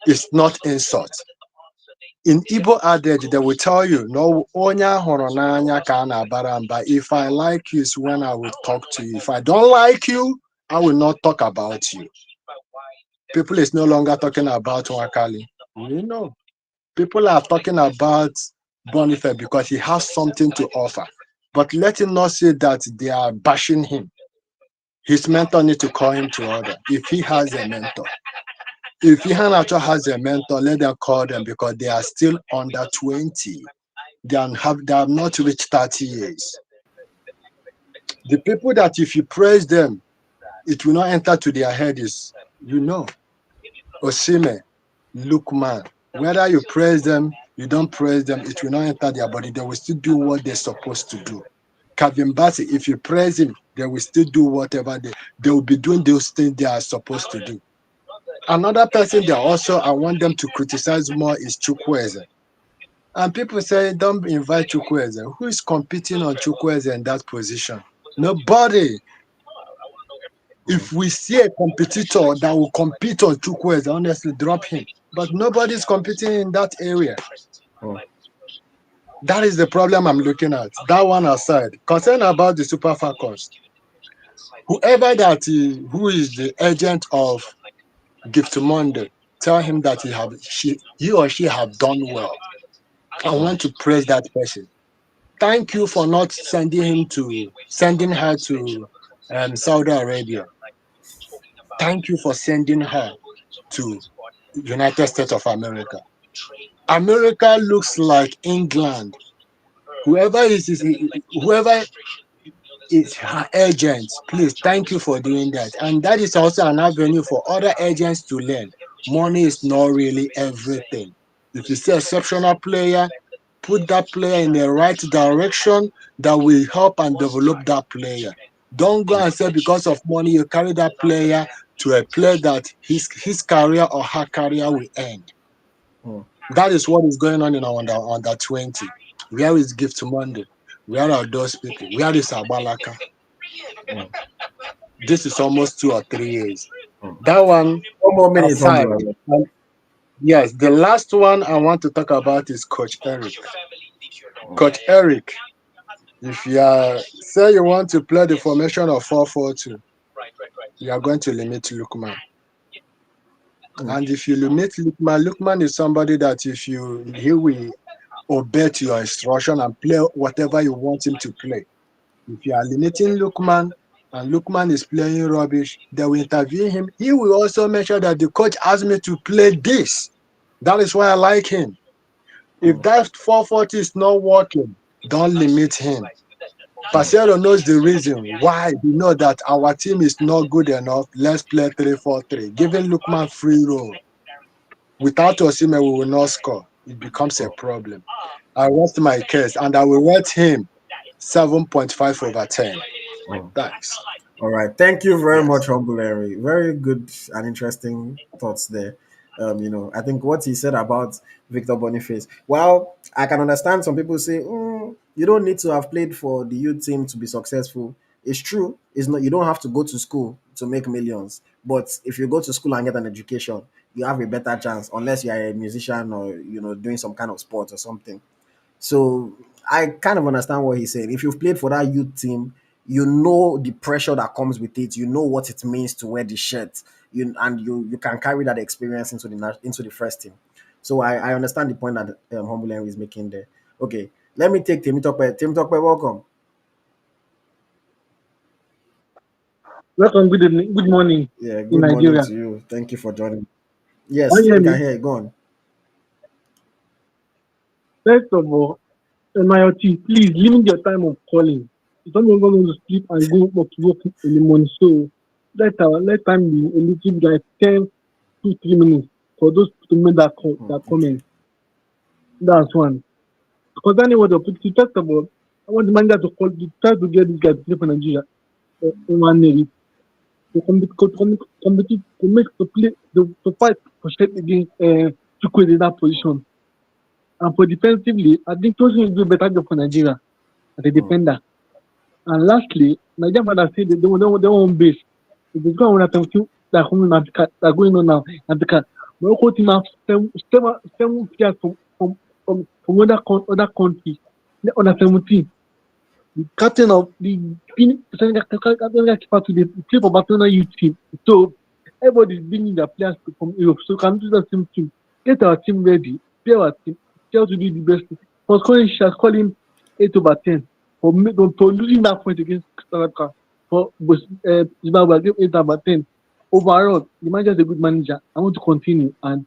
is not insult. In Igbo adage, they will tell you, no, onya hụrụ n'anya ka a na-abara mba. If I like you, is when I will talk to you. If I don't like you, I will not talk about you. People is no longer talking about Wakali. You know, people are talking about Boniface because he has something to offer. But let him not say that they are bashing him. His mentor need to call him to order if he has a mentor. If Ihanacho has a mentor, let them call them because they are still under 20. They have not reached 30 years. The people that if you praise them, it will not enter to their head is, Osime, Lukman. Whether you praise them, you don't praise them, it will not enter their body. They will still do what they're supposed to do. Kevin Bassey, if you praise him, they will still do whatever they will be doing those things they are supposed to do. Another person that also I want them to criticize more is Chukwueze. And people say, don't invite Chukwueze. Who is competing on Chukwueze in that position? Nobody. Mm. If we see a competitor that will compete on Chukwueze, honestly, drop him. But nobody's competing in that area. Mm. That is the problem I'm looking at. That one aside. Concern about the Super Falcons. Whoever who is the agent of Gift Monday, tell him that he or she have done well. I Mm. want to praise that person. Thank you for not sending her to Saudi Arabia. Thank you for sending her to United States of America. America looks like England. Whoever whoever is her agent, please thank you for doing that. And that is also an avenue for other agents to learn. Money is not really everything. If you see exceptional player, put that player in the right direction that will help and develop that player. Don't go and say because of money you carry that player to a place that his career or her career will end. Mm. That is what is going on in our under 20. Where is Gift Monday? Where are those people? Where is Abalaka? Mm. This is almost 2 or 3 years. Mm. That one 1 more minute, aside. humble. Yes, the last one I want to talk about is Coach Eric. Mm. Coach Eric, if you say you want to play the formation of 4-4-2, you are going to limit Lukman. Mm. And if you limit Lukman, Lukman is somebody that he will obey to your instruction and play whatever you want him to play. If you are limiting Lukman and Lukman is playing rubbish, they will interview him. He will also make sure that the coach asked me to play this. That is why I like him. If Mm. that 440 is not working, don't limit him. Mm. Parcero knows the reason why. He know that our team is not good enough. Let's play 3-4-3. Giving Lukman free roll. Without Osime, we will not score. It becomes a Mm. problem. I rest my case and I will rate him 7.5/10. Mm. Thanks. All right. Thank you very Yes. much, Humble Larry. Very good and interesting thoughts there. I think what he said about Victor Boniface. Well, I can understand some people say, you don't need to have played for the youth team to be successful. It's true. It's not. You don't have to go to school to make millions. But if you go to school and get an education, you have a better chance, unless you are a musician or doing some kind of sport or something. So I kind of understand what he's saying. If you've played for that youth team, you know the pressure that comes with it. You know what it means to wear the shirt. You can carry that experience into the first team. So I understand the point that Humble Henry is making there. Okay, let me take Temitope. Temitope, welcome. Welcome, good evening, good morning Yeah, in good morning Nigeria. to you. Thank you for joining. Can Yes, you hear we can me? hear you. Go on. First of all, AyoT, please limit your time of calling. It's not going to sleep and go up to work in the morning. So let time be a little bit like 10 to 3 minutes for those to make that Okay. comment. That's one. Concerning what the opportunity, first of all, I want the manager to call to try to get this guy to play for Nigeria. Nwaneri compete to make to play to fight for shit against Chukwueze in that position. And for defensively, I think Tosin will do a better job for Nigeria as a Hmm. defender. And lastly, Nigeria father said they don't their own base. If it's going on at that home Africa that going on now, Africa. Morocco team have seven players from other countries. The under 17. The captain of the captain keeper to the play for Barcelona youth team. So everybody is bringing their players from Europe. So can do the same team. Get our team ready. Play our team. Try to do the best. For scoring, she has called him 8/10 for losing that point against South Africa. For Zimbabwe, I gave 8/10. Overall, the manager is a good manager. I want to continue and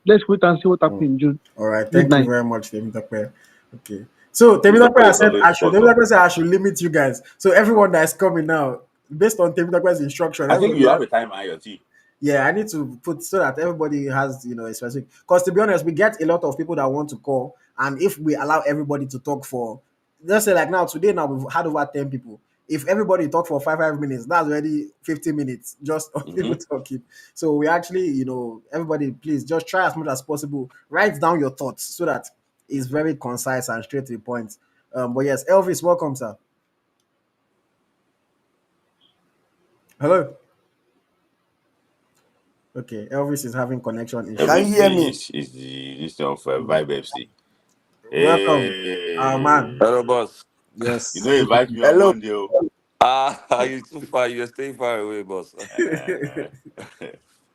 let's wait and see what happens in June. All right. Good Thank you night. very much, Temitope. Okay. So Temitope Temitope is said always I should. spot on. Temitope said I should limit you guys. So everyone that is coming now, based on Temitope's instruction, I think everybody you have has. a time, IoT. Yeah, I need to put so that everybody has a specific. Because to be honest, we get a lot of people that want to call, and if we allow everybody to talk for, let's say like now today, now we've had over 10 people. If everybody talk for 5 minutes, that's already 50 minutes just of people Mm-hmm. talking. So we actually, everybody, please just try as much as possible. Write down your thoughts so that it's very concise and straight to the point. But yes, Elvis, welcome, sir. Hello. Okay, Elvis is having connection Can you issues. hear Everything me? is the this one for Vibe FC. Welcome, man. Hey, Hello, boss. you Yes, know, good to invite see me on Hello. Monday. Oh. You too far. You're staying far away, boss. Uh,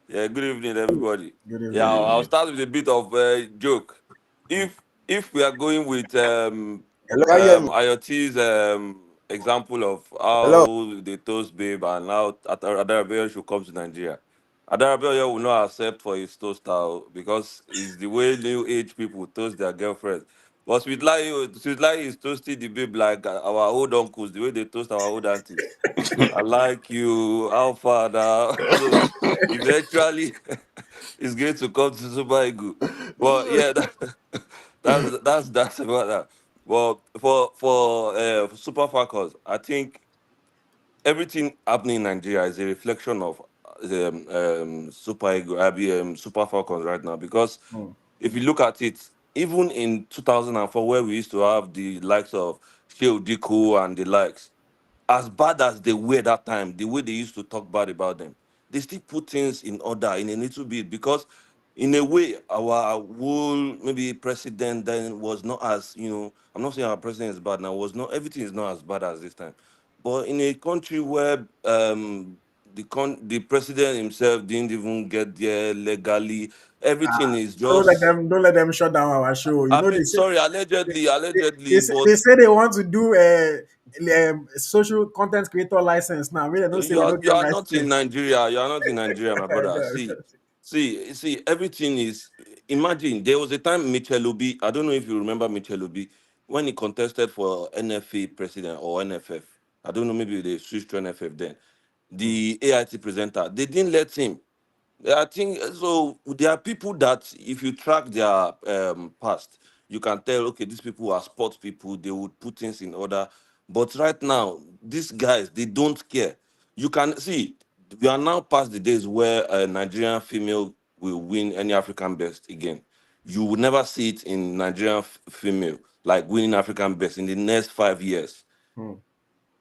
Yeah, good evening, everybody. Good Yeah, good evening. I'll evening. start with a bit of joke. If if we are going with Hello. Can you hear me? IoT's example of Hello. how they toast babe and how Adarabioyo should come to Nigeria, Adarabioyo will not accept for his toast style because it's the way new age people toast their girlfriends. But Sweet Lai is toasting the babe like our old uncles, the way they toast our old aunties. I like you, how far now? So eventually it's going to come to Super Eagle. But yeah, that's about that. Well, for Super Falcons, I think everything happening in Nigeria is a reflection of Super Eagle, Super Falcons right now. Because Hmm. if you look at it, even in 2004, where we used to have the likes of Sheo Diku and the likes, as bad as they were that time, the way they used to talk bad about them, they still put things in order in a little bit because, in a way, our whole maybe president then was not as I'm not saying our president is bad now. Was not everything is not as bad as this time, but in a country where the president himself didn't even get there legally, everything is Don't let just. them don't let them shut down our show. I mean, sorry, allegedly, They, allegedly, say, they but say they want to do a social content creator license now. We don't say we don't You get are not in license. Nigeria. You are not in Nigeria, my I brother. know. See. Everything is. Imagine there was a time Michel Obi. I don't know if you remember Michel Obi when he contested for NFA president or NFF. I don't know. Maybe they switched to NFF then. The AIT presenter. They didn't let him. I think so. There are people that, if you track their past, you can tell, okay, these people are sports people. They would put things in order. But right now, these guys, they don't care. You can see we are now past the days where a Nigerian female will win any African best again. You will never see it in Nigerian female like winning African best in the next 5 years. Hmm.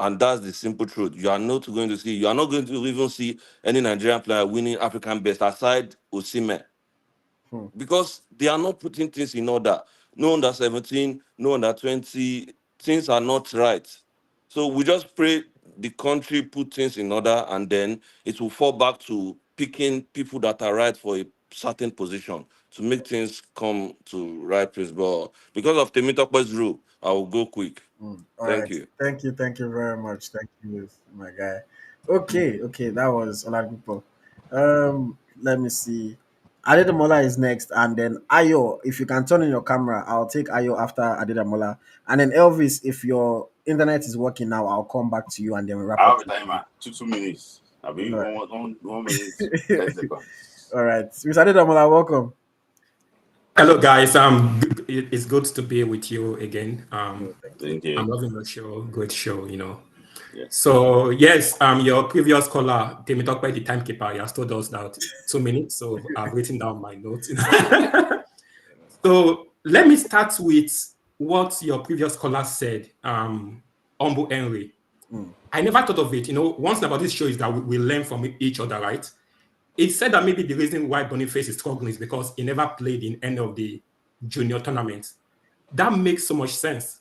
And that's the simple truth. You are not going to even see any Nigerian player winning African best aside Osimhen Hmm. because they are not putting things in order. no under 17, no under 20. Things are not right. So we just pray the country put things in order, and then it will fall back to picking people that are right for a certain position to make things come to right place. But because of Temitope's rule, I will go quick. All Thank right. you. Thank you very much. Thank you, my guy. Okay, that was a lot of people. Let me see. Adedamola is next, and then Ayo. If you can turn on your camera, I'll take Ayo after Adedamola, and then Elvis. If your internet is working now, I'll come back to you, and then we wrap I up. have a timer. 2 minutes. I All mean, right. 1 minute, 10 seconds. All right, Mr. Adedamola, welcome. Hello, guys. It's good to be with you again. Oh, thank you. Thank you. I'm loving the show. Great show, Yeah. So yes, your previous caller, Temitope, the timekeeper, he has told us that 2 minutes. So I've written down my notes. So let me start with what your previous caller said, Ombu Henry. Mm. I never thought of it. One thing about this show is that we learn from each other, right? It said that maybe the reason why Boniface is struggling is because he never played in any of the junior tournaments. That makes so much sense.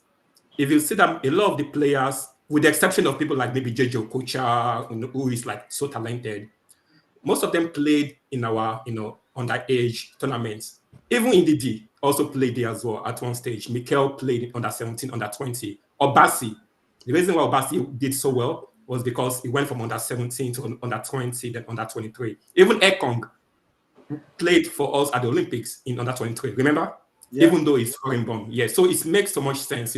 If you see that a lot of the players, with the exception of people like maybe JJ Okocha, who is like so talented, most of them played in our, underage tournaments. Even Indidi also played there as well at one stage. Mikel played under 17, under 20. Obasi, the reason why Obasi did so well was because he went from under 17 to under 20, then under 23. Even Ekong played for us at the Olympics in under 23. Remember? Yeah. Even though he's foreign born. Yeah. So it makes so much sense,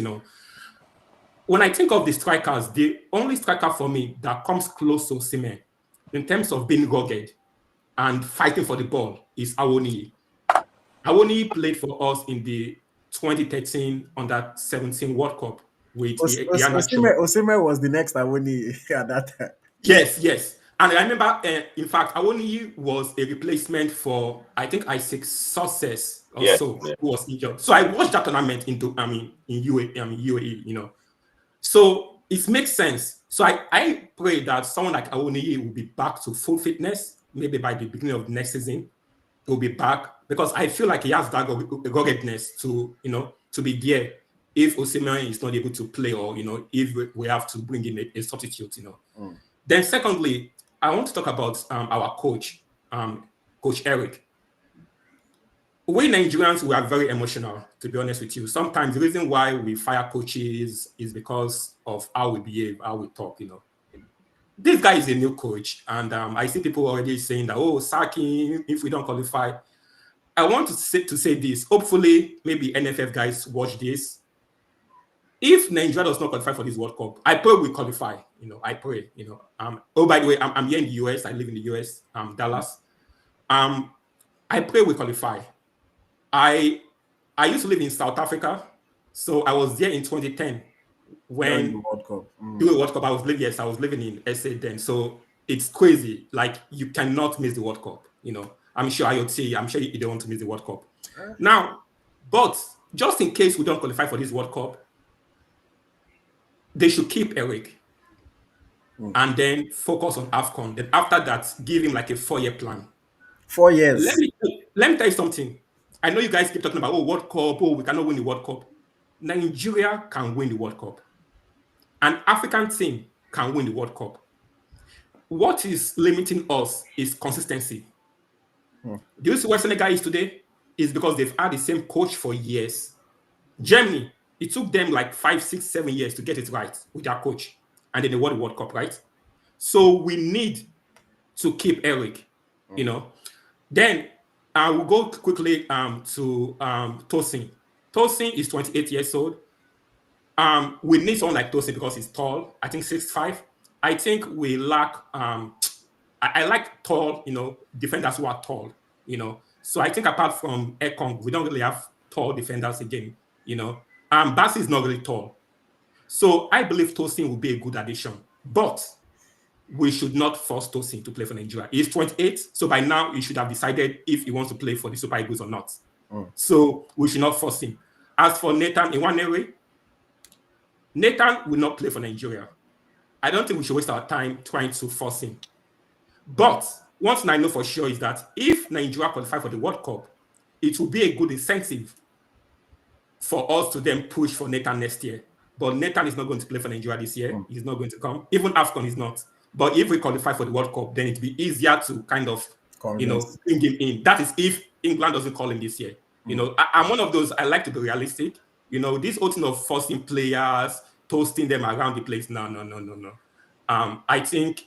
When I think of the strikers, the only striker for me that comes close to Osimhen in terms of being rugged and fighting for the ball is Awoniyi. Awoniyi played for us in the 2013 under 17 World Cup with Iheanacho. Osimhen was the next Awoni at that time. Yes. And I remember, in fact, Awoniyi was a replacement for, I think, Isaac Success also, who was injured. So I watched that tournament in UAE, So it makes sense. So I pray that someone like Awoniyi will be back to full fitness, maybe by the beginning of next season. He'll be back because I feel like he has that ruggedness to be there if Osimhen is not able to play, or if we have to bring in a substitute. Then secondly, I want to talk about our coach, Coach Eric. We Nigerians, we are very emotional, to be honest with you. Sometimes the reason why we fire coaches is because of how we behave, how we talk. This guy is a new coach, and I see people already saying that, sack him if we don't qualify. I want to say this. Hopefully, maybe NFF guys watch this. If Nigeria does not qualify for this World Cup, I pray we qualify. I pray. By the way, I'm here in the US. I live in the US, Dallas. I pray we qualify. I used to live in South Africa, so I was there in 2010 when the World Cup. During the World Cup, I was living in SA then. So it's crazy. Like, you cannot miss the World Cup. I'm sure AyoT, I'm sure you don't want to miss the World Cup. Now, but just in case we don't qualify for this World Cup, they should keep Eric and then focus on AFCON. Then after that, give him like a 4-year plan. 4 years. Let me tell you something. I know you guys keep talking about, World Cup, we cannot win the World Cup. Nigeria can win the World Cup. An African team can win the World Cup. What is limiting us is consistency. The reason why Senegal is today is because they've had the same coach for years. Germany, it took them like 5, 6, 7 years to get it right with their coach. And then they won the World Cup, right? So we need to keep Eric, Then I will go quickly to Tosin. Tosin is 28 years old. We need someone like Tosin because he's tall. I think 6'5". I think we lack. I like tall, defenders who are tall, So I think apart from Ekong, we don't really have tall defenders again, Bassi is not really tall. So I believe Tosin will be a good addition. But we should not force Tosin to play for Nigeria. He's 28, so by now he should have decided if he wants to play for the Super Eagles or not. So we should not force him. As for Nathan Nwaneri, Nathan will not play for Nigeria. I don't think we should waste our time trying to force him. But one thing I know for sure is that if Nigeria qualify for the World Cup, it will be a good incentive for us to then push for Nathan next year. But Nathan is not going to play for Nigeria this year. He's not going to come. Even AFCON is not. But if we qualify for the World Cup, then it'll be easier to kind of, bring him in. That is if England doesn't call him this year. I'm one of those, I like to be realistic. This whole thing of forcing players, toasting them around the place. No. I think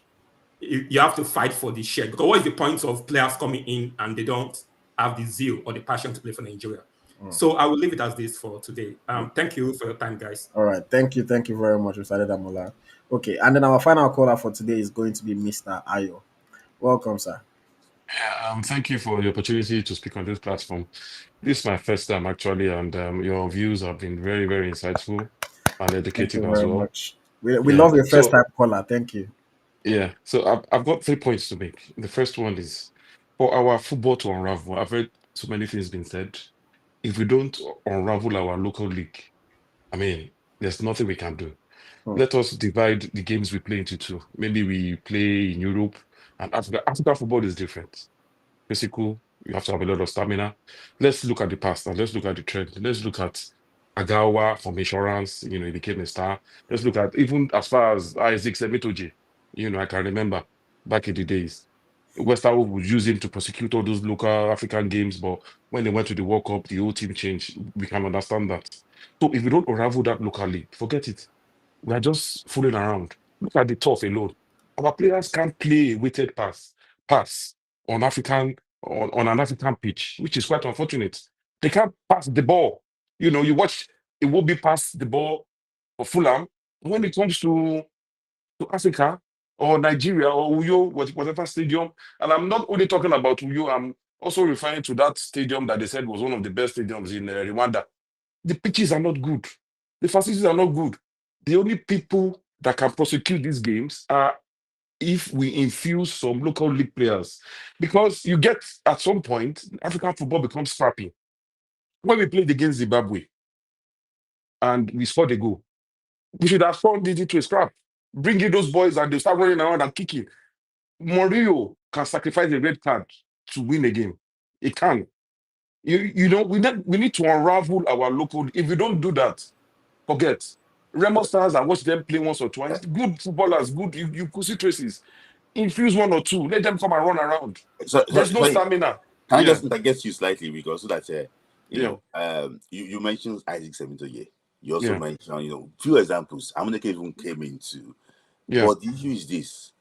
you have to fight for the share. Because what is the point of players coming in and they don't have the zeal or the passion to play for Nigeria? So I will leave it as this for today. Thank you for your time, guys. All right. Thank you very much, Mr. Adedamola. Okay, and then our final caller for today is going to be Mr. Ayo. Welcome, sir. Yeah, thank you for the opportunity to speak on this platform. This is my first time actually, and your views have been very, very insightful and Thank you educative as very well. much. We love your first time caller. Thank you. Yeah, so I've got 3 points to make. The first one is for our football to unravel. I've heard so many things being said. If we don't unravel our local league, I mean, there's nothing we can do. Let us divide the games we play into two. Maybe we play in Europe and Africa. African football is different. Physical, you have to have a lot of stamina. Let's look at the past and let's look at the trend. Let's look at Agawa from Insurance, he became a star. Let's look at even as far as Isaac Semitoji, I can remember back in the days. West Ham would use him to prosecute all those local African games, but when they went to the World Cup, the whole team changed. We can understand that. So if we don't unravel that locally, forget it. We are just fooling around. Look at the turf alone. Our players can't play a weighted pass on an African pitch, which is quite unfortunate. They can't pass the ball. You watch it will be pass the ball for Fulham. When it comes to Africa or Nigeria or Uyo, whatever stadium, and I'm not only talking about Uyo, I'm also referring to that stadium that they said was one of the best stadiums in Rwanda. The pitches are not good. The facilities are not good. The only people that can prosecute these games are if we infuse some local league players. Because you get, at some point, African football becomes scrappy. When we played against Zimbabwe and we scored a goal, we should have turned it into a scrap. Bring in those boys and they start running around and kicking. Morio can sacrifice a red card to win a game. He can. We need to unravel our local. If we don't do that, forget. Remo Stars, I watched them play once or twice. Good footballers, good. You could see traces. Infuse one or two. Let them come and run around. There's no stamina. Can I just interject you slightly because so that you mentioned Isaac Semitoye. You also mentioned few examples. Amuneke even came into. But the issue is this.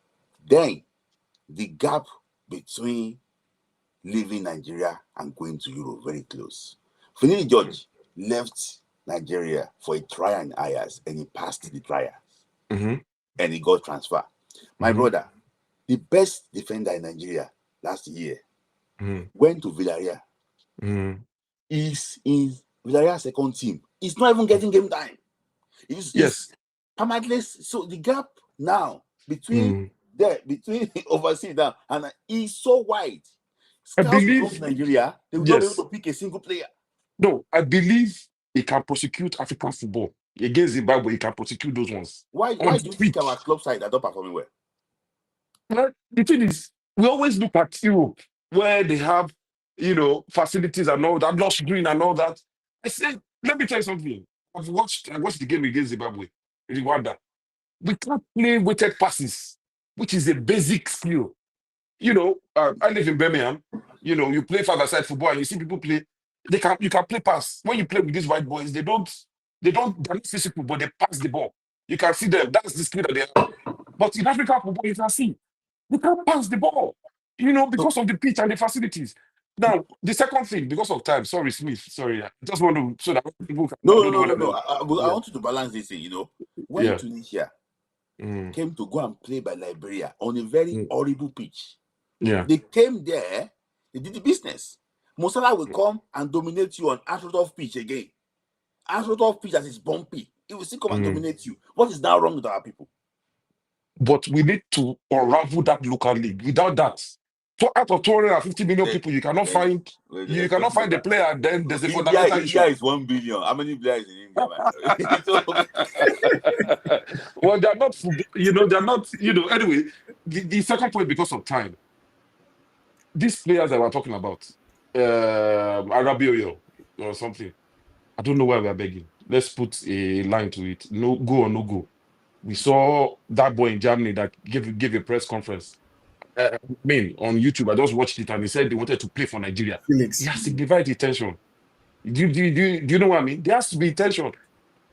Then the gap between leaving Nigeria and going to Europe very close. Finidi George left Nigeria for a trial in Ayers and he passed the trials and he got transferred. My brother, the best defender in Nigeria last year went to Villarreal. He's in Villarreal's second team. He's not even getting game time. He's permanently. So the gap now between overseas now and he's so wide. I believe from Nigeria, they will not be able to pick a single player. No, I believe he can prosecute African football. Against Zimbabwe, he can prosecute those ones. Why do you think our club side are not performing well? Well, the thing is, we always look at Europe where they have, facilities and all that, lush green and all that. I said, let me tell you something. I watched the game against Zimbabwe, Rwanda. We can't play weighted passes, which is a basic skill. I live in Birmingham. You play five-a-side football and you see people play. You can play pass. When you play with these white boys, they're not physical, but they pass the ball. You can see them. That's the skill that they have. But in African football, you can see they can't pass the ball. Because of the pitch and the facilities. Now, the second thing, because of time, sorry, Smith, sorry, I just want to so that people can. No. I want you to balance this thing. When Tunisia came to go and play by Liberia on a very horrible pitch. They came there, they did the business. Mosala will come and dominate you on AstroTurf pitch again. AstroTurf pitch that is bumpy. It will still come and dominate you. What is now wrong with our people? But we need to unravel that local league. Without that, so out of 250 million people, you cannot find the player. Then there's a fundamental issue. India is 1 billion. How many players in India? Well, they're not. They're not. Anyway, the second point, because of time, these players that we're talking about, Adarabioyo or something, I don't know why we are begging. Let's put a line to it. No go or no go. We saw that boy in Germany that gave a press conference. I mean, on YouTube, I just watched it and he said they wanted to play for Nigeria. He Felix. has signified intention. Do you know what I mean? There has to be intention.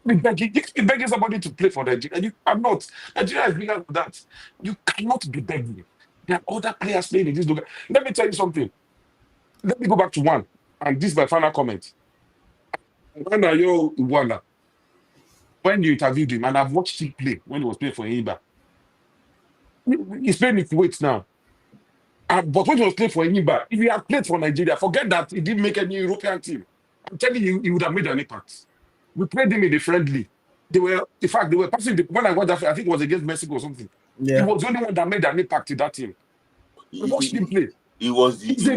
You can be begging somebody to play for Nigeria. You cannot. Nigeria is bigger than that. You cannot be begging. There are other players playing in this local. Let me tell you something. Let me go back to one. And this is my final comment. When you interviewed him, and I've watched him play when he was playing for Enyimba. He's playing in Kuwait now. But when he was playing for Enyimba, if he had played for Nigeria, forget that he didn't make any European team. I'm telling you, he would have made an impact. We played him in the friendly. In fact, they were passing when I watched that, I think it was against Mexico or something. He Yeah. was the only one that made an impact in that team. We watched him play. He was He's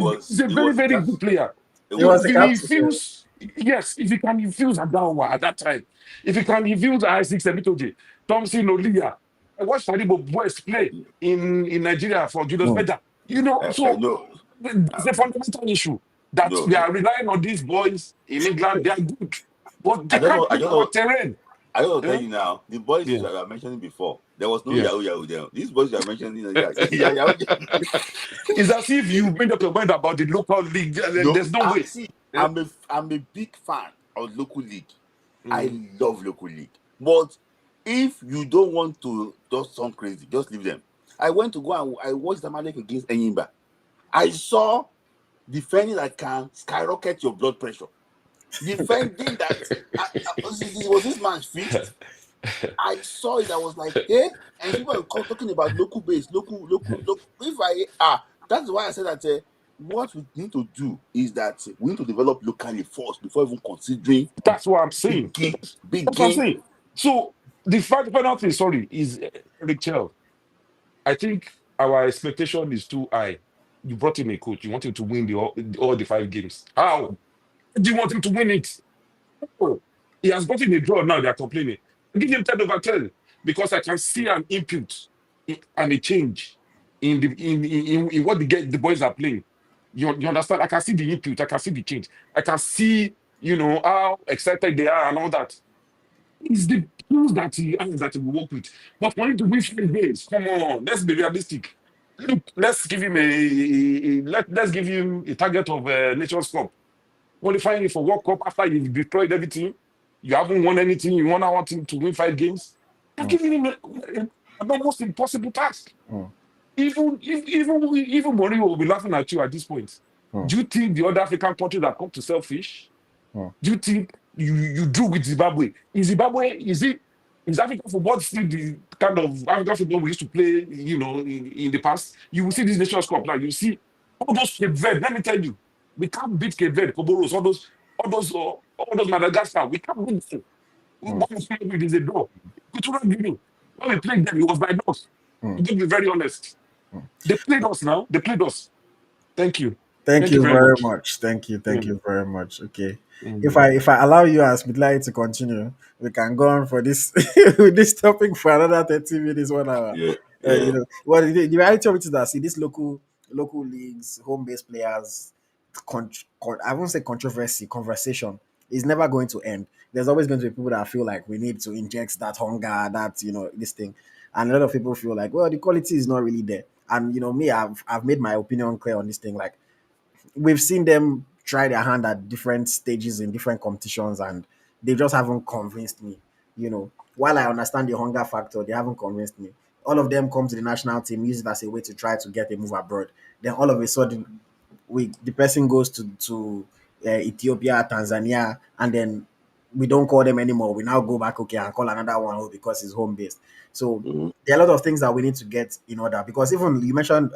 a very, very good player. It He was was the If he captain. feels, yes, if he can infuse Adawa at that time, if he can infuse I6 Emitoje, Thompson Olia, I watched Faribo West play in Nigeria for Julius Mm. Beda. You know, so no, it's a fundamental issue that no. we are relying on these boys in England. They are good, but they I don't know. can't I play don't our know. terrain. I don't tell Eh? you now. The boys Yeah, you were mentioning before, there was no yeah. Yahoo there. These boys you are mentioning, Yahoo. It's as if you made up your mind about the local league. No, There's no way. see, Eh? I'm a big fan of local league. I Mm. love local league. But if you don't want to just sound crazy, just leave them. I went to go and I watched the Zamalek against Enyimba. I saw defending that can skyrocket your blood pressure. Defending that was this man's feet. I saw it. I was like, hey, and people are talking about local base, local. That's why I said that what we need to do is that we need to develop locally first before even considering That's what I'm saying. big game, big That's what I'm game. saying. So the penalty, sorry, is Eric Chelle. I think our expectation is too high. You brought in a coach. You want him to win all the 5 games. How? Do you want him to win it? Oh, he has gotten a draw now. They are complaining. Give him 10/10 because I can see an input and a change in what the boys are playing. You understand? I can see the input. I can see the change. I can see how excited they are and all that. It's the tools that he has that he will work with. But for him to win 5 games, come on, let's be realistic. Look, let's give him let's give him a target of Nations Cup. Qualifying for World Cup after you've destroyed everything. You haven't won anything. You want him to win 5 games. You're giving him an almost impossible task. Mm. Even Mourinho will be laughing at you at this point. Mm. Do you think the other African countries have come to sell fish? Mm. Do you think you drew with Zimbabwe? Is African football still the kind of African football we used to play, in the past? You will see this Nations Cup now. You see all those Cape Verde. Let me tell you, we can't beat Cape Verde, Comoros, all those Madagascar. We can't beat them. Mm. What we played with is a draw. When we played them, it was by us. Mm. To be very honest, Mm. they played us now. They played us. Thank you. Thank Thank you you very very much. much. Thank you. Thank you very much. Okay. If Mm. I allow you as Smith Layi to continue, we can go on for this with this topic for another 30 minutes, 1 hour. Yeah, yeah. Well, the reality of it is that see these local leagues, home based players, I won't say controversy, conversation is never going to end. There's always going to be people that feel like we need to inject that hunger, that this thing, and a lot of people feel like, well, the quality is not really there. And me, I've made my opinion clear on this thing. Like we've seen them try their hand at different stages in different competitions, and they just haven't convinced me. While I understand the hunger factor, they haven't convinced me. All of them come to the national team, use it as a way to try to get a move abroad. Then all of a sudden, the person goes to Ethiopia, Tanzania, and then we don't call them anymore. We now go back, okay, and call another one because it's home based. So Mhm. there are a lot of things that we need to get in order, because even you mentioned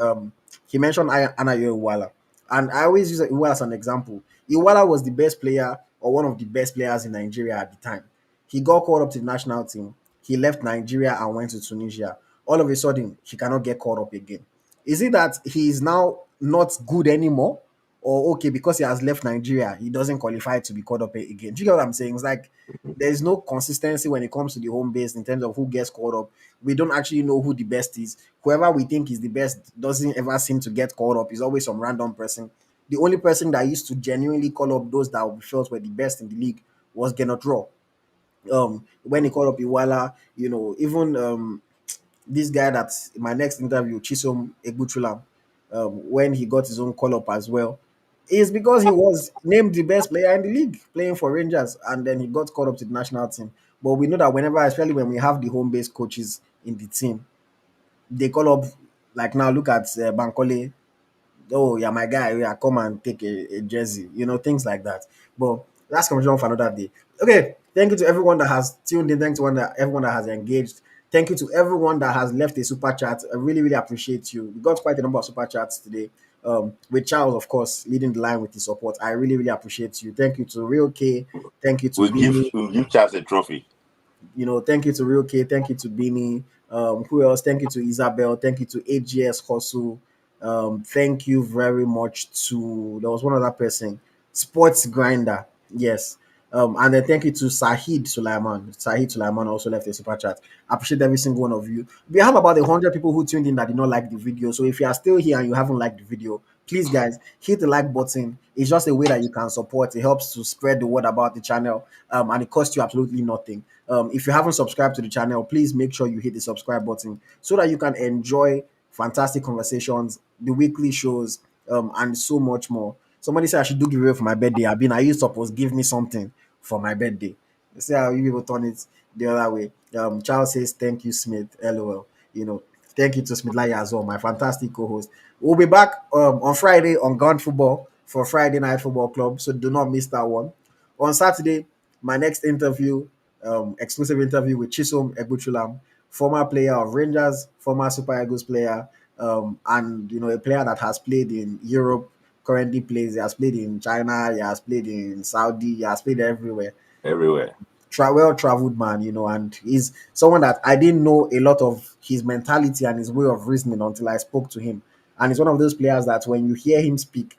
he mentioned Anayo, and I always use Iwala as an example. Iwala was the best player or one of the best players in Nigeria at the time. He got called up to the national team. He left Nigeria and went to Tunisia. All of a sudden, he cannot get called up again. Is it that he is now not good anymore? Or okay, because he has left Nigeria, he doesn't qualify to be called up again? Do you get what I'm saying? It's like there is no consistency when it comes to the home base in terms of who gets called up. We don't actually know who the best is. Whoever we think is the best doesn't ever seem to get called up. It's always some random person. The only person that used to genuinely call up those that we felt were the best in the league was Gennaro Raw. When he called up Iwala, even this guy that's in my next interview, Chisom Egbuchulam, when he got his own call up as well, is because he was named the best player in the league playing for Rangers, and then he got called up to the national team. But we know that whenever, especially when we have the home based coaches in the team, they call up, like now, look at Bankole. Oh, yeah, my guy, yeah, come and take a jersey, things like that. But that's conversation for another day. Okay, thank you to everyone that has tuned in. Thank you to everyone that has engaged. Thank you to everyone that has left a super chat. I really, really appreciate you. We got quite a number of super chats today. With Charles, of course, leading the line with his support. I really, really appreciate you. Thank you to Real K. Thank you to Bini. We'll give Charles a trophy. Thank you to Real K, thank you to Bini. Who else? Thank you to Isabel, thank you to AGS Hustle. Thank you very much to, there was one other person, Sports Grinder. Yes. And then thank you to Sahid Sulaiman. Sahid Sulaiman also left a super chat. I appreciate every single one of you. We have about 100 people who tuned in that did not like the video. So if you are still here and you haven't liked the video, please, guys, hit the like button. It's just a way that you can support. It helps to spread the word about the channel, and it costs you absolutely nothing. If you haven't subscribed to the channel, please make sure you hit the subscribe button so that you can enjoy fantastic conversations, the weekly shows, and so much more. Somebody said I should do giveaway for my birthday. I used to suppose give me something for my birthday. See how you people turn it the other way. Charles says thank you, Smith. LOL. Thank you to Smith Layi as well, my fantastic co-host. We'll be back on Friday on Gun Football for Friday Night Football Club, so do not miss that one. On Saturday, my next interview, exclusive interview with Chisom Egbuchulam, former player of Rangers, former Super Eagles player, and a player that has played in Europe, currently plays. He has played in China, he has played in Saudi, he has played everywhere. Everywhere. Well traveled man, and he's someone that I didn't know a lot of his mentality and his way of reasoning until I spoke to him. And he's one of those players that when you hear him speak,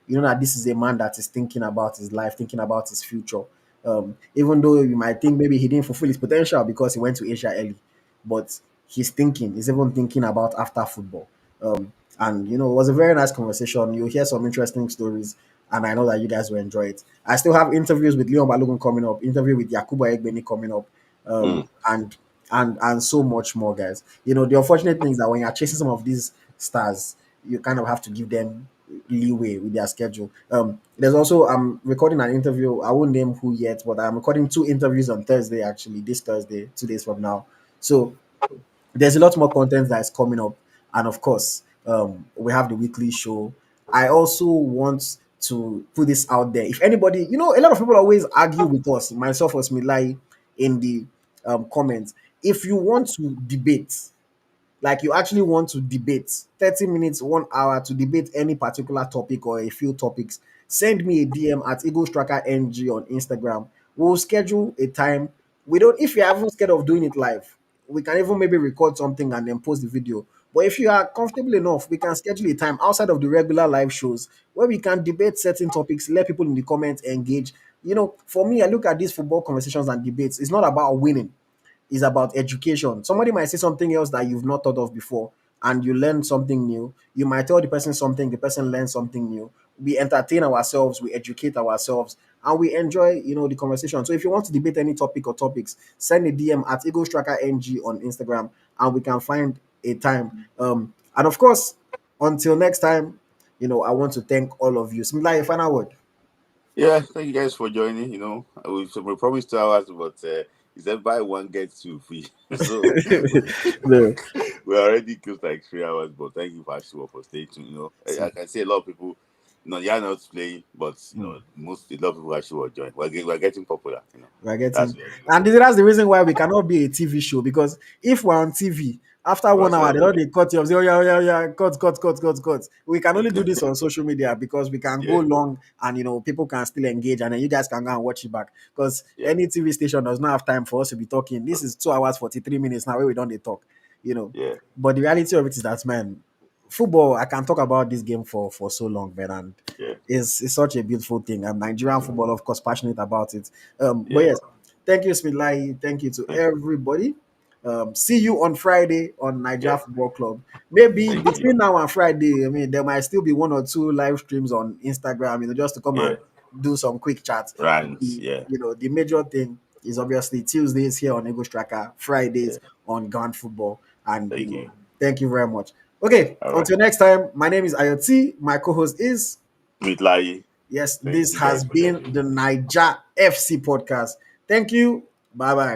you know that this is a man that is thinking about his life, thinking about his future. Even though you might think maybe he didn't fulfill his potential because he went to Asia early, but he's even thinking about after football. And it was a very nice conversation. You'll hear some interesting stories, and I know that you guys will enjoy it. I still have interviews with Leon Balogun coming up, interview with Yakuba Egbeni coming up, and so much more, guys. The unfortunate thing is that when you're chasing some of these stars, you kind of have to give them leeway with their schedule. There's also I'm recording an interview. I won't name who yet, but I'm recording 2 interviews on Thursday. Actually, this Thursday, 2 days from now. So there's a lot more content that is coming up, and of course, we have the weekly show. I also want to put this out there. If anybody, a lot of people always argue with us, myself or Smilai, in the comments. If you want to debate, like you actually want to debate 30 minutes, 1 hour to debate any particular topic or a few topics, send me a DM at Eagles Tracker NG on Instagram. We'll schedule a time. We don't, if you're ever scared of doing it live, we can even maybe record something and then post the video. But if you are comfortable enough, we can schedule a time outside of the regular live shows where we can debate certain topics, let people in the comments engage. For me, I look at these football conversations and debates. It's not about winning, is about education. Somebody might say something else that you've not thought of before, and you learn something new. You might tell the person something, the person learns something new. We entertain ourselves, we educate ourselves, and we enjoy, the conversation. So if you want to debate any topic or topics, send a DM at Eagles Tracker NG on Instagram, and we can find a time. And of course, until next time, I want to thank all of you. Smila, a final word. Yeah, thank you guys for joining. We promised 2 hours, but it's that buy one get two free. So No. we're already close to like 3 hours. But thank you actually for staying tuned. I can see a lot of people. You're not playing, but a lot of people actually will join. We're getting popular. We're That's getting, very good. and that's the reason why we cannot be a TV show, because if we're on TV, after 1 hour, they don't they cut you off. Say, oh yeah, yeah, yeah, cut. We can only do this on social media because we can go Yeah. long and people can still engage, and then you guys can go and watch it back. Because any TV station does not have time for us to be talking. This is 2 hours 43 minutes now where we don't they talk. Yeah. But the reality of it is that, man, football, I can talk about this game for so long, man, and Yeah. it's such a beautiful thing. I'm Nigerian football, of course, passionate about it. But Yeah. yes, thank you, Smilai. Thank you to Thank you. everybody. See you on Friday on Nigeria Yeah. Football Club. Maybe Thank you. between now and Friday, I mean, there might still be 1 or 2 live streams on Instagram, just to come Yeah. and do some quick chats. Rants, yeah. The major thing is obviously Tuesdays here on Ego Striker, Fridays Yeah. on Gun Football, and Thank you. thank you very much. Okay, All right. until next time, my name is AyoT. My co-host is Smith Layi. yes. Thank This you has guys for been joining. the Naija FC podcast. Thank you. Bye bye.